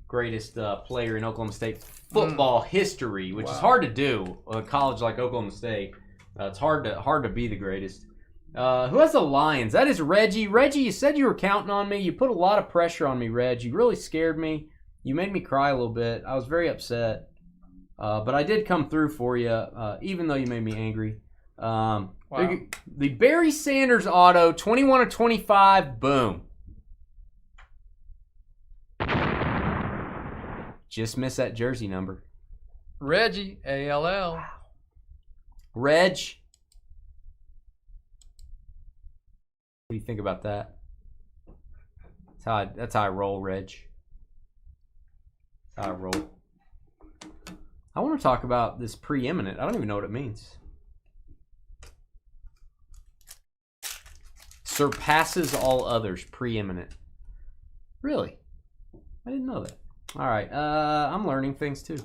Greatest player in Oklahoma State football history, which is
Wow.
hard to do. A college like Oklahoma State, it's hard to be the greatest. Who has the Lions? That is Reggie. Reggie, you said you were counting on me. You put a lot of pressure on me, Reg. You really scared me. You made me cry a little bit. I was very upset. But I did come through for you, even though you made me angry.
Wow.
The Barry Sanders auto, 21 of 25, boom. Just missed that jersey number.
Reggie, ALL.
Reg. What do you think about that? That's how I roll, Reg. That's how I roll. I want to talk about this preeminent. I don't even know what it means. Surpasses all others, preeminent. Really? I didn't know that. All right, I'm learning things too.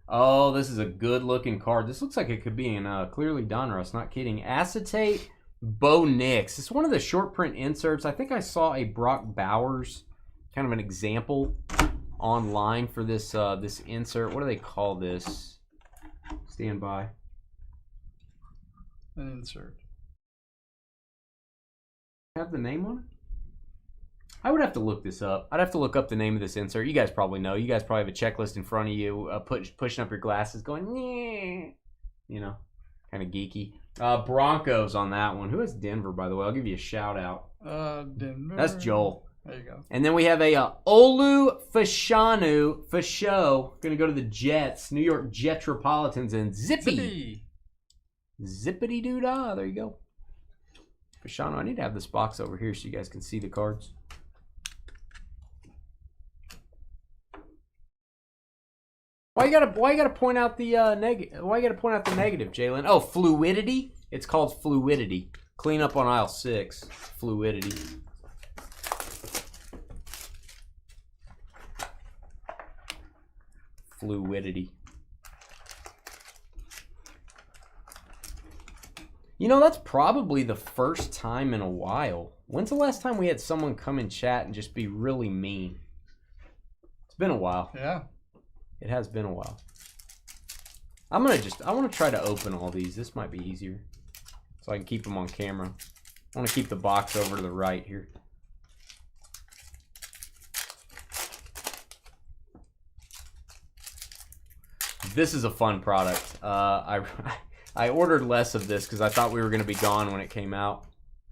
Oh, this is a good-looking card. This looks like it could be in clearly Donruss, not kidding. Acetate Bo Nix. It's one of the short print inserts. I think I saw a Brock Bowers, kind of an example online for this this insert. What do they call this? Stand by.
An insert.
Have the name on it? I would have to look this up. I'd have to look up the name of this insert. You guys probably know. You guys probably have a checklist in front of you, pushing up your glasses, going, yeah, you know, kind of geeky. Broncos on that one. Who has Denver, by the way? I'll give you a shout out.
Denver.
That's Joel.
There you go.
And then we have a Olu Fashanu for show. Going to go to the Jets, New York Jetropolitans, and Zippy. Zippity doo dah. There you go. Fashanu. I need to have this box over here so you guys can see the cards. Why you gotta point out the negative? Why you gotta point out the negative, Jalen? Oh, fluidity. It's called fluidity. Clean up on aisle 6. Fluidity. Fluidity. You know, that's probably the first time in a while. When's the last time we had someone come in chat and just be really mean? It's been a while.
Yeah.
It has been a while. I want to try to open all these. This might be easier. So I can keep them on camera. I want to keep the box over to the right here. This is a fun product. I ordered less of this because I thought we were going to be gone when it came out.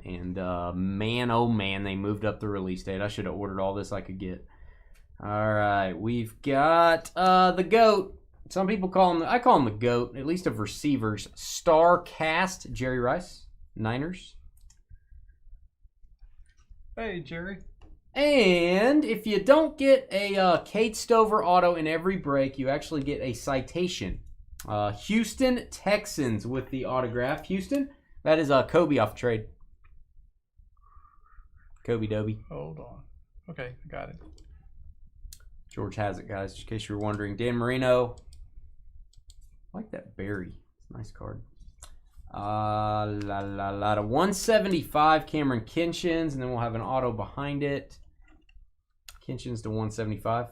And man, oh man, they moved up the release date. I should have ordered all this I could get. All right, we've got the GOAT. Some people call him, I call him the GOAT, at least of receivers. Star Cast, Jerry Rice, Niners.
Hey, Jerry.
And if you don't get a Kate Stover auto in every break, you actually get a citation. Houston Texans with the autograph. Houston, that is Kobe off trade. Kobe Dobie.
Hold on. Okay, I got it.
George has it, guys, just in case you were wondering. Dan Marino. I like that Barry. It's a nice card. To 175, Cameron Kinchins, and then we'll have an auto behind it. Kinchins to 175.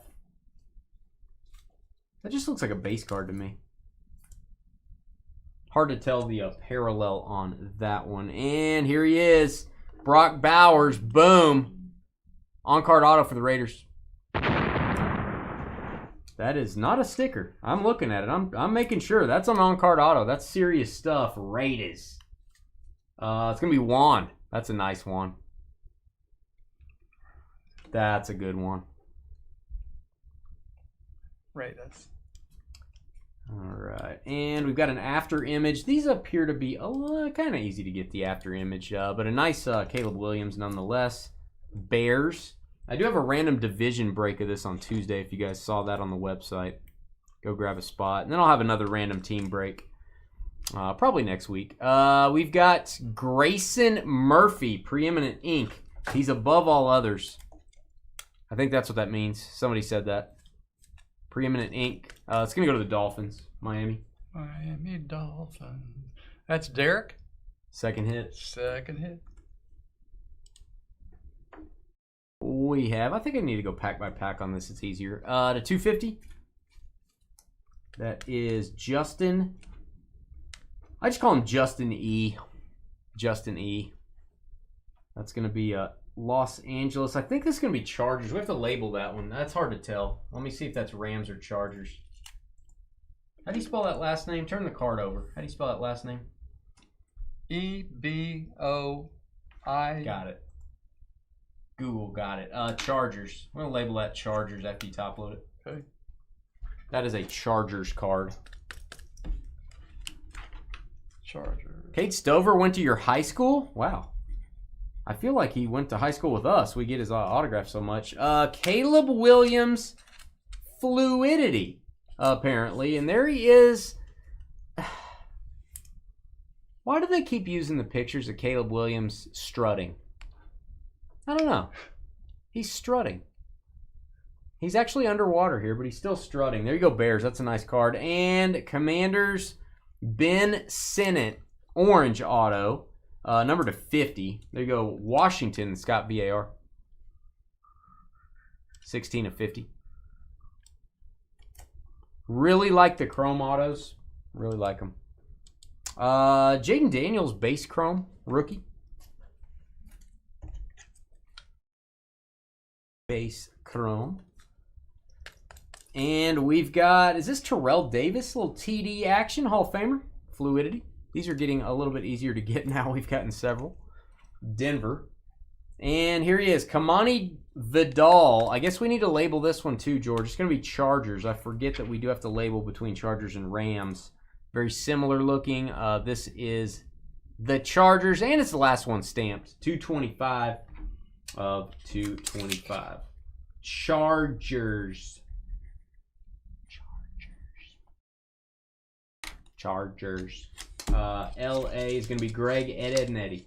That just looks like a base card to me. Hard to tell the parallel on that one. And here he is. Brock Bowers. Boom. On-card auto for the Raiders. That is not a sticker. I'm looking at it. I'm making sure. That's an on-card auto. That's serious stuff. Raiders. It's going to be Juan. That's a nice one. That's a good one.
Raiders.
All right. And we've got an after image. These appear to be kind of easy to get the after image, but a nice Caleb Williams nonetheless. Bears. I do have a random division break of this on Tuesday if you guys saw that on the website. Go grab a spot. And then I'll have another random team break. Probably next week. We've got Grayson Murphy, Preeminent Ink. He's above all others. I think that's what that means. Somebody said that. Preeminent Ink. It's going to go to the Dolphins, Miami.
Miami Dolphins. That's Derek.
Second hit.
Second hit.
We have, I think I need to go pack by pack on this. It's easier. To 250. That is Justin. I just call him Justin E. Justin E. That's going to be Los Angeles. I think this is going to be Chargers. We have to label that one. That's hard to tell. Let me see if that's Rams or Chargers. How do you spell that last name? Turn the card over. How do you spell that last name?
E-B-O-I.
Got it. Google got it. Chargers. I'm going to label that Chargers after you top load it.
Okay.
That is a Chargers card.
Chargers.
Kate Stover went to your high school? Wow. I feel like he went to high school with us. We get his autograph so much. Caleb Williams, Fluidity, apparently. And there he is. Why do they keep using the pictures of Caleb Williams strutting? I don't know. He's strutting. He's actually underwater here, but he's still strutting. There you go, Bears. That's a nice card. And Commanders, Ben Sinnott, orange auto, number to 50. There you go, Washington, Scott VAR. 16 of 50. Really like the chrome autos. Really like them. Jaden Daniels, base chrome, rookie. Base chrome. And we've got, is this Terrell Davis? A little TD action, Hall of Famer. Fluidity. These are getting a little bit easier to get now. We've gotten several. Denver. And here he is, Kamani Vidal. I guess we need to label this one too, George. It's going to be Chargers. I forget that we do have to label between Chargers and Rams. Very similar looking. This is the Chargers, and it's the last one stamped. 225 of 225. Chargers. LA is going to be Greg Edenetti.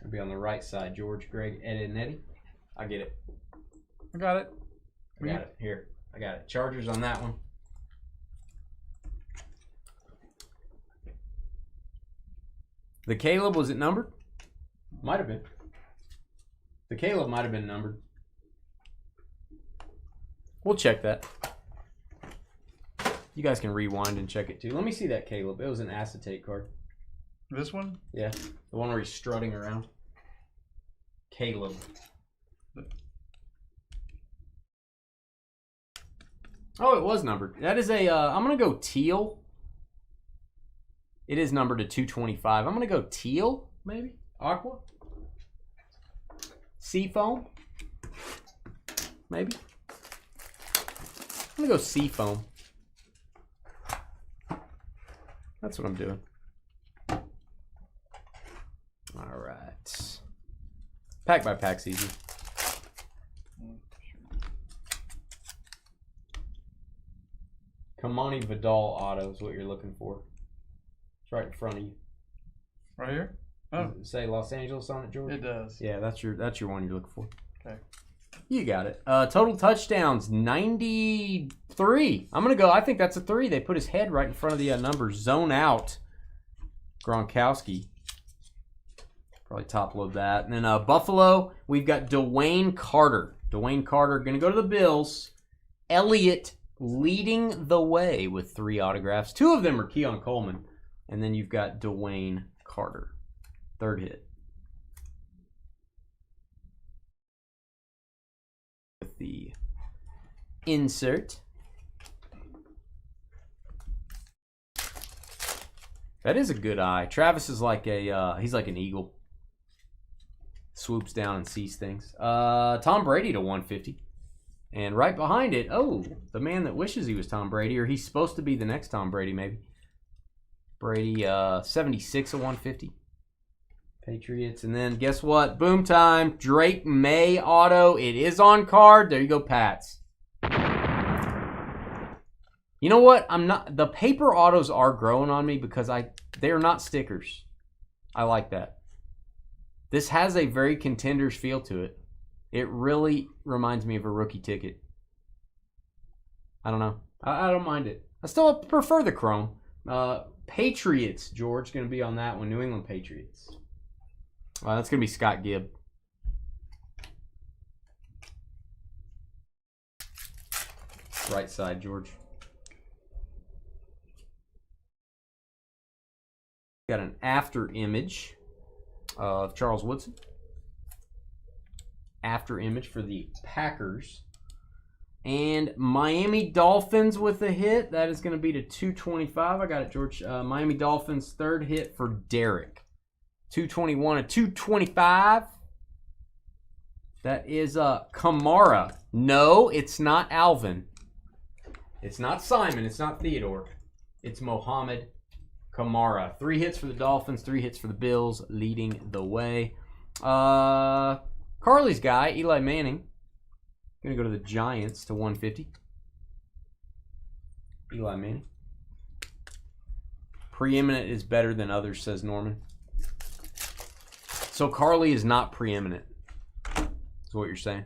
Going to be on the right side, George. Greg Edenetti. I get it.
I got it.
I got it. Here. I got it. Chargers on that one. The Caleb, was it numbered? Might have been. The Caleb might have been numbered. We'll check that. You guys can rewind and check it too. Let me see that Caleb. It was an acetate card.
This one?
Yeah. The one where he's strutting around. Caleb. Oh, it was numbered. That is a, I'm going to go teal. It is numbered to 225. I'm going to go teal, maybe? Aqua? Seafoam? Maybe? I'm going to go seafoam. That's what I'm doing. All right. Pack by pack's easy. Kamani Vidal auto is what you're looking for. It's right in front of you.
Right here? Oh.
Does it say Los Angeles on it, George?
It does.
Yeah, that's your one you're looking for.
Okay.
You got it. Total touchdowns, 93. I'm going to go, I think that's a 3. They put his head right in front of the numbers. Zone out. Gronkowski. Probably top load that. And then Buffalo, we've got Dwayne Carter. Dwayne Carter going to go to the Bills. Elliott leading the way with 3 autographs. 2 of them are Keon Coleman. And then you've got Dwayne Carter. Third hit. With the insert. That is a good eye. Travis is like a, he's like an eagle. Swoops down and sees things. Tom Brady to 150. And right behind it, oh, the man that wishes he was Tom Brady, or he's supposed to be the next Tom Brady, maybe. Brady, 76 of 150. Patriots. And then guess what? Boom time. Drake May auto. It is on card. There you go, Pats. You know what? The paper autos are growing on me because they are not stickers. I like that. This has a very Contenders feel to it. It really reminds me of a rookie ticket. I don't know. I don't mind it. I still prefer the chrome. Patriots, George, going to be on that one. New England Patriots. That's going to be Scott Gibb. Right side, George. Got an after image of Charles Woodson. After image for the Packers. And Miami Dolphins with a hit. That is going to be to 225. I got it, George. Miami Dolphins, third hit for Derek. 221 to 225. That is Kamara. No, it's not Alvin. It's not Simon. It's not Theodore. It's Mohamed Kamara. 3 hits for the Dolphins, 3 hits for the Bills, leading the way. Carly's guy, Eli Manning. Going to go to the Giants to 150. Eli Manning. Preeminent is better than others, says Norman. So Carly is not preeminent. Is what you're saying.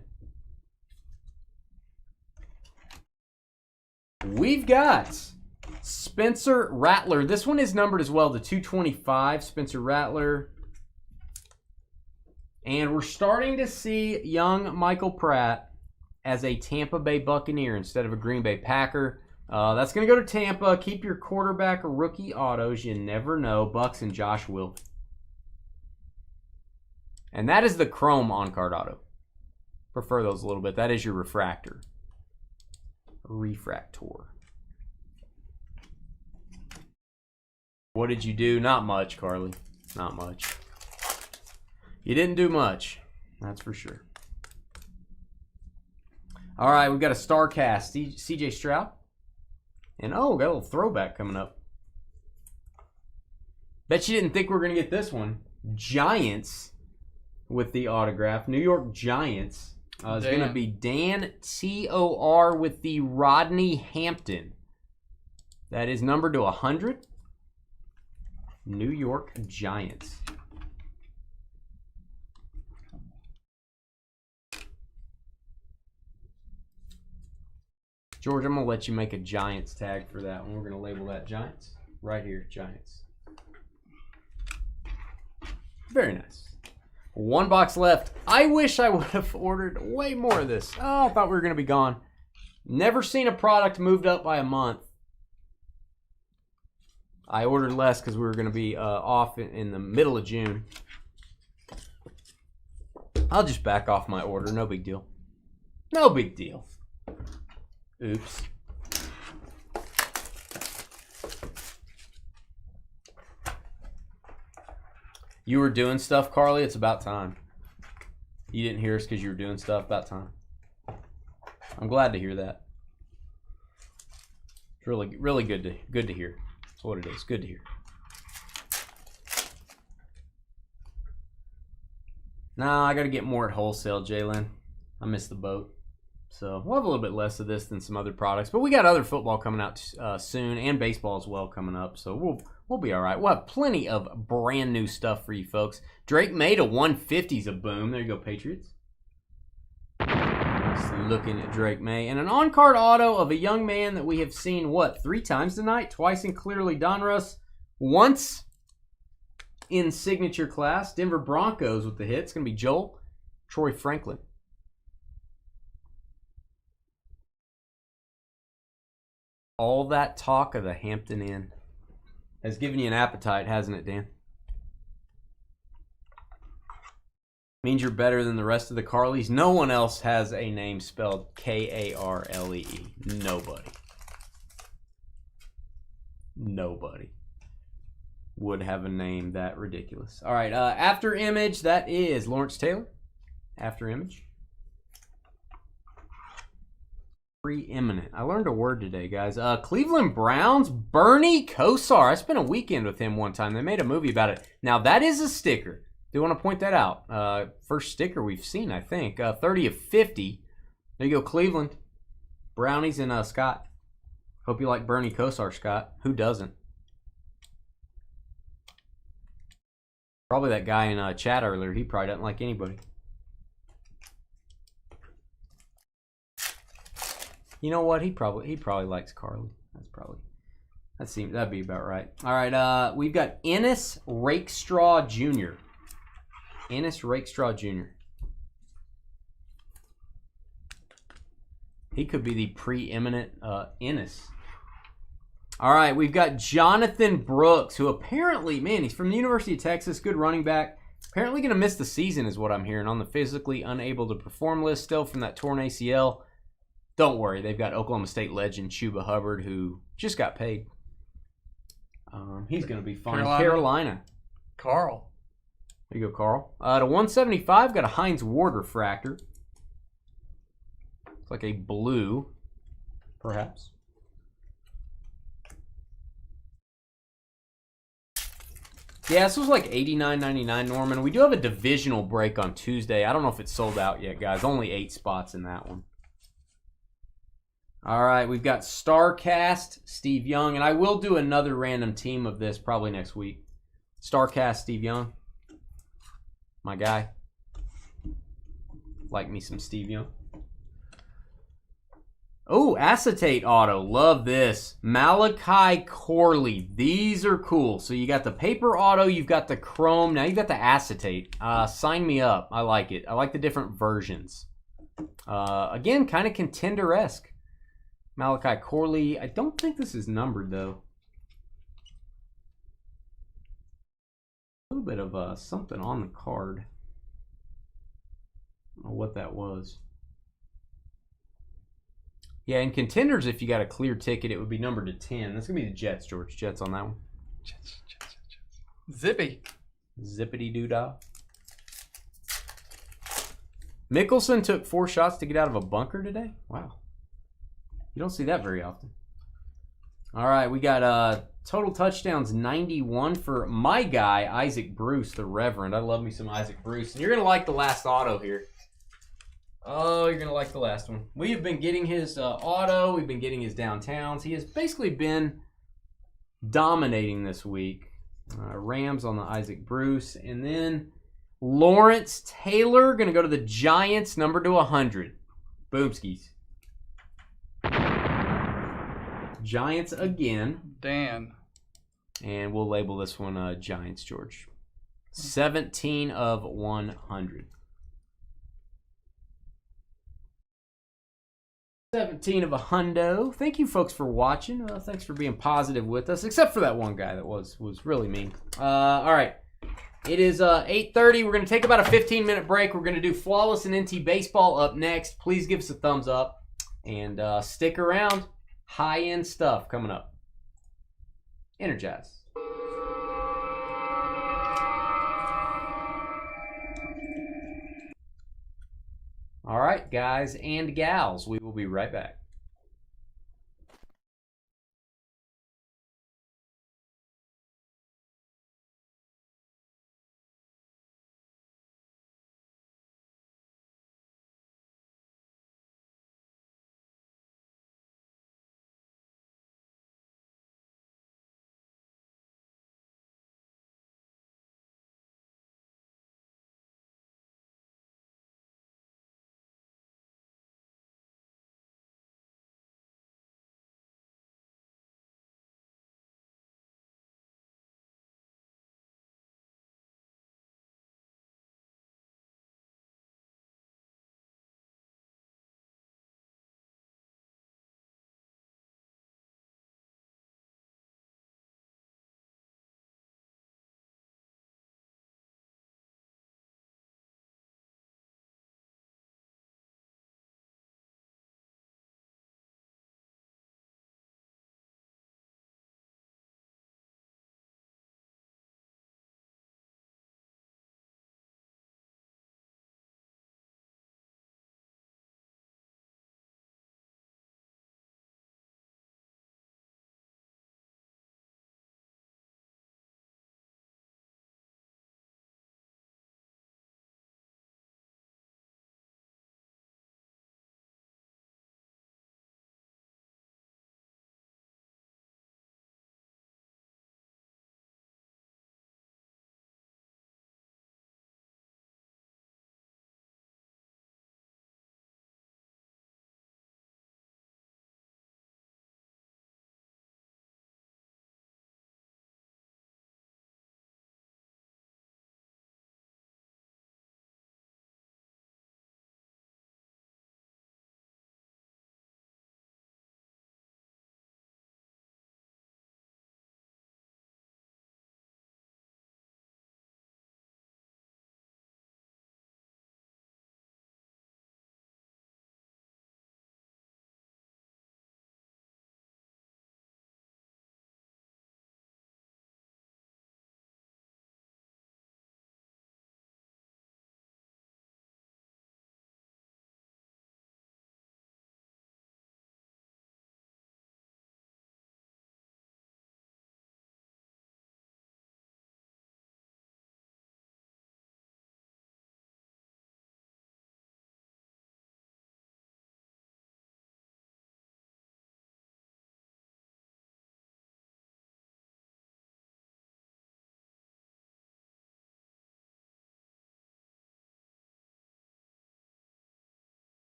We've got Spencer Rattler. This one is numbered as well to 225. Spencer Rattler. And we're starting to see young Michael Pratt as a Tampa Bay Buccaneer instead of a Green Bay Packer. That's going to go to Tampa. Keep your quarterback or rookie autos. You never know. Bucks and Josh Will. And that is the chrome on-card auto. Prefer those a little bit. That is your refractor. Refractor. What did you do? Not much, Carly. Not much. You didn't do much. That's for sure. All right, we've got a star cast. CJ Stroud. And got a little throwback coming up. Bet you didn't think we were going to get this one. Giants with the autograph. New York Giants. It's going to be Dan Tor with the Rodney Hampton. That is numbered to 100. New York Giants. George, I'm going to let you make a Giants tag for that one. We're going to label that Giants. Right here, Giants. Very nice. 1 box left. I wish I would have ordered way more of this. Oh, I thought we were going to be gone. Never seen a product moved up by a month. I ordered less because we were going to be off in the middle of June. I'll just back off my order. No big deal. No big deal. Oops. You were doing stuff, Carly? It's about time. You didn't hear us because you were doing stuff. About time. I'm glad to hear that. It's really good to hear. That's what it is. Good to hear. Nah, I got to get more at wholesale, Jalen. I missed the boat. So we'll have a little bit less of this than some other products. But we got other football coming out soon and baseball as well coming up. So we'll be all right. We'll have plenty of brand new stuff for you folks. Drake May to 150 is a boom. There you go, Patriots. Just looking at Drake May. And an on-card auto of a young man that we have seen, 3 times tonight? Twice in clearly Donruss. Once in signature class. Denver Broncos with the hit. It's going to be Joel Troy Franklin. All that talk of the Hampton Inn has given you an appetite, hasn't it, Dan? Means you're better than the rest of the Carleys. No one else has a name spelled K-A-R-L-E-E. Nobody. Nobody would have a name that ridiculous. All right, after image, that is Lawrence Taylor. After image. Preeminent. I learned a word today, guys. Cleveland Browns, Bernie Kosar. I spent a weekend with him one time. They made a movie about it. Now, that is a sticker. Do want to point that out. First sticker we've seen, I think. 30 of 50. There you go, Cleveland. Brownies and Scott. Hope you like Bernie Kosar, Scott. Who doesn't? Probably that guy in chat earlier. He probably doesn't like anybody. You know what? He probably likes Carly. That'd be about right. All right, we've got Ennis Rakestraw Jr. Ennis Rakestraw Jr. He could be the preeminent Ennis. All right, we've got Jonathan Brooks, who apparently, man, he's from the University of Texas, good running back. Apparently going to miss the season is what I'm hearing on the physically unable to perform list still from that torn ACL. Don't worry, they've got Oklahoma State legend Chuba Hubbard, who just got paid. He's going to be fine. Carolina.
Carl.
There you go, Carl. To 175, got a Heinz Ward refractor. It's like a blue, perhaps. Yeah, this was like $89.99, Norman. We do have a divisional break on Tuesday. I don't know if it's sold out yet, guys. Only 8 spots in that one. All right, we've got StarCast, Steve Young, and I will do another random team of this probably next week. StarCast, Steve Young. My guy. Like me some Steve Young. Oh, acetate auto. Love this. Malachi Corley. These are cool. So you got the paper auto, you've got the chrome, now you've got the acetate. Sign me up. I like it. I like the different versions. Again, kind of contender-esque. Malachi Corley. I don't think this is numbered, though. A little bit of something on the card. I don't know what that was. Yeah, in contenders, if you got a clear ticket, it would be numbered to 10. That's going to be the Jets, George. Jets on that one.
Jets. Zippy.
Zippity-doo-dah. Mickelson took 4 shots to get out of a bunker today? Wow. You don't see that very often. All right, we got total touchdowns 91 for my guy, Isaac Bruce, the Reverend. I love me some Isaac Bruce. And you're going to like the last auto here. Oh, you're going to like the last one. We have been getting his auto. We've been getting his downtowns. He has basically been dominating this week. Rams on the Isaac Bruce. And then Lawrence Taylor going to go to the Giants, number to 100. Boomskis. Giants again.
Dan.
And we'll label this one Giants, George. 17 of 100. 17 of a hundo. Thank you, folks, for watching. Thanks for being positive with us, except for that one guy that was really mean. All right. It is 8:30. We're going to take about a 15-minute break. We're going to do Flawless and NT Baseball up next. Please give us a thumbs up and stick around. High-end stuff coming up. Energize. All right, guys and gals, we will be right back.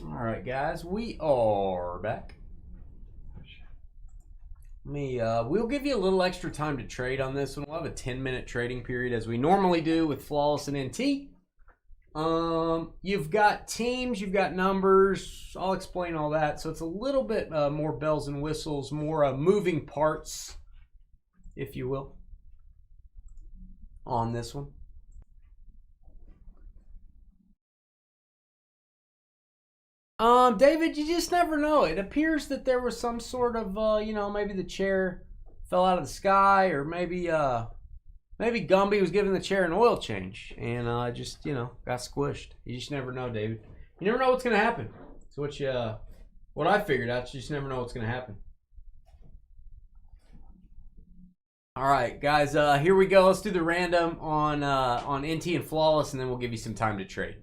All right, guys, we are back. We'll give you a little extra time to trade on this one. We'll have a 10-minute trading period as we normally do with Flawless and NT. You've got teams, you've got numbers. I'll explain all that. So it's a little bit more bells and whistles, more moving parts, if you will, on this one. David, you just never know. It appears that there was some sort of, maybe the chair fell out of the sky, or maybe Gumby was giving the chair an oil change and just, got squished. You just never know, David. You never know what's gonna happen. So what I figured out, you just never know what's gonna happen. All right, guys, here we go. Let's do the random on NT and Flawless, and then we'll give you some time to trade.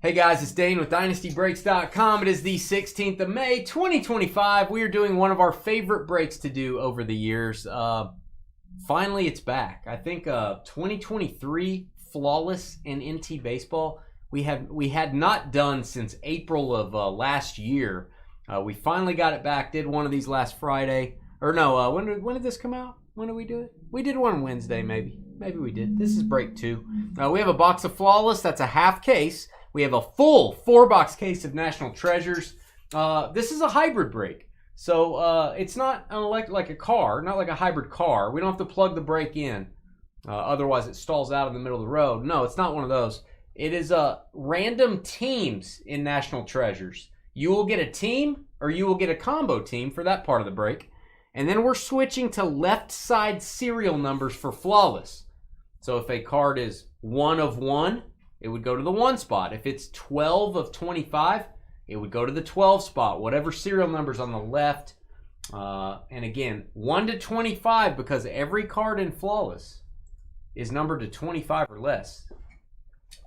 Hey guys, it's Dane with DynastyBreaks.com. It is the 16th of May, 2025. We are doing one of our favorite breaks to do over the years. Finally, it's back. I think 2023 Flawless and NT Baseball we had not done since April of last year. We finally got it back. Did one of these last Friday. Or no, when did this come out? When did we do it? We did one Wednesday, maybe. Maybe we did. This is break 2. We have a box of Flawless. That's a half case. We have a full 4-box case of National Treasures. This is a hybrid break. So it's not like a car, not like a hybrid car. We don't have to plug the break in. Otherwise, it stalls out in the middle of the road. No, it's not one of those. It is random teams in National Treasures. You will get a team or you will get a combo team for that part of the break. And then we're switching to left side serial numbers for Flawless. So if a card is 1 of 1, it would go to the 1 spot. If it's 12 of 25, it would go to the 12 spot, whatever serial number's on the left. And again, 1 to 25, because every card in Flawless is numbered to 25 or less.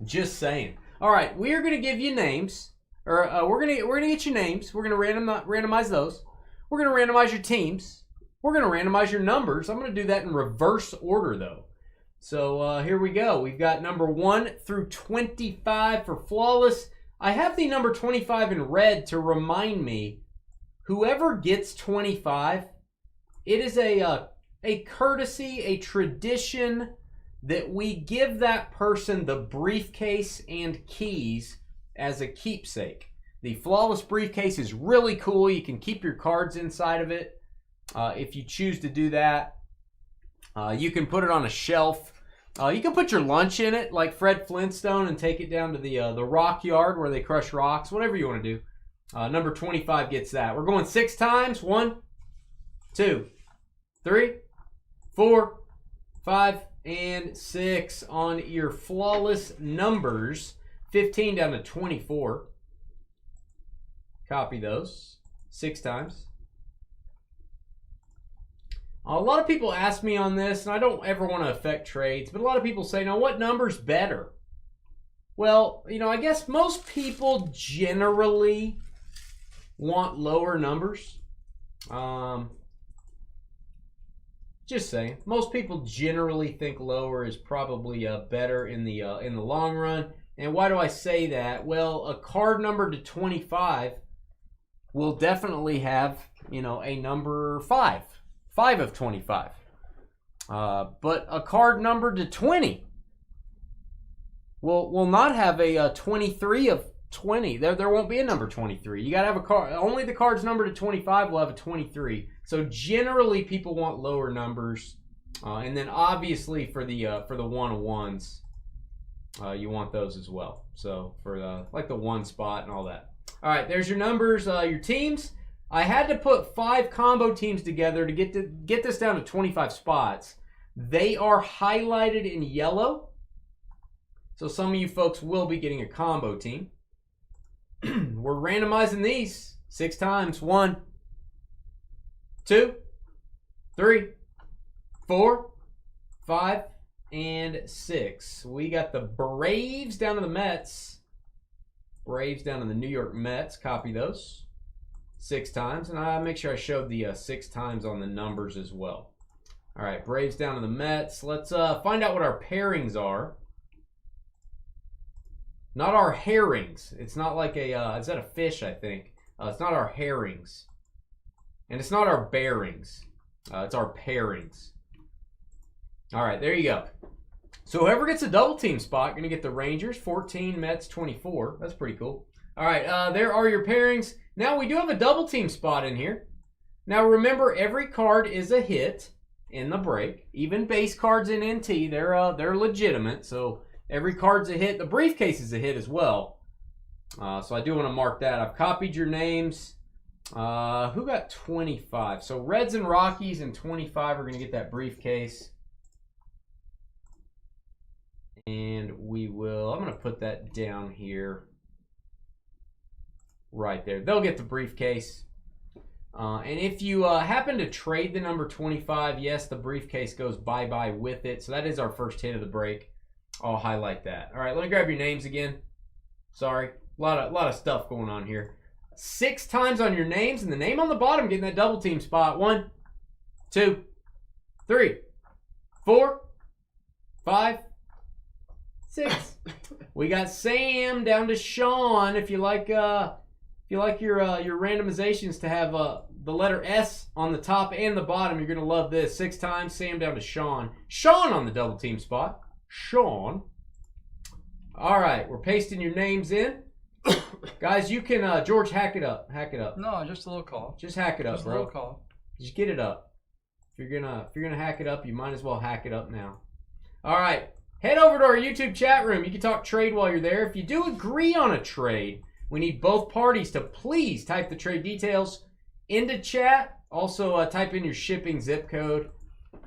Just saying. All right, we are going to give you names, or we're gonna get you names. We're going to randomize those. We're going to randomize your teams. We're going to randomize your numbers. I'm going to do that in reverse order, though. So here we go. We've got number 1 through 25 for Flawless. I have the number 25 in red to remind me, whoever gets 25, it is a courtesy, a tradition that we give that person the briefcase and keys as a keepsake. The Flawless briefcase is really cool. You can keep your cards inside of it if you choose to do that. You can put it on a shelf. You can put your lunch in it like Fred Flintstone and take it down to the rock yard where they crush rocks, whatever you want to do. Number 25 gets that. We're going 6 times. 1, 2, 3, 4, 5, and 6 on your Flawless numbers. 15 down to 24. Copy those 6 times. A lot of people ask me on this, and I don't ever want to affect trades, but a lot of people say, now what number's better? Well, I guess most people generally want lower numbers. Just saying. Most people generally think lower is probably better in the long run. And why do I say that? Well, a card number to 25 will definitely have, a number 5. 5 of 25. But a card numbered to 20 will not have a 23 of 20. There won't be a number 23. You got to have a card. Only the cards numbered to 25 will have a 23. So generally people want lower numbers. And then obviously for the 1-of-1s, you want those as well. So for like the 1 spot and all that. All right, there's your numbers, your teams. I had to put 5 combo teams together to get this down to 25 spots. They are highlighted in yellow. So some of you folks will be getting a combo team. We're randomizing these 6 times. 1, 2, 3, 4, 5, and 6. We got the Braves down to the Mets. Braves down to the New York Mets. Copy those 6 times. And I make sure I showed the 6 times on the numbers as well. All right, Braves down to the Mets. Let's find out what our pairings are. Not our herrings. It's not like a, is that a fish, I think? It's not our herrings. And it's not our bearings. It's our pairings. All right, there you go. So whoever gets a double team spot, going to get the Rangers, 14, Mets, 24. That's pretty cool. All right, there are your pairings. Now we do have a double team spot in here. Now remember, every card is a hit in the break. Even base cards in NT, they're legitimate. So every card's a hit. The briefcase is a hit as well. So I do want to mark that. I've copied your names. Who got 25? So Reds and Rockies and 25 are going to get that briefcase. And we will, I'm going to put that down here. Right there. They'll get the briefcase. And if you happen to trade the number 25, yes, the briefcase goes bye-bye with it. So that is our first hit of the break. I'll highlight that. All right, let me grab your names again. Sorry. A lot of stuff going on here. 6 times on your names, and the name on the bottom getting that double team spot. 1, 2, 3, 4, 5, 6. We got Sam down to Sean. If you like your randomizations to have the letter S on the top and the bottom, you're gonna love this. 6 times, Sam down to Sean. Sean on the double team spot. Sean. All right, we're pasting your names in. Guys, you can George, hack it up. Hack it up.
No, just a little call.
Just hack it up,
Just
bro.
a little call.
Just get it up. If you're gonna hack it up, you might as well hack it up now. All right, head over to our YouTube chat room. You can talk trade while you're there. If you do agree on a trade, we need both parties to please type the trade details into chat. Also, type in your shipping zip code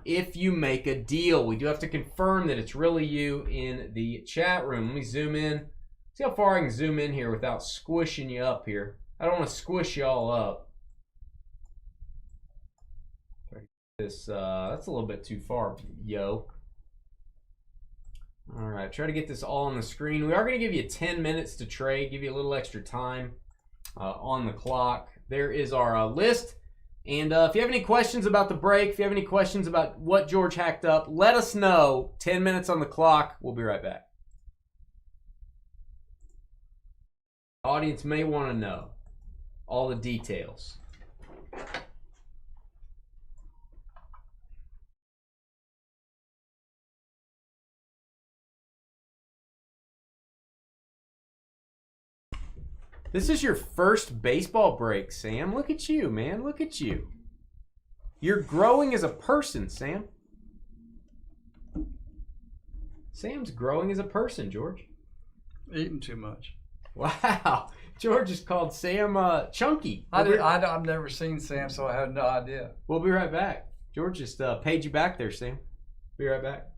if you make a deal. We do have to confirm that it's really you in the chat room. Let me zoom in. See how far I can zoom in here without squishing you up here. I don't want to squish you all up. This that's a little bit too far, yo. All right, try to get this all on the screen. We are going to give you 10 minutes to trade, give you a little extra time on the clock. There is our list. And if you have any questions about the break, if you have any questions about what George hacked up, let us know. 10 minutes on the clock. We'll be right back. The audience may want to know all the details. This is your first baseball break, Sam. Look at you, man. Look at you. You're growing as a person, Sam. Sam's growing as a person, George.
Eating too much.
Wow. George just called Sam chunky.
I've never seen Sam, so I have no idea.
We'll be right back. George just paid you back there, Sam. Be right back.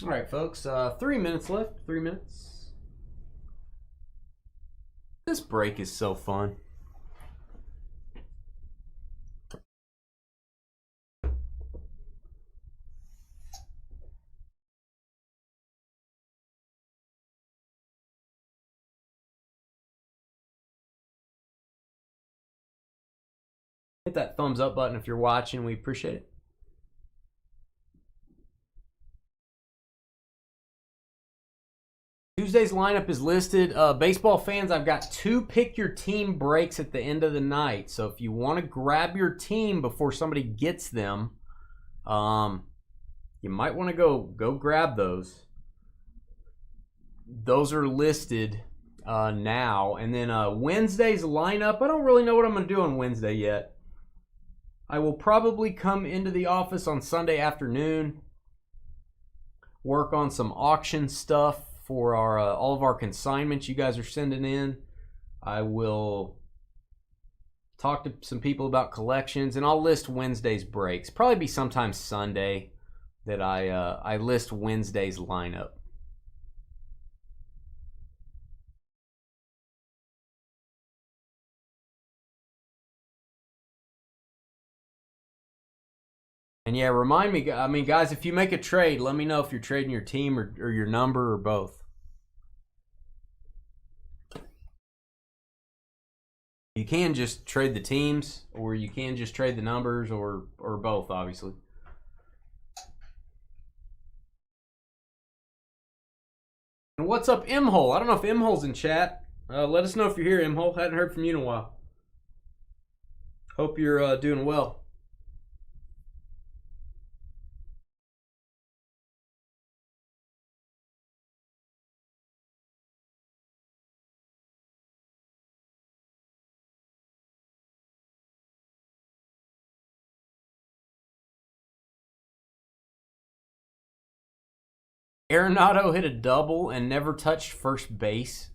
All right, folks. 3 minutes left. 3 minutes. This break is so fun. Hit that thumbs up button if you're watching. We appreciate it. Tuesday's lineup is listed. Baseball fans, I've got 2 pick your team breaks at the end of the night. So if you want to grab your team before somebody gets them, you might want to go grab those. Those are listed now. And then Wednesday's lineup, I don't really know what I'm going to do on Wednesday yet. I will probably come into the office on Sunday afternoon, work on some auction stuff for our all of our consignments you guys are sending in. I will talk to some people about collections, and I'll list Wednesday's breaks. Probably be sometime Sunday that I list Wednesday's lineup. And yeah, remind me, I mean, guys, if you make a trade, let me know if you're trading your team or your number or both. You can just trade the teams, or you can just trade the numbers, or both, obviously. And what's up, M-Hole? I don't know if M-Hole's in chat. Let us know if you're here, M-Hole. Hadn't heard from you in a while. Hope you're doing well. Arenado hit a double and never touched first base.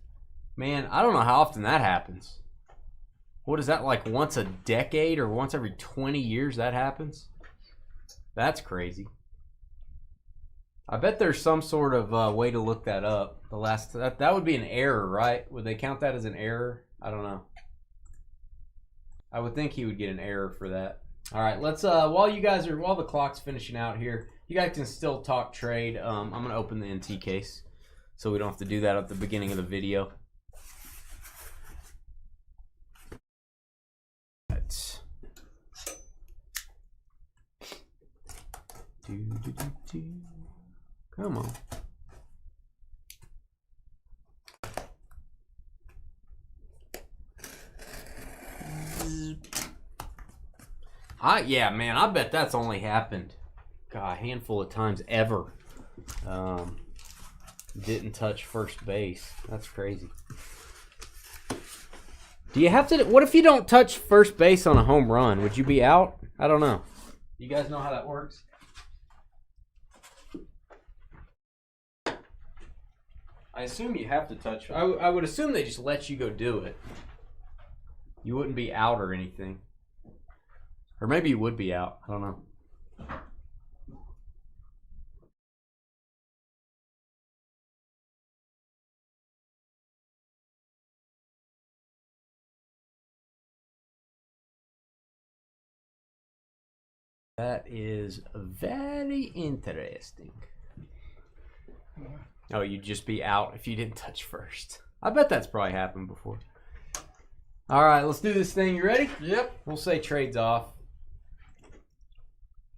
Man, I don't know how often that happens. What is that, like once a decade or once every 20 years that happens? That's crazy. I bet there's some sort of way to look that up. That would be an error, right? Would they count that as an error? I don't know. I would think he would get an error for that. All right, let's while the clock's finishing out here, you guys can still talk trade. I'm gonna open the NT case so we don't have to do that at the beginning of the video. Right. Come on. Yeah, man, I bet that's only happened a handful of times ever. Didn't touch first base. That's crazy. Do you have to? What if you don't touch first base on a home run? Would you be out? I don't know. You guys know how that works? I assume you have to touch. I would assume they just let you go do it. You wouldn't be out or anything. Or maybe you would be out. I don't know. That is very interesting. Oh, you'd just be out if you didn't touch first. I bet that's probably happened before. All right, let's do this thing. You ready?
Yep.
We'll say trades off.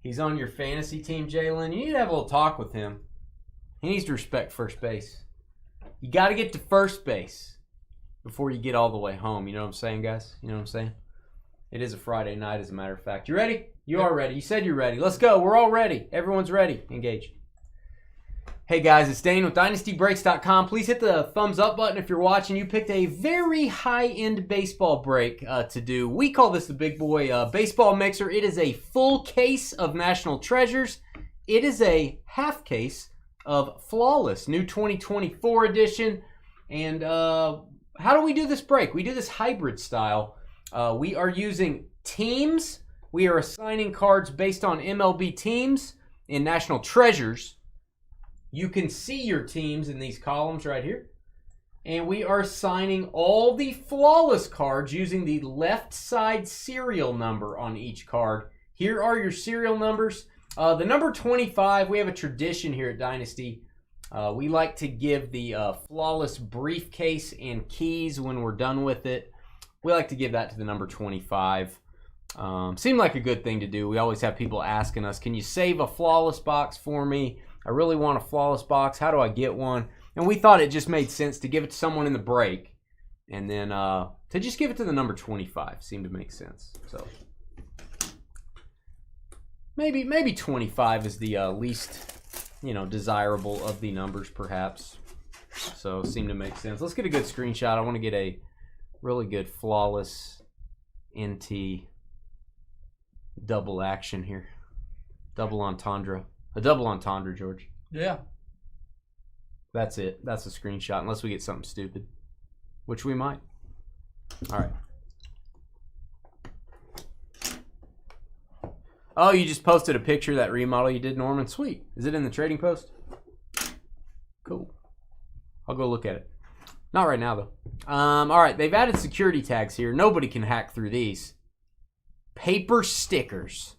He's on your fantasy team, Jalen. You need to have a little talk with him. He needs to respect first base. You got to get to first base before you get all the way home. You know what I'm saying, guys? You know what I'm saying? It is a Friday night, as a matter of fact. You ready? You are ready. You said you're ready. Let's go. We're all ready. Everyone's ready. Engage. Hey guys, it's Dane with DynastyBreaks.com. Please hit the thumbs up button if you're watching. You picked a very high-end baseball break to do. We call this the Big Boy Baseball Mixer. It is a full case of National Treasures. It is a half case of Flawless, new 2024 edition. And how do we do this break? We do this hybrid style. We are using teams. We are assigning cards based on MLB teams in National Treasures. You can see your teams in these columns right here. And we are signing all the flawless cards using the left side serial number on each card. Here are your serial numbers. The number 25, we have a tradition here at Dynasty. We like to give the flawless briefcase and keys when we're done with it. We like to give that to the number 25. Seemed like a good thing to do. We always have people asking us, can you save a flawless box for me? I really want a flawless box. How do I get one? And we thought it just made sense to give it to someone in the break. And then to just give it to the number 25 seemed to make sense. So maybe 25 is the least, desirable of the numbers perhaps. So seemed to make sense. Let's get a good screenshot. I want to get a really good flawless NT double action here. Double entendre. A double entendre, George.
Yeah.
That's it. That's a screenshot, unless we get something stupid, which we might. All right. Oh, you just posted a picture of that remodel you did, Norman. Sweet. Is it in the trading post? Cool. I'll go look at it. Not right now, though. All right. They've added security tags here. Nobody can hack through these. Paper stickers,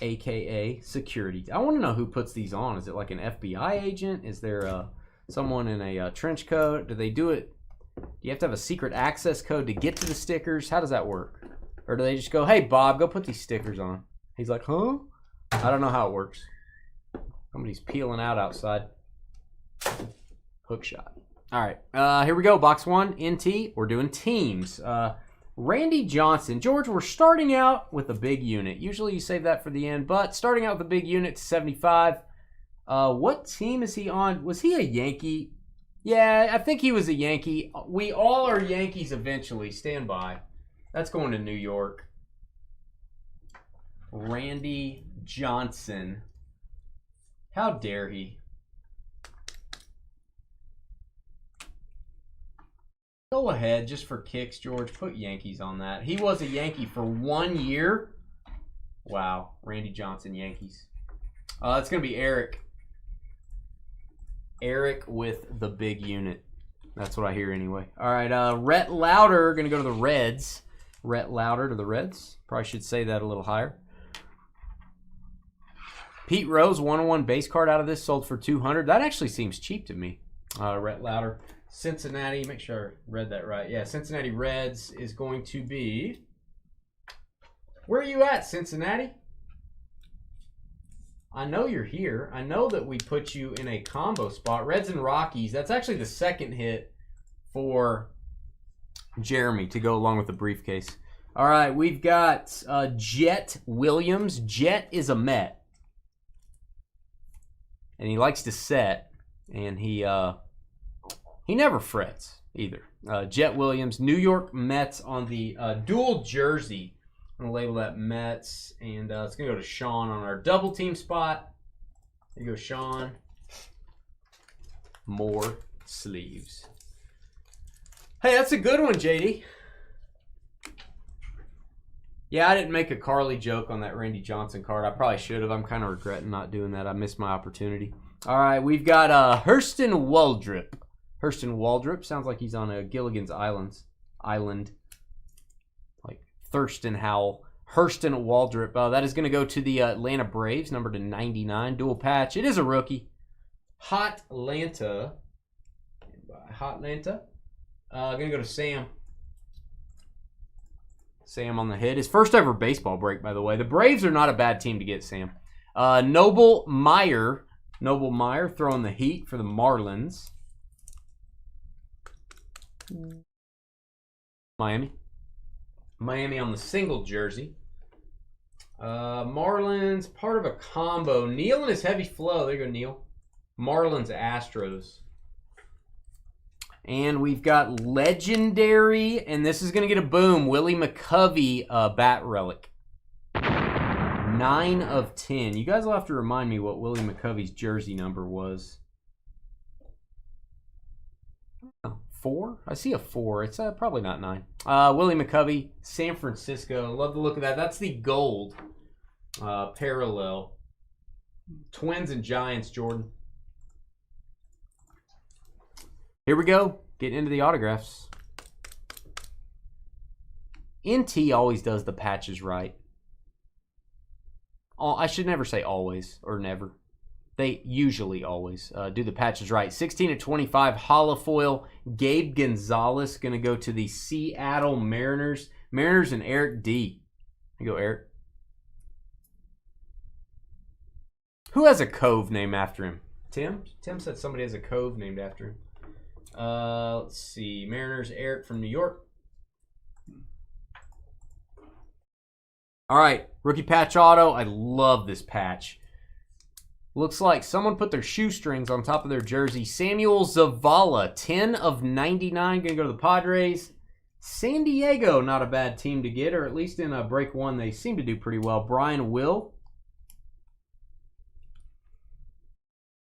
a.k.a. security. I want to know who puts these on. Is it like an FBI agent? Is there someone in a trench coat? Do they do it? Do you have to have a secret access code to get to the stickers? How does that work? Or do they just go, hey, Bob, go put these stickers on? He's like, huh? I don't know how it works. Somebody's peeling out outside. Hook shot. All right, here we go. Box 1, NT. We're doing teams. Randy Johnson. George, we're starting out with a big unit. Usually you save that for the end, but starting out with a big unit to 75. What team is he on? Was he a Yankee? Yeah, I think he was a Yankee. We all are Yankees eventually. Stand by. That's going to New York. Randy Johnson. How dare he? Go ahead, just for kicks, George. Put Yankees on that. He was a Yankee for 1 year. Wow. Randy Johnson, Yankees. It's going to be Eric. Eric with the big unit. That's what I hear anyway. All right, Rhett Lauder going to go to the Reds. Rhett Lauder to the Reds. Probably should say that a little higher. Pete Rose, 101 base card out of this, sold for $200. That actually seems cheap to me. Rhett Lauder. Cincinnati, make sure I read that right. Yeah, Cincinnati Reds is going to be... Where are you at, Cincinnati? I know you're here. I know that we put you in a combo spot. Reds and Rockies. That's actually the second hit for Jeremy to go along with the briefcase. All right, we've got Jet Williams. Jet is a Met. And he likes to set. And he never frets either. Jet Williams, New York Mets on the dual jersey. I'm going to label that Mets. And it's going to go to Sean on our double team spot. There you go, Sean. More sleeves. Hey, that's a good one, JD. Yeah, I didn't make a Carly joke on that Randy Johnson card. I probably should have. I'm kind of regretting not doing that. I missed my opportunity. All right, we've got Hurston Waldrop. Hurston Waldrop sounds like he's on a Gilligan's Island. Like Thurston Howell. Hurston Waldrop. That is going to go to the Atlanta Braves, number to 99. Dual patch. It is a rookie. Hot Atlanta. Going to go to Sam. Sam on the hit. His first ever baseball break, by the way. The Braves are not a bad team to get, Sam. Noble Meyer throwing the heat for the Marlins. Miami on the single jersey. Marlins, part of a combo. Neil and his heavy flow. There you go, Neil. Marlins, Astros. And we've got legendary, and this is going to get a boom, Willie McCovey bat relic. 9 of 10. You guys will have to remind me what Willie McCovey's jersey number was. 4? I see a 4. It's probably not 9. Willie McCovey, San Francisco. Love the look of that. That's the gold parallel. Twins and Giants, Jordan. Here we go. Getting into the autographs. NT always does the patches right. I should never say always or never. They usually always do the patches right. 16/25 holofoil. Gabe Gonzalez going to go to the Seattle Mariners. Mariners and Eric D. Here you go, Eric. Who has a cove named after him? Tim? Tim said somebody has a cove named after him. Let's see. Mariners, Eric from New York. All right. Rookie patch auto. I love this patch. Looks like someone put their shoestrings on top of their jersey. Samuel Zavala, 10/99. Going to go to the Padres. San Diego, not a bad team to get, or at least in break one, they seem to do pretty well. Brian Will.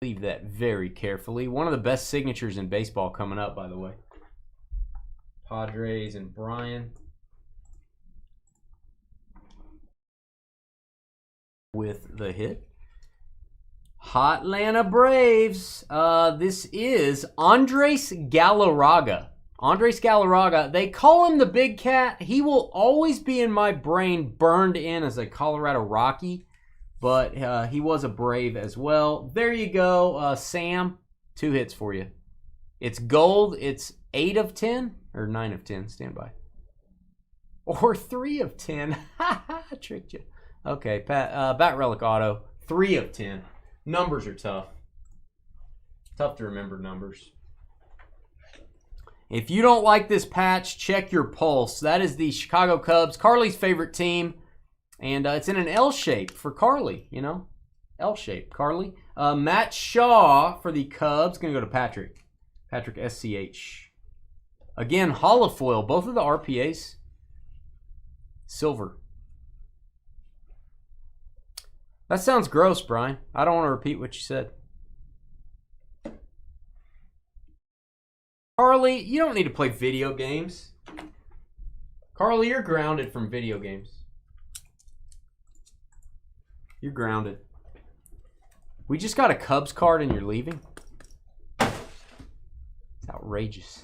Leave that very carefully. One of the best signatures in baseball coming up, by the way. Padres and Brian. With the hit. Atlanta Braves. This is Andres Galarraga. Andres Galarraga. They call him the Big Cat. He will always be in my brain burned in as a Colorado Rocky. But he was a Brave as well. There you go, Sam. 2 hits for you. It's gold. It's 8/10 or 9/10. Stand by. Or 3/10. I tricked you. Okay, Bat Relic Auto. 3/10. Numbers are tough. Tough to remember numbers. If you don't like this patch, check your pulse. That is the Chicago Cubs, Carly's favorite team. And it's in an L shape for Carly, you know. L shape, Carly. Matt Shaw for the Cubs. Going to go to Patrick. Patrick SCH. Again, holofoil. Both of the RPAs. Silver. That sounds gross, Brian. I don't want to repeat what you said. Carly, you don't need to play video games. Carly, you're grounded from video games. You're grounded. We just got a Cubs card and you're leaving? It's outrageous.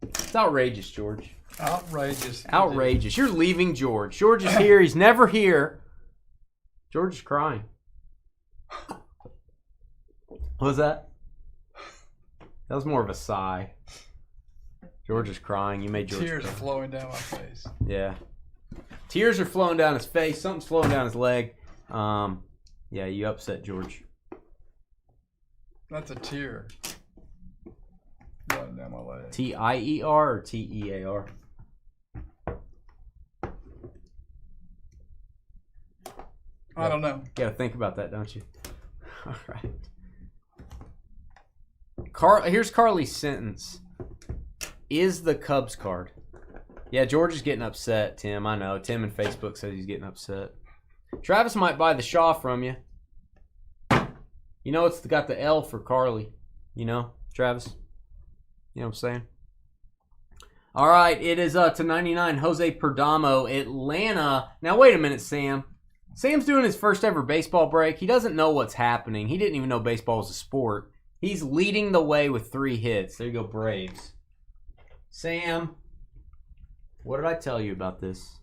It's outrageous, George.
Outrageous.
Outrageous. You're leaving George. George is here. He's never here. George is crying. What was that? That was more of a sigh. George is crying. You made George
Tears
cry.
flowing down my face.
Yeah. Tears are flowing down his face. Something's flowing down his leg. Yeah, you upset George.
That's a tear. Running down my leg.
T-I-E-R or T-E-A-R?
I don't know.
You got to think about that, don't you? All right. Here's Carly's sentence. Is the Cubs card. Yeah, George is getting upset, Tim. I know. Tim in Facebook says he's getting upset. Travis might buy the Shaw from you. You know, it's got the L for Carly. You know, Travis? You know what I'm saying? All right, it is to 99. Jose Perdomo, Atlanta. Now, wait a minute, Sam. Sam's doing his first ever baseball break. He doesn't know what's happening. He didn't even know baseball was a sport. He's leading the way with 3 hits. There you go, Braves. Sam, what did I tell you about this?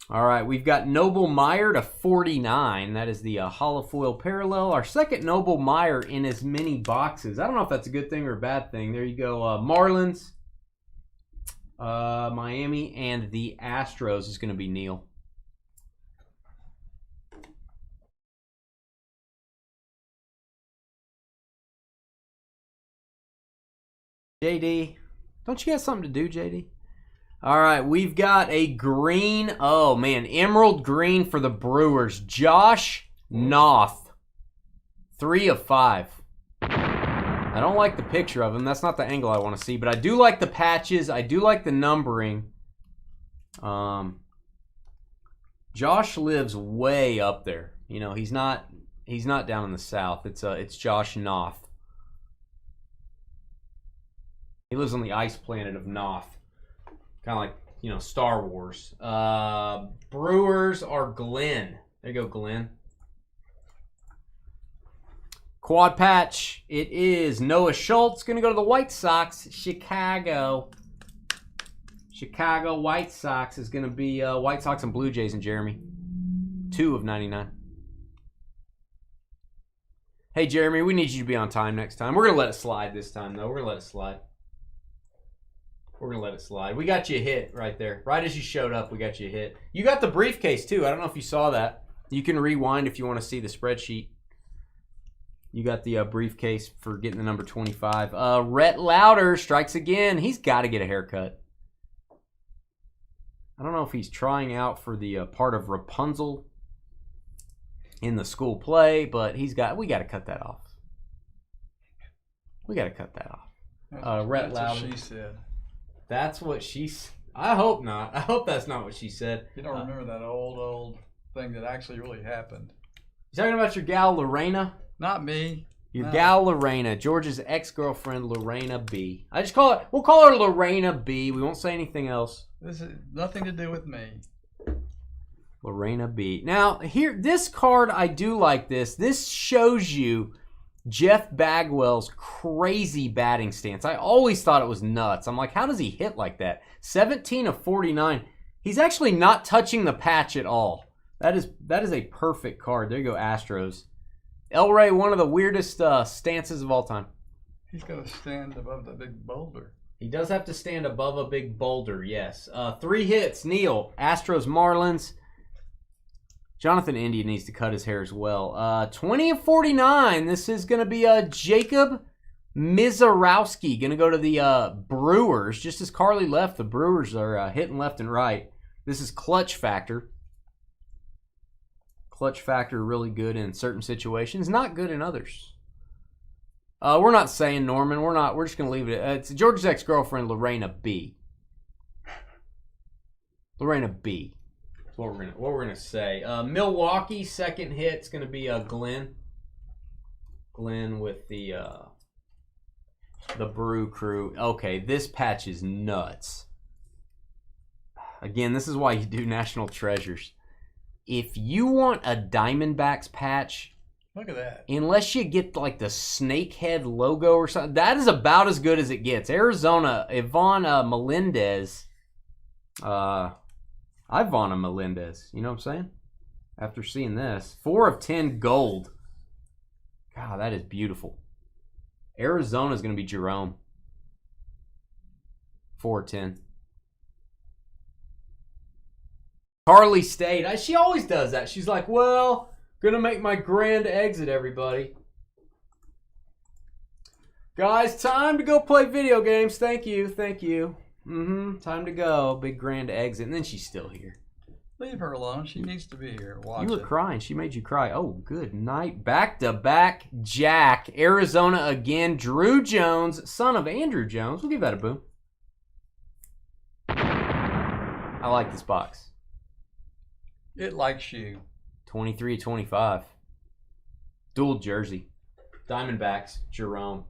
All right, we've got Noble Meyer to 49. That is the holofoil parallel. Our second Noble Meyer in as many boxes. I don't know if that's a good thing or a bad thing. There you go. Marlins, Miami, and the Astros is going to be Neil. JD, don't you got something to do, JD? All right, we've got a green. Oh, man, emerald green for the Brewers. Josh Noth, 3/5. I don't like the picture of him. That's not the angle I want to see, but I do like the patches. I do like the numbering. Josh lives way up there. You know, he's not down in the south. It's Josh Noth. He lives on the ice planet of Noth. Kind of like, you know, Star Wars. Brewers are Glenn. There you go, Glenn. Quad patch. It is Noah Schultz. Going to go to the White Sox. Chicago. Chicago White Sox is going to be White Sox and Blue Jays and Jeremy. 2 of 99. Hey, Jeremy, we need you to be on time next time. We're going to let it slide this time, though. We're going to let it slide. We're going to let it slide. We got you a hit right there. Right as you showed up, we got you a hit. You got the briefcase, too. I don't know if you saw that. You can rewind if you want to see the spreadsheet. You got the briefcase for getting the number 25. Rhett Lauder strikes again. He's got to get a haircut. I don't know if he's trying out for the part of Rapunzel in the school play, but we got to cut that off. We got to cut that off. Rhett Lauder.
That's what she said.
That's what she's. I hope not. I hope that's not what she said.
You don't remember that old thing that actually really happened?
You talking about your gal Lorena?
Not me.
Your gal Lorena, George's ex-girlfriend Lorena B. We'll call her Lorena B. We won't say anything else.
This is nothing to do with me.
Lorena B. Now, here, this card, I do like this. This shows you Jeff Bagwell's crazy batting stance. I always thought it was nuts. I'm like, how does he hit like that? 17 of 49. He's actually not touching the patch at all. That is a perfect card. There you go, Astros. Elray, one of the weirdest stances of all time.
He's got to stand above the big boulder.
He does have to stand above a big boulder, yes. 3 hits, Neil. Astros, Marlins. Jonathan India needs to cut his hair as well. 20 of 49. This is going to be Jacob Mizarowski. Going to go to the Brewers. Just as Carly left, the Brewers are hitting left and right. This is Clutch Factor. Clutch Factor really good in certain situations, not good in others. We're not saying Norman. We're just going to leave it. It's George's ex-girlfriend, Lorena B. Lorena B. That's what we're gonna say. Milwaukee, second hit's going to be Glenn. Glenn with the Brew Crew. Okay, this patch is nuts. Again, this is why you do National Treasures. If you want a Diamondbacks patch,
look at that.
Unless you get like the snakehead logo or something, that is about as good as it gets. Arizona, Ivana Melendez. Ivana Melendez. You know what I'm saying? After seeing this. 4 of 10 gold. God, that is beautiful. Arizona is going to be Jerome. 4 of 10. Carly stayed. She always does that. She's like, well, gonna make my grand exit, everybody. Guys, time to go play video games. Thank you. Thank you. Time to go. Big grand exit. And then she's still here.
Leave her alone. She needs to be here.
You were crying. She made you cry. Oh, good night. Back-to-back Jack. Arizona again. Drew Jones, son of Andrew Jones. We'll give that a boom. I like this box.
It likes you.
23-25. Dual jersey. Diamondbacks. Jerome.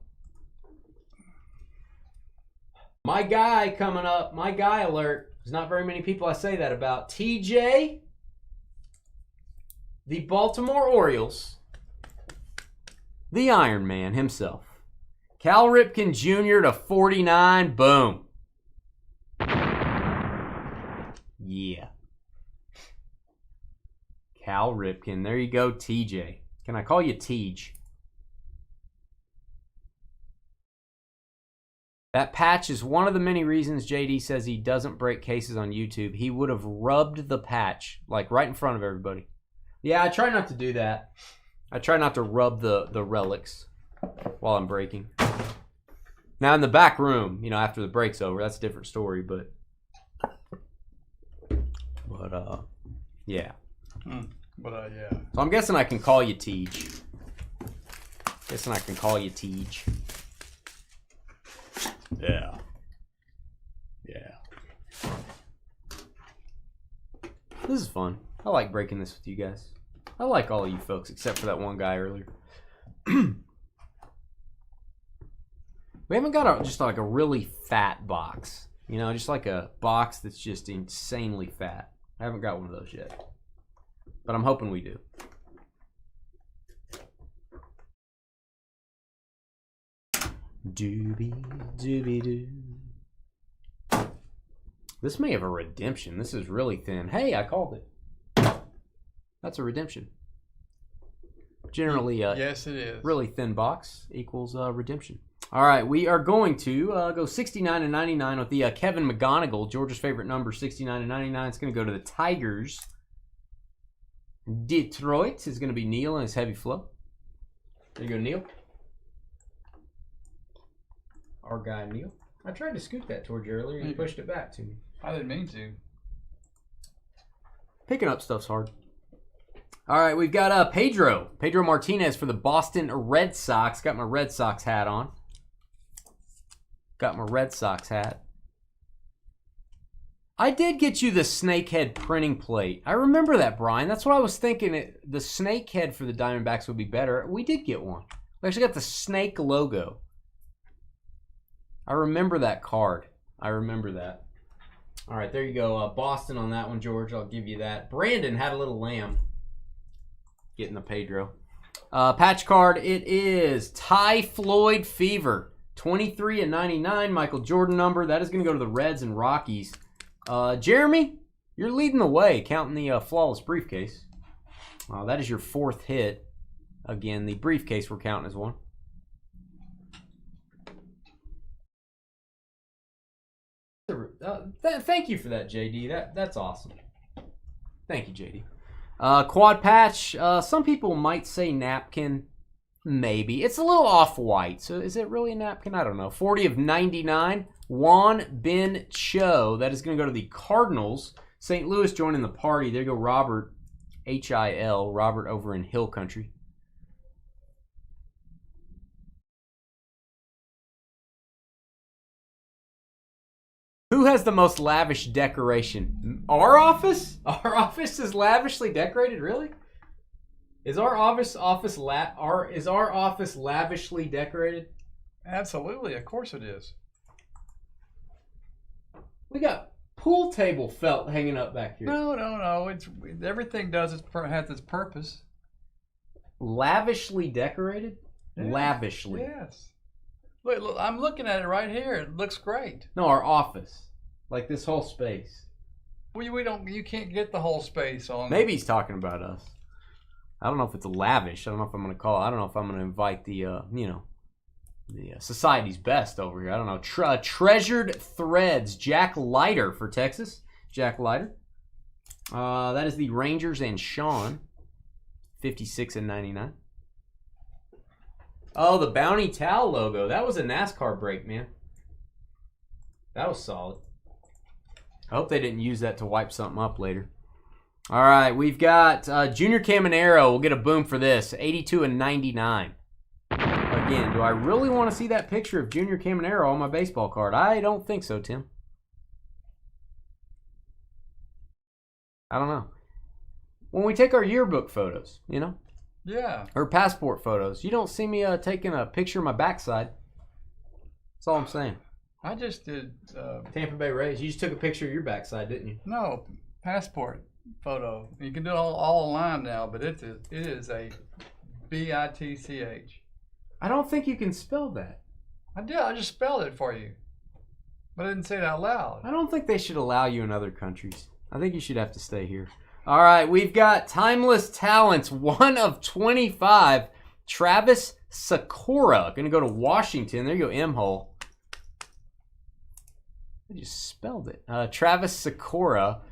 My guy coming up. My guy alert. There's not very many people I say that about. TJ. The Baltimore Orioles. The Iron Man himself. Cal Ripken Jr. to 49. Boom. Yeah. Cal Ripken. There you go, TJ. Can I call you Tej? That patch is one of the many reasons JD says he doesn't break cases on YouTube. He would have rubbed the patch, like right in front of everybody. Yeah, I try not to do that. I try not to rub the relics while I'm breaking. Now in the back room, you know, after the break's over, that's a different story, but yeah.
Yeah.
So I'm guessing I can call you Tej. Yeah. Yeah. This is fun. I like breaking this with you guys. I like all of you folks, except for that one guy earlier. We haven't got just like a really fat box. You know, just like a box that's just insanely fat. I haven't got one of those yet. But I'm hoping we do. Doobie doobie doo. This may have a redemption. This is really thin. Hey, I called it. That's a redemption. Generally,
yes, it is.
Really thin box equals redemption. All right, we are going to go 69 and 99 with the Kevin McGonigal, Georgia's favorite number, 69 and 99. It's going to go to the Tigers. Detroit is going to be Neil and his heavy flow. There you go, Neil. Our guy, Neil. I tried to scoot that towards you earlier. You pushed it back to me.
I didn't mean to.
Picking up stuff's hard. All right, we've got Pedro Martinez for the Boston Red Sox. Got my Red Sox hat on. Got my Red Sox hat. I did get you the snakehead printing plate. I remember that, Brian. That's what I was thinking. The snakehead for the Diamondbacks would be better. We did get one. We actually got the snake logo. I remember that card. I remember that. All right, there you go. Boston on that one, George. I'll give you that. Brandon had a little lamb. Getting the Pedro. Patch card, it is Ty Floyd Fever. 23 and 99, Michael Jordan number. That is going to go to the Reds and Rockies. Jeremy, you're leading the way, counting the flawless briefcase. That is your fourth hit. Again, the briefcase we're counting as one. Thank you for that, JD. That's awesome. Thank you, JD. Quad patch. Some people might say napkin. Maybe. It's a little off-white. So is it really a napkin? I don't know. 40 of 99. Juan Ben Cho. That is going to go to the Cardinals. St. Louis joining the party. There you go, Robert. H-I-L. Robert over in Hill Country. Who has the most lavish decoration? Our office? Our office is lavishly decorated, really? Is our office lavishly decorated?
Absolutely, of course it is.
We got pool table felt hanging up back here.
No. It's everything has its purpose.
Lavishly decorated?
Yeah.
Lavishly.
Yes. Look, I'm looking at it right here. It looks great.
No, our office. Like this whole space.
You can't get the whole space on.
Maybe he's talking about us. I don't know if it's lavish. I don't know if I'm going to call it. I don't know if I'm going to invite the society's best over here. I don't know. Treasured Threads. Jack Leiter for Texas. Jack Leiter. That is the Rangers and Sean. 56 and 99. Oh, the Bounty Towel logo. That was a NASCAR break, man. That was solid. I hope they didn't use that to wipe something up later. All right, we've got Junior Caminero. We'll get a boom for this. 82 and 99. Again, do I really want to see that picture of Junior Caminero on my baseball card? I don't think so, Tim. I don't know. When we take our yearbook photos,
Yeah.
or passport photos, you don't see me taking a picture of my backside. That's all I'm saying.
I just did.
Tampa Bay Rays. You just took a picture of your backside, didn't you?
No, passport photo. You can do it all online now, but it is a BITCH.
I don't think you can spell that.
I did. I just spelled it for you, but I didn't say it out loud.
I don't think they should allow you in other countries. I think you should have to stay here. All right, we've got Timeless Talents, 1 of 25. Travis Sakura, going to go to Washington. There you go, M-hole. I just spelled it. Travis Sakura.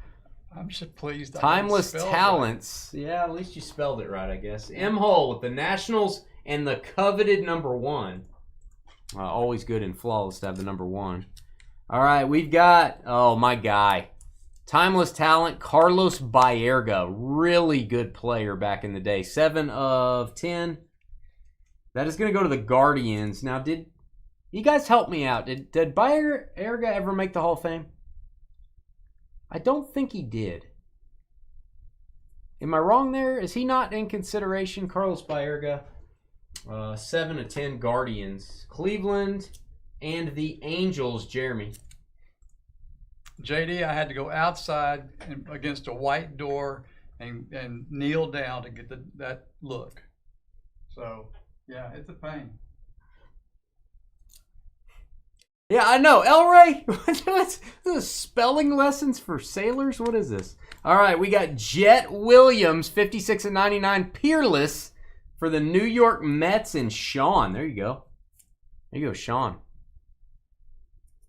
I'm just pleased.
Timeless Talents. Right. Yeah, at least you spelled it right, I guess. M-hole with the Nationals and the coveted number 1. Always good and flawless to have the number 1. All right, we've got, my guy. Timeless Talent, Carlos Baerga. Really good player back in the day. 7 of 10. That is going to go to the Guardians. Now, did you guys help me out? Did Baerga ever make the Hall of Fame? I don't think he did. Am I wrong there? Is he not in consideration? Carlos Baerga. 7 of 10 Guardians. Cleveland and the Angels, Jeremy.
JD, I had to go outside against a white door and kneel down to get that look. So, yeah, it's a pain.
Yeah, I know. El Rey. What's this? Spelling lessons for sailors? What is this? All right, we got Jet Williams, 56/99, Peerless for the New York Mets, and Sean. There you go. There you go, Sean.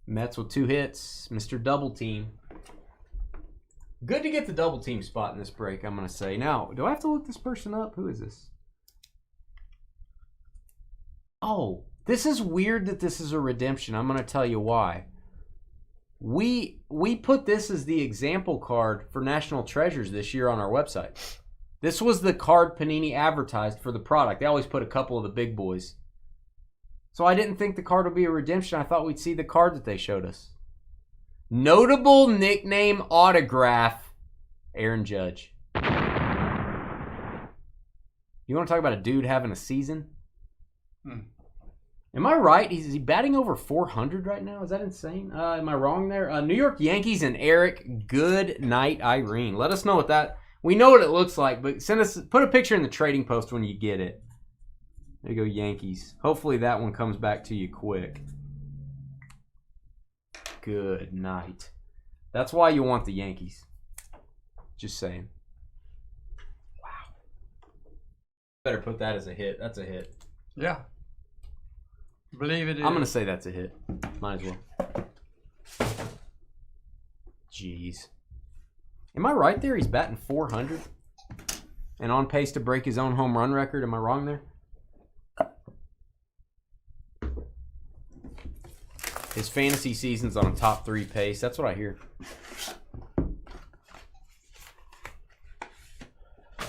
Mets with 2 hits. Mr. Double Team. Good to get the double team spot in this break, I'm going to say. Now, do I have to look this person up? Who is this? Oh, this is weird that this is a redemption. I'm going to tell you why. We put this as the example card for National Treasures this year on our website. This was the card Panini advertised for the product. They always put a couple of the big boys. So I didn't think the card would be a redemption. I thought we'd see the card that they showed us. Notable nickname autograph, Aaron Judge. You want to talk about a dude having a season? Am I right? Is he batting over 400 right now? Is that insane? Am I wrong there? New York Yankees and Eric. Good night, Irene. Let us know what that... We know what it looks like, but put a picture in the trading post when you get it. There you go, Yankees. Hopefully that one comes back to you quick. Good night. That's why you want the Yankees. Just saying. Wow. Better put that as a hit. That's a hit.
Yeah. Believe it is.
I'm going to say that's a hit. Might as well. Jeez. Am I right there? He's batting 400 and on pace to break his own home run record. Am I wrong there? His fantasy season's on a top 3 pace. That's what I hear.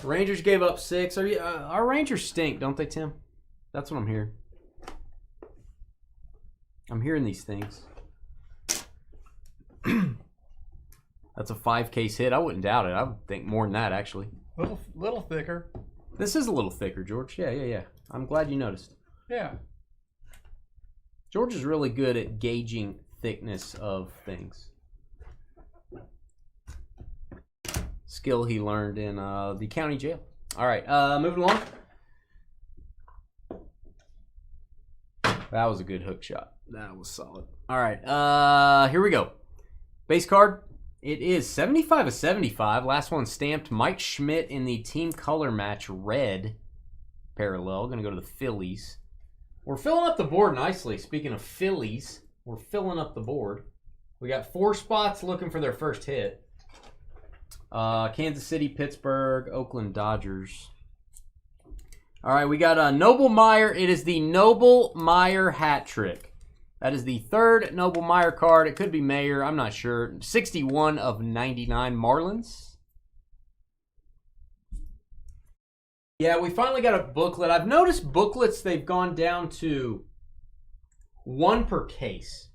Rangers gave up 6. Our Rangers stink, don't they, Tim? That's what I'm hearing. I'm hearing these things. That's a 5-case hit. I wouldn't doubt it. I would think more than that, actually.
Little thicker.
This is a little thicker, George. Yeah. I'm glad you noticed.
Yeah.
George is really good at gauging thickness of things. Skill he learned in the county jail. All right, moving along. That was a good hook shot. That was solid. All right, here we go. Base card. It is 75/75. Last one stamped. Mike Schmidt in the team color match red parallel. Going to go to the Phillies. We're filling up the board nicely. Speaking of Phillies, we're filling up the board. We got 4 spots looking for their first hit. Kansas City, Pittsburgh, Oakland Dodgers. All right, we got Noble Meyer. It is the Noble Meyer hat trick. That is the 3rd Noble Meyer card. It could be Mayer. I'm not sure. 61/99 Marlins. Yeah, we finally got a booklet. I've noticed booklets, they've gone down to 1 per case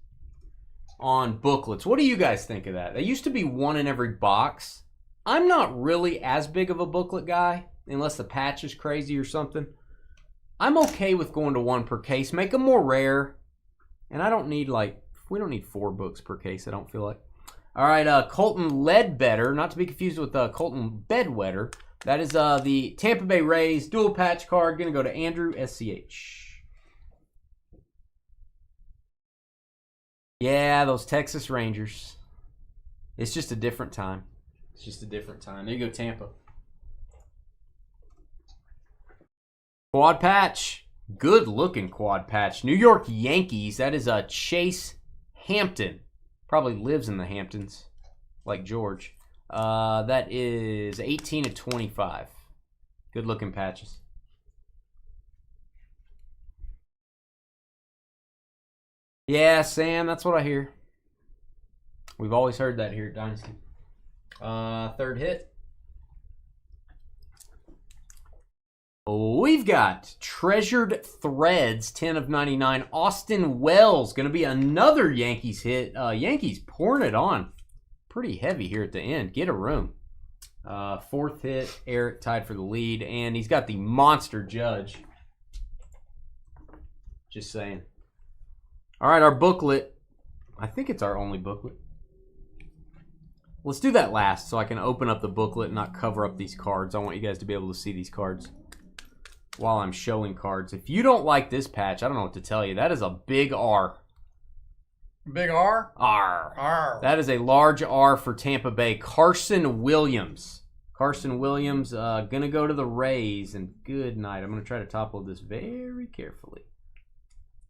on booklets. What do you guys think of that? They used to be 1 in every box. I'm not really as big of a booklet guy, unless the patch is crazy or something. I'm okay with going to 1 per case. Make them more rare. And I don't need, we don't need 4 books per case, I don't feel like. All right, Colton Ledbetter, not to be confused with Colton Bedwetter. That is the Tampa Bay Rays dual patch card. Going to go to Andrew SCH. Yeah, those Texas Rangers. It's just a different time. It's just a different time. There you go, Tampa. Quad patch. Good looking quad patch. New York Yankees. That is Chase Hampton. Probably lives in the Hamptons, like George. That is 18/25. Good looking patches. Yeah, Sam, that's what I hear. We've always heard that here at Dynasty. 3rd hit. We've got Treasured Threads, 10/99. Austin Wells, going to be another Yankees hit. Yankees pouring it on pretty heavy here at the end. Get a room. 4th hit. Eric tied for the lead, and he's got the monster Judge. Just saying. All right, our booklet. I think it's our only booklet. Let's do that last so I can open up the booklet and not cover up these cards. I want you guys to be able to see these cards while I'm showing cards. If you don't like this patch, I don't know what to tell you. That is a big R.
Big R?
R.
R.
That is a large R for Tampa Bay. Carson Williams. Carson Williams going to go to the Rays. And good night. I'm going to try to top load this very carefully.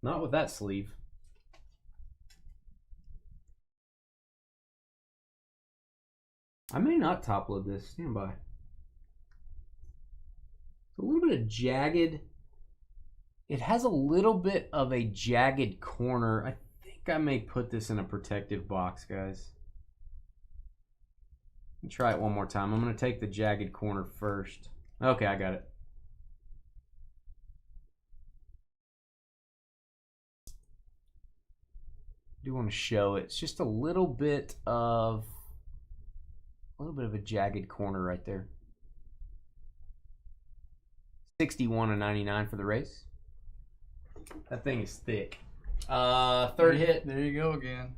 Not with that sleeve. I may not top load this. Stand by. A little bit of jagged. It has a little bit of a jagged corner. I think I may put this in a protective box, guys. Let me try it one more time. I'm going to take the jagged corner first. Okay, I got it. I do want to show it. It's just a little bit of a jagged corner right there. 61/99 for the Rays. That thing is thick. Third hit.
There you go again.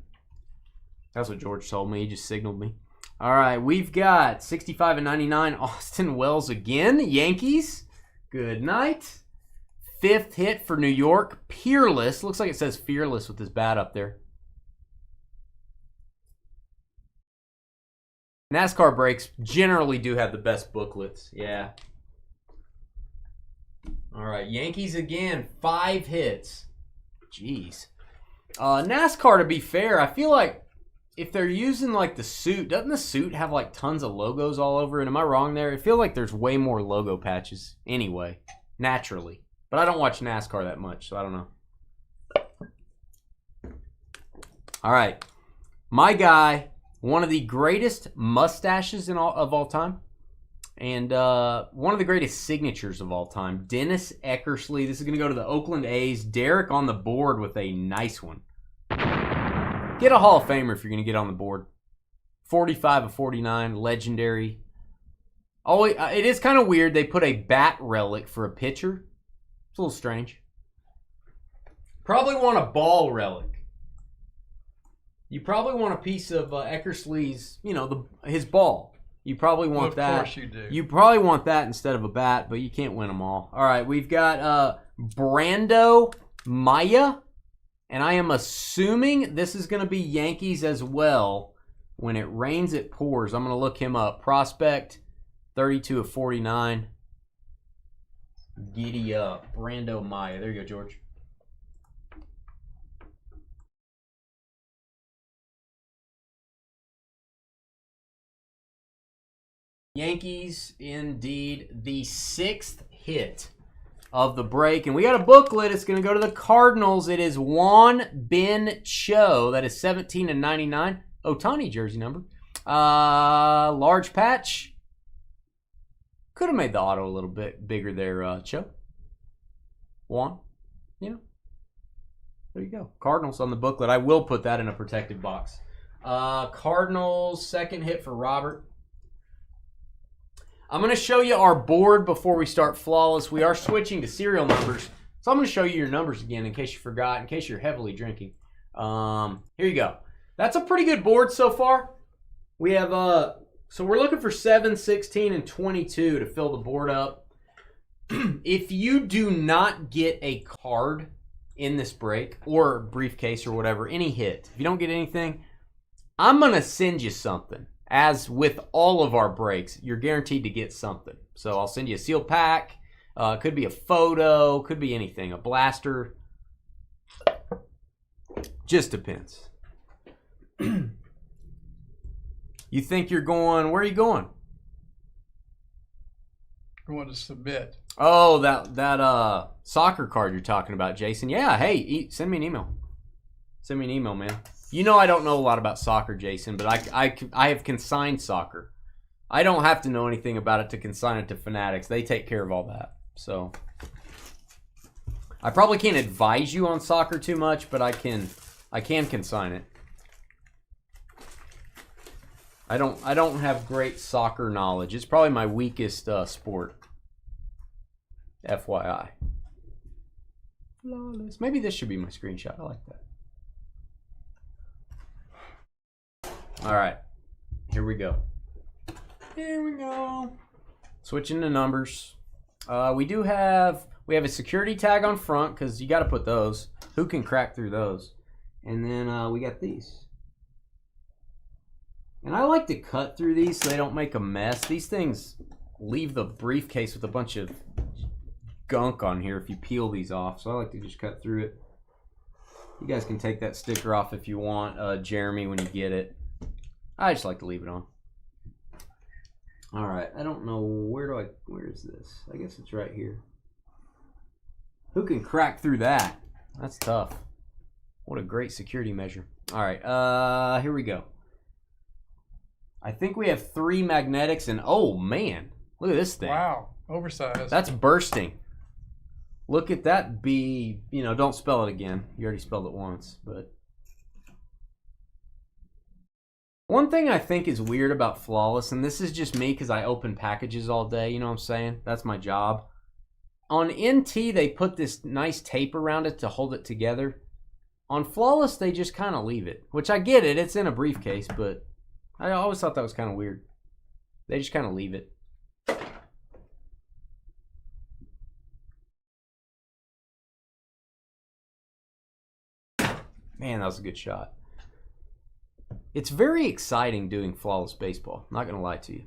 That's what George told me. He just signaled me. All right, we've got 65/99 Austin Wells again. Yankees. Good night. Fifth hit for New York. Peerless. Looks like it says Fearless with his bat up there. NASCAR breaks generally do have the best booklets. Yeah. All right, Yankees again. 5 hits. Jeez. NASCAR, to be fair, I feel like if they're using like the suit, doesn't the suit have like tons of logos all over it? Am I wrong there? I feel like there's way more logo patches anyway, naturally. But I don't watch NASCAR that much, so I don't know. All right. My guy, one of the greatest mustaches of all time. And one of the greatest signatures of all time, Dennis Eckersley. This is going to go to the Oakland A's. Derek on the board with a nice one. Get a Hall of Famer if you're going to get on the board. 45/49, legendary. Oh, it is kind of weird. They put a bat relic for a pitcher. It's a little strange. Probably want a ball relic. You probably want a piece of Eckersley's, his ball. You probably want that.
Of course you do.
You probably want that instead of a bat, but you can't win them all. All right, we've got Brando Maya, and I am assuming this is going to be Yankees as well. When it rains, it pours. I'm going to look him up. Prospect, 32/49. Giddy up. Brando Maya. There you go, George. Yankees, indeed, the 6th hit of the break. And we got a booklet. It's going to go to the Cardinals. It is Juan Ben Cho. That is 17/99. Ohtani jersey number. Large patch. Could have made the auto a little bit bigger there, Cho. Juan. There you go. Cardinals on the booklet. I will put that in a protective box. Cardinals, 2nd hit for Robert. I'm going to show you our board before we start Flawless. We are switching to serial numbers. So I'm going to show you your numbers again in case you forgot, in case you're heavily drinking. Here you go. That's a pretty good board so far. We have, so we're looking for 7, 16, and 22 to fill the board up. If you do not get a card in this break, or briefcase or whatever, any hit, if you don't get anything, I'm going to send you something. As with all of our breaks, you're guaranteed to get something. So I'll send you a sealed pack. Could be a photo. Could be anything. A blaster. Just depends. You think you're going... Where are you going?
Going to submit.
Oh, that soccer card you're talking about, Jason. Yeah, hey, send me an email. Send me an email, man. You know I don't know a lot about soccer, Jason, but I have consigned soccer. I don't have to know anything about it to consign it to Fanatics. They take care of all that. So I probably can't advise you on soccer too much, but I can consign it. I don't have great soccer knowledge. It's probably my weakest sport. FYI. Flawless. Maybe this should be my screenshot. I like that. All right, here we go. Here we go. Switching to numbers. We have a security tag on front because you got to put those. Who can crack through those? And then we got these. And I like to cut through these so they don't make a mess. These things leave the briefcase with a bunch of gunk on here if you peel these off. So I like to just cut through it. You guys can take that sticker off if you want, Jeremy, when you get it. I just like to leave it on. All right, I don't know, where is this? I guess it's right here. Who can crack through that? That's tough. What a great security measure. All right, here we go. I think we have 3 magnetics, and oh man, look at this thing.
Wow, oversized.
That's bursting. Look at that B, don't spell it again. You already spelled it once, but. One thing I think is weird about Flawless, and this is just me because I open packages all day, you know what I'm saying? That's my job. On NT, they put this nice tape around it to hold it together. On Flawless, they just kind of leave it, which I get it. It's in a briefcase, but I always thought that was kind of weird. They just kind of leave it. Man, that was a good shot. It's very exciting doing Flawless Baseball. Not going to lie to you.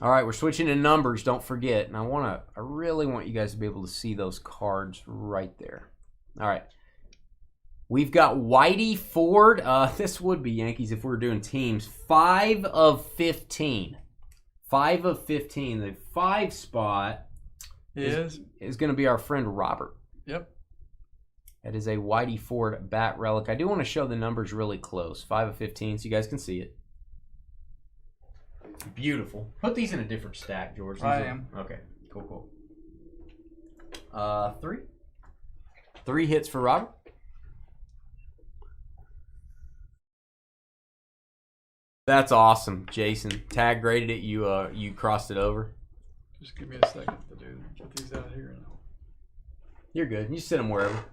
All right, we're switching to numbers. Don't forget. And I really want you guys to be able to see those cards right there. All right. We've got Whitey Ford. This would be Yankees if we were doing teams. 5 of 15. 5 of 15. The 5 spot is going to be our friend Robert.
Yep.
That is a Whitey Ford bat relic. I do want to show the numbers really close. 5 of 15 so you guys can see it. Beautiful. Put these in a different stack, George.
I am.
Okay. Cool. 3. 3 hits for Robert. That's awesome, Jason. Tag graded it. You crossed it over.
Just give me a second to get these out of here.
You're good. You sit them wherever.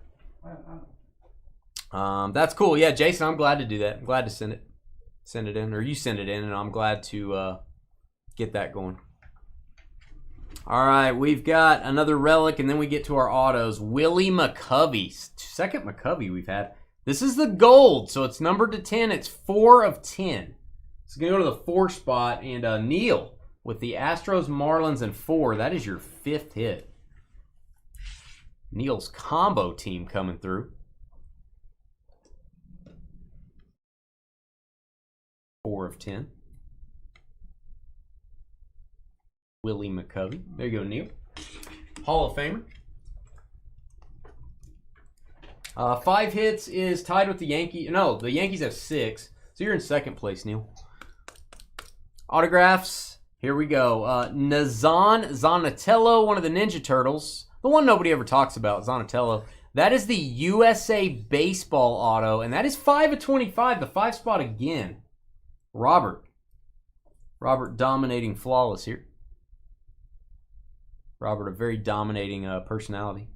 That's cool. Yeah, Jason, I'm glad to do that. I'm glad to send it in, or you send it in, and I'm glad to get that going. All right, we've got another relic, and then we get to our autos. Willie McCovey, second McCovey we've had. This is the gold, so it's numbered to 10. It's 4 of 10. It's going to go to the 4 spot, and Neil with the Astros, Marlins, and 4. That is your 5th hit. Neil's combo team coming through. 4 of 10. Willie McCovey. There you go, Neil. Hall of Famer. 5 hits is tied with the Yankees. No, the Yankees have 6. So you're in second place, Neil. Autographs. Here we go. Nazan Zanatello, one of the Ninja Turtles. The one nobody ever talks about, Zanatello. That is the USA Baseball auto, and that is 5 of 25, the 5 spot again. Robert dominating Flawless here. Robert, a very dominating personality.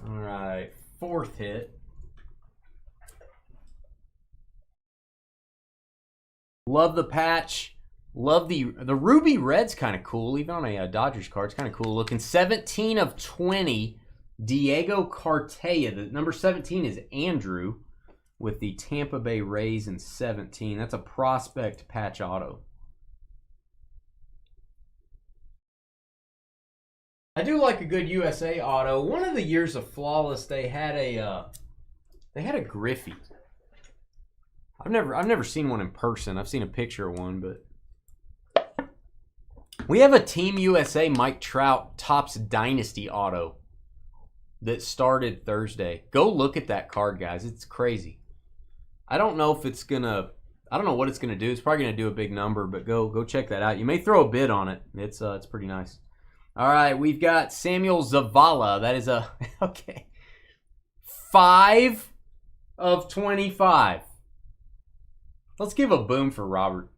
All right, 4th hit. Love the patch. Love the ruby red's kind of cool. Even on a Dodgers card, it's kind of cool looking. 17 of 20. Diego Cartaya. The number 17 is Andrew with the Tampa Bay Rays in 17. That's a prospect patch auto. I do like a good USA auto. One of the years of Flawless, they had a Griffey. I've never seen one in person. I've seen a picture of one, but we have a Team USA Mike Trout Topps Dynasty auto that started Thursday. Go look at that card, guys. It's crazy. I don't know what it's gonna do. It's probably gonna do a big number, but go check that out. You may throw a bid on it. It's pretty nice. All right, we've got Samuel Zavala. That is a okay. 5 of 25. Let's give a boom for Robert.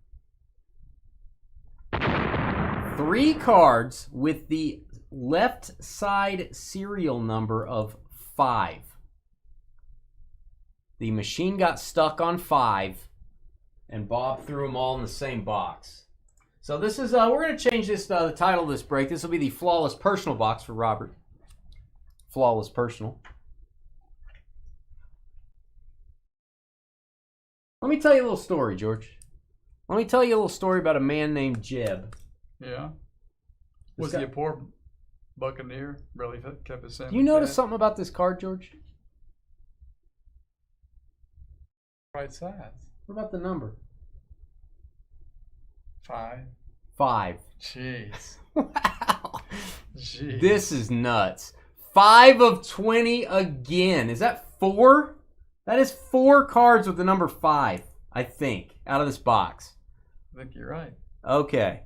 3 cards with the left side serial number of 5. The machine got stuck on 5, and Bob threw them all in the same box. So this is, we're going to change this, the title of this break. This will be the Flawless Personal Box for Robert. Flawless Personal. Let me tell you a little story, George. Let me tell you a little story about a man named Jeb.
Yeah. Was he a poor buccaneer? Really kept his family.
Do you notice something about this card, George?
Right sides.
What about the number?
5.
5.
Jeez.
Wow.
Jeez.
This is nuts. 5 of 20 again. Is that 4? That is 4 cards with the number 5, I think, out of this box.
I think you're right.
Okay.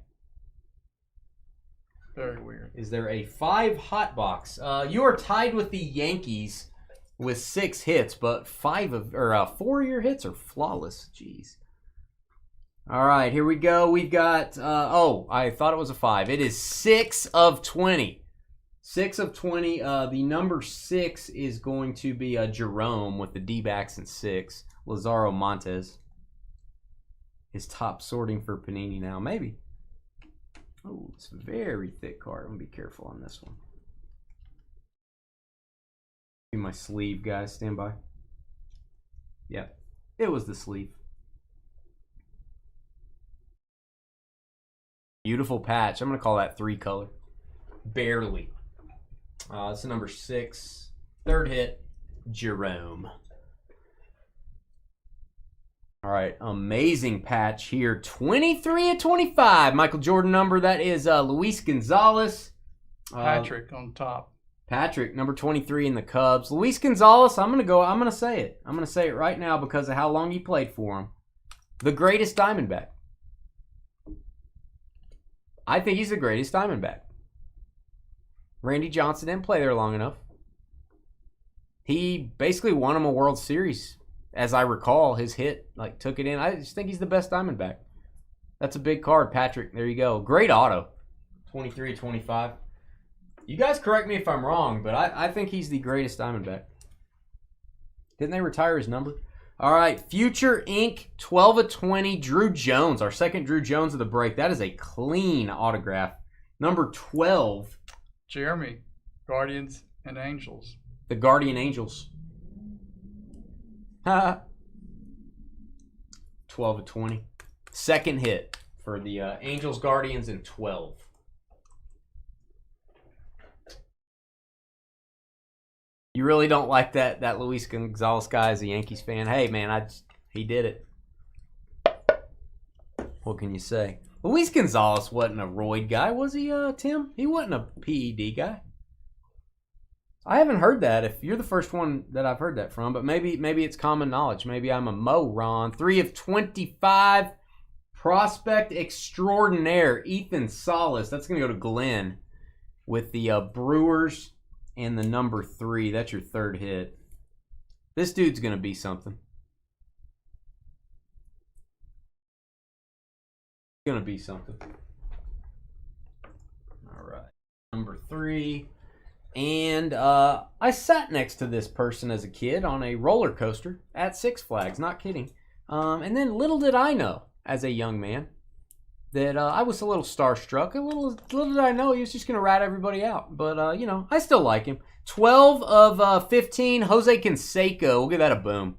Very weird.
Is there a 5 hot box? You are tied with the Yankees with 6 hits, but 4 of your hits are flawless. Jeez. All right, here we go. We've got, I thought it was a 5. It is 6 of 20. 6 of 20. The number 6 is going to be Jerome with the D-backs and 6. Lazaro Montes. His top sorting for Panini now. Maybe. Oh, it's a very thick card. I'm going to be careful on this one. See my sleeve, guys. Stand by. Yep. It was the sleeve. Beautiful patch. I'm going to call that 3 color. Barely. It's the number 6. 3rd hit, Jerome. All right, amazing patch here. 23 of 25. Michael Jordan number. That is Luis Gonzalez.
Patrick on top.
Patrick, number 23 in the Cubs. Luis Gonzalez, I'm going to say it. I'm going to say it right now because of how long he played for him. The greatest Diamondback. I think he's the greatest Diamondback. Randy Johnson didn't play there long enough. He basically won him a World Series. As I recall, his hit took it in. I just think he's the best Diamondback. That's a big card, Patrick. There you go. Great auto. 23-25. You guys correct me if I'm wrong, but I think he's the greatest Diamondback. Didn't they retire his number? All right, Future Inc. 12 of 20. Drew Jones, our second Drew Jones of the break. That is a clean autograph. Number 12.
Jeremy, Guardians and Angels.
The Guardian Angels. 12 of 20. Second hit for the Angels, Guardians, and 12. You really don't like that Luis Gonzalez guy as a Yankees fan? Hey, man, he did it. What can you say? Luis Gonzalez wasn't a roid guy, was he, Tim? He wasn't a PED guy. I haven't heard that. If you're the first one that I've heard that from, but maybe it's common knowledge. Maybe I'm a moron. 3 of 25. Prospect extraordinaire, Ethan Salas. That's going to go to Glenn with the Brewers and the number 3. That's your 3rd hit. This dude's going to be something. Going to be something. All right. Number 3. And I sat next to this person as a kid on a roller coaster at Six Flags. Not kidding. And then little did I know as a young man that I was a little starstruck. Little did I know he was just going to rat everybody out. But, I still like him. 12 of 15, Jose Canseco. We'll give that a boom.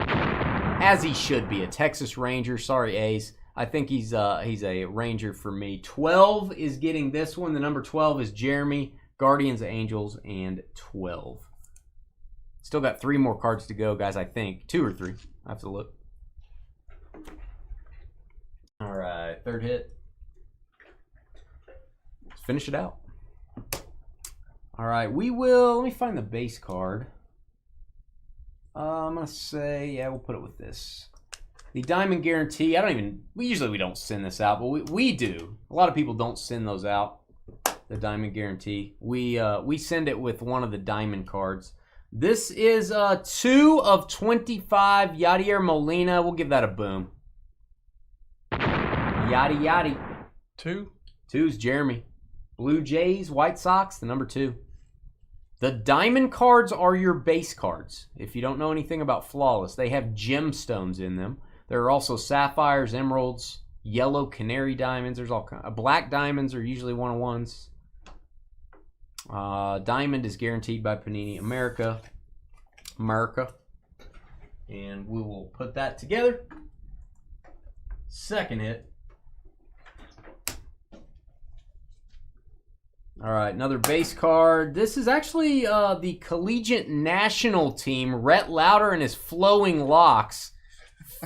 As he should be. A Texas Ranger. Sorry, A's. I think he's a Ranger for me. 12 is getting this one. The number 12 is Jeremy, Guardians, Angels, and 12. Still got 3 more cards to go, guys, I think. 2 or 3. I have to look. All right, 3rd hit. Let's finish it out. All right, let me find the base card. I'm going to say, we'll put it with this. The Diamond Guarantee, we usually don't send this out, but we do. A lot of people don't send those out, the Diamond Guarantee. We send it with one of the Diamond cards. This is 2 of 25, Yadier Molina. We'll give that a boom. Yadi.
2?
2's Jeremy. Blue Jays, White Sox, the number 2. The Diamond cards are your base cards. If you don't know anything about Flawless, they have gemstones in them. There are also sapphires, emeralds, yellow canary diamonds. There's all kinds. Black diamonds are usually 1-on-1s. Diamond is guaranteed by Panini America. And we will put that together. Second hit. All right, another base card. This is actually the Collegiate National Team. Rhett Lauder and his flowing locks.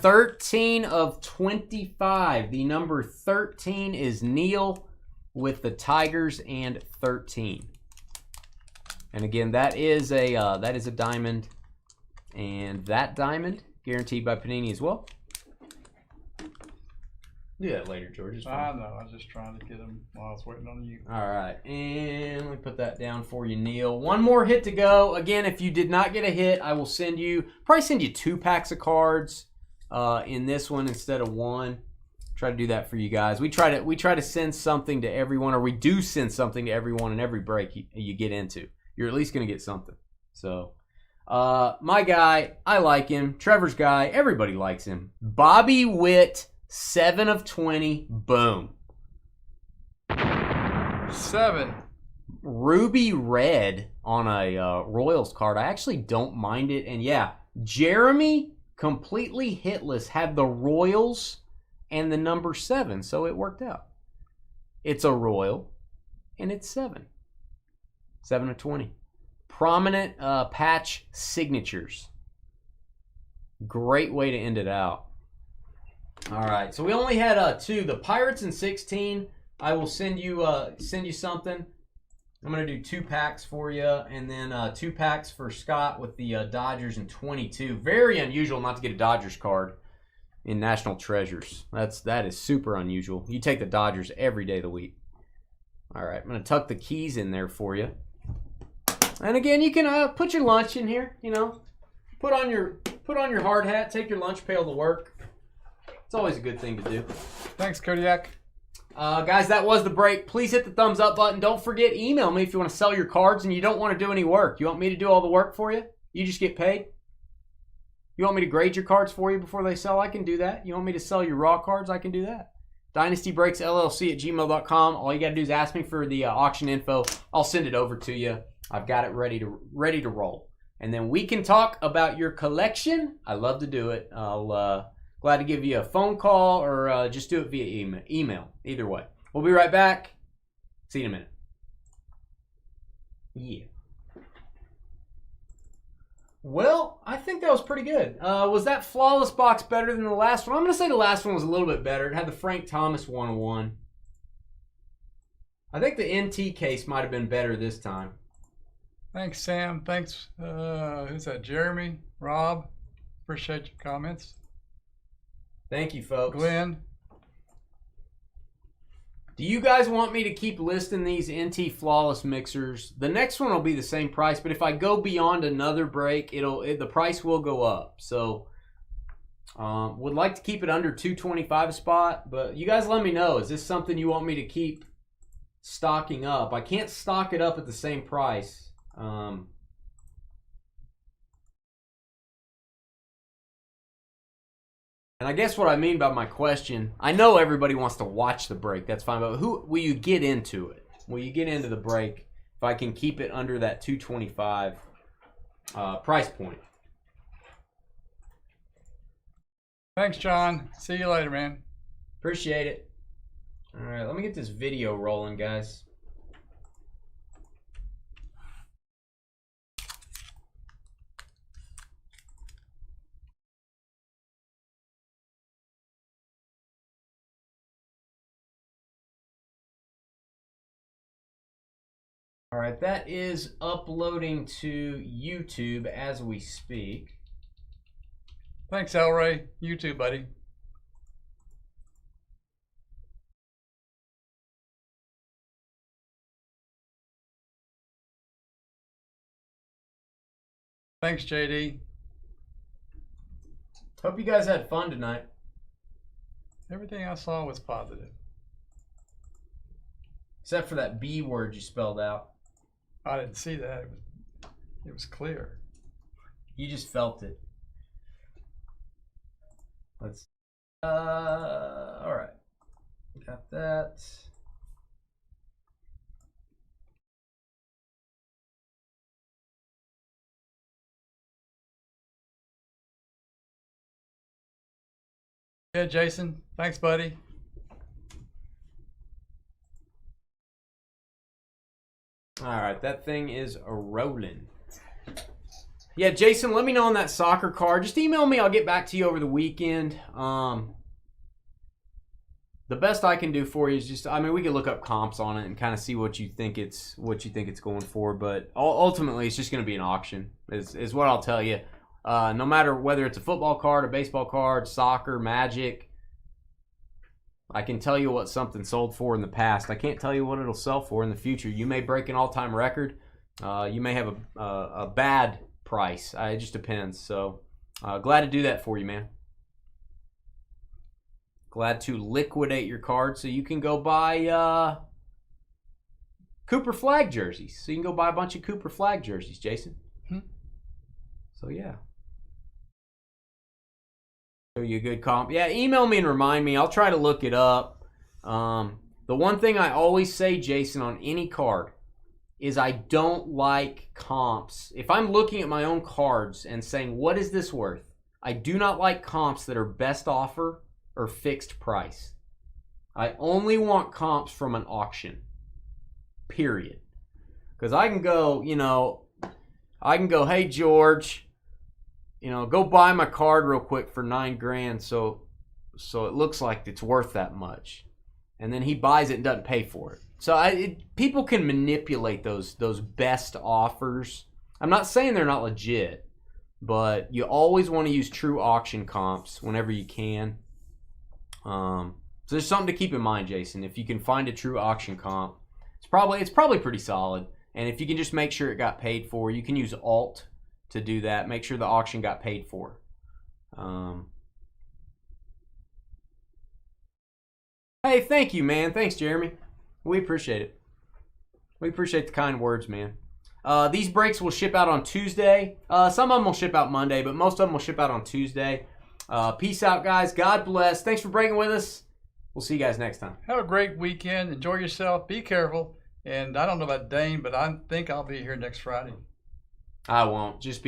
13 of 25. The number 13 is Neil with the Tigers and 13. And again, that is a diamond, and that diamond guaranteed by Panini as well. Do that later, George. It's fine.
I know. I was just trying to get them while I was waiting on you.
All right, and let me put that down for you, Neil. One more hit to go. Again, if you did not get a hit, I will probably send you 2 packs of cards in this one instead of 1. Try to do that for you guys. We try to send something to everyone, or we do send something to everyone in every break you get into. You're at least going to get something. So, my guy, I like him. Trevor's guy, everybody likes him. Bobby Witt, 7 of 20. Boom.
7.
Ruby red on a Royals card. I actually don't mind it. And yeah, Jeremy, completely hitless, had the Royals and the number 7, so it worked out. It's a Royal, and it's 7. 7 of 20. Prominent patch signatures. Great way to end it out. All right, so we only had 2. The Pirates in 16. I will send you something. I'm gonna do 2 packs for you, and then 2 packs for Scott with the Dodgers in 22. Very unusual not to get a Dodgers card in National Treasures. That is super unusual. You take the Dodgers every day of the week. All right, I'm gonna tuck the keys in there for you. And again, you can put your lunch in here. You know, put on your hard hat, take your lunch pail to work. It's always a good thing to do.
Thanks, Kodiak.
Guys, that was the break. Please hit the thumbs up button. Don't forget, email me if you want to sell your cards and you don't want to do any work. You want me to do all the work for you? You just get paid? You want me to grade your cards for you before they sell? I can do that. You want me to sell your raw cards? I can do that. DynastyBreaksLLC@gmail.com. All you got to do is ask me for the auction info. I'll send it over to you. I've got it ready to roll. And then we can talk about your collection. I love to do it. I'll glad to give you a phone call or just do it via email. Either way. We'll be right back. See you in a minute. Yeah. Well, I think that was pretty good. Was that flawless box better than the last one? I'm going to say the last one was a little bit better. It had the Frank Thomas 101. I think the NT case might have been better this time.
Thanks, Sam. Thanks. Who's that? Jeremy? Rob? Appreciate your comments.
Thank you, folks.
Glenn?
Do you guys want me to keep listing these NT flawless mixers? The next one will be the same price, but if I go beyond another break, the price will go up. So, would like to keep it under $225 a spot, but you guys let me know. Is this something you want me to keep stocking up? I can't stock it up at the same price. And I guess what I mean by my question, I know everybody wants to watch the break. That's fine. But who will you get into it? Will you get into the break if I can keep it under that $225 price point?
Thanks, John. See you later, man.
Appreciate it. All right, let me get this video rolling, guys. All right, that is uploading to YouTube as we speak.
Thanks, Elray. You too, buddy. Thanks, JD.
Hope you guys had fun tonight.
Everything I saw was positive.
Except for that B word you spelled out.
I didn't see that. It was clear.
You just felt it. Let's. All right. Got that.
Yeah, Jason. Thanks, buddy.
All right, that thing is a rolling. Yeah, Jason, let me know on that soccer card. Just email me. I'll get back to you over the weekend. The best I can do for you is just, I mean, we can look up comps on it and kind of see what you think it's going for. But ultimately, it's just going to be an auction. Is what I'll tell you. No matter whether it's a football card, a baseball card, soccer, Magic, I can tell you what something sold for in the past. I can't tell you what it'll sell for in the future. You may break an all-time record. You may have a bad price. It just depends. So glad to do that for you, man. Glad to liquidate your card so you can go buy Cooper Flag jerseys. So you can go buy a bunch of Cooper Flag jerseys, Jason. So yeah. Show you a good comp. Yeah, email me and remind me. I'll try to look it up. The one thing I always say, Jason, on any card is I don't like comps. If I'm looking at my own cards and saying, what is this worth? I do not like comps that are best offer or fixed price. I only want comps from an auction. Period. Because I can go, hey, George, go buy my card real quick for $9,000 so it looks like it's worth that much. And then he buys it and doesn't pay for it. So people can manipulate those best offers. I'm not saying they're not legit, but you always want to use true auction comps whenever you can. So there's something to keep in mind, Jason. If you can find a true auction comp, it's probably pretty solid. And if you can just make sure it got paid for, you can use Alt to do that. Make sure the auction got paid for. Hey, thank you, man. Thanks, Jeremy. We appreciate it. We appreciate the kind words, man. These breaks will ship out on Tuesday. Some of them will ship out Monday, but most of them will ship out on Tuesday. Peace out, guys. God bless. Thanks for breaking with us. We'll see you guys next time.
Have a great weekend. Enjoy yourself. Be careful. And I don't know about Dane, but I think I'll be here next Friday.
I won't. Just be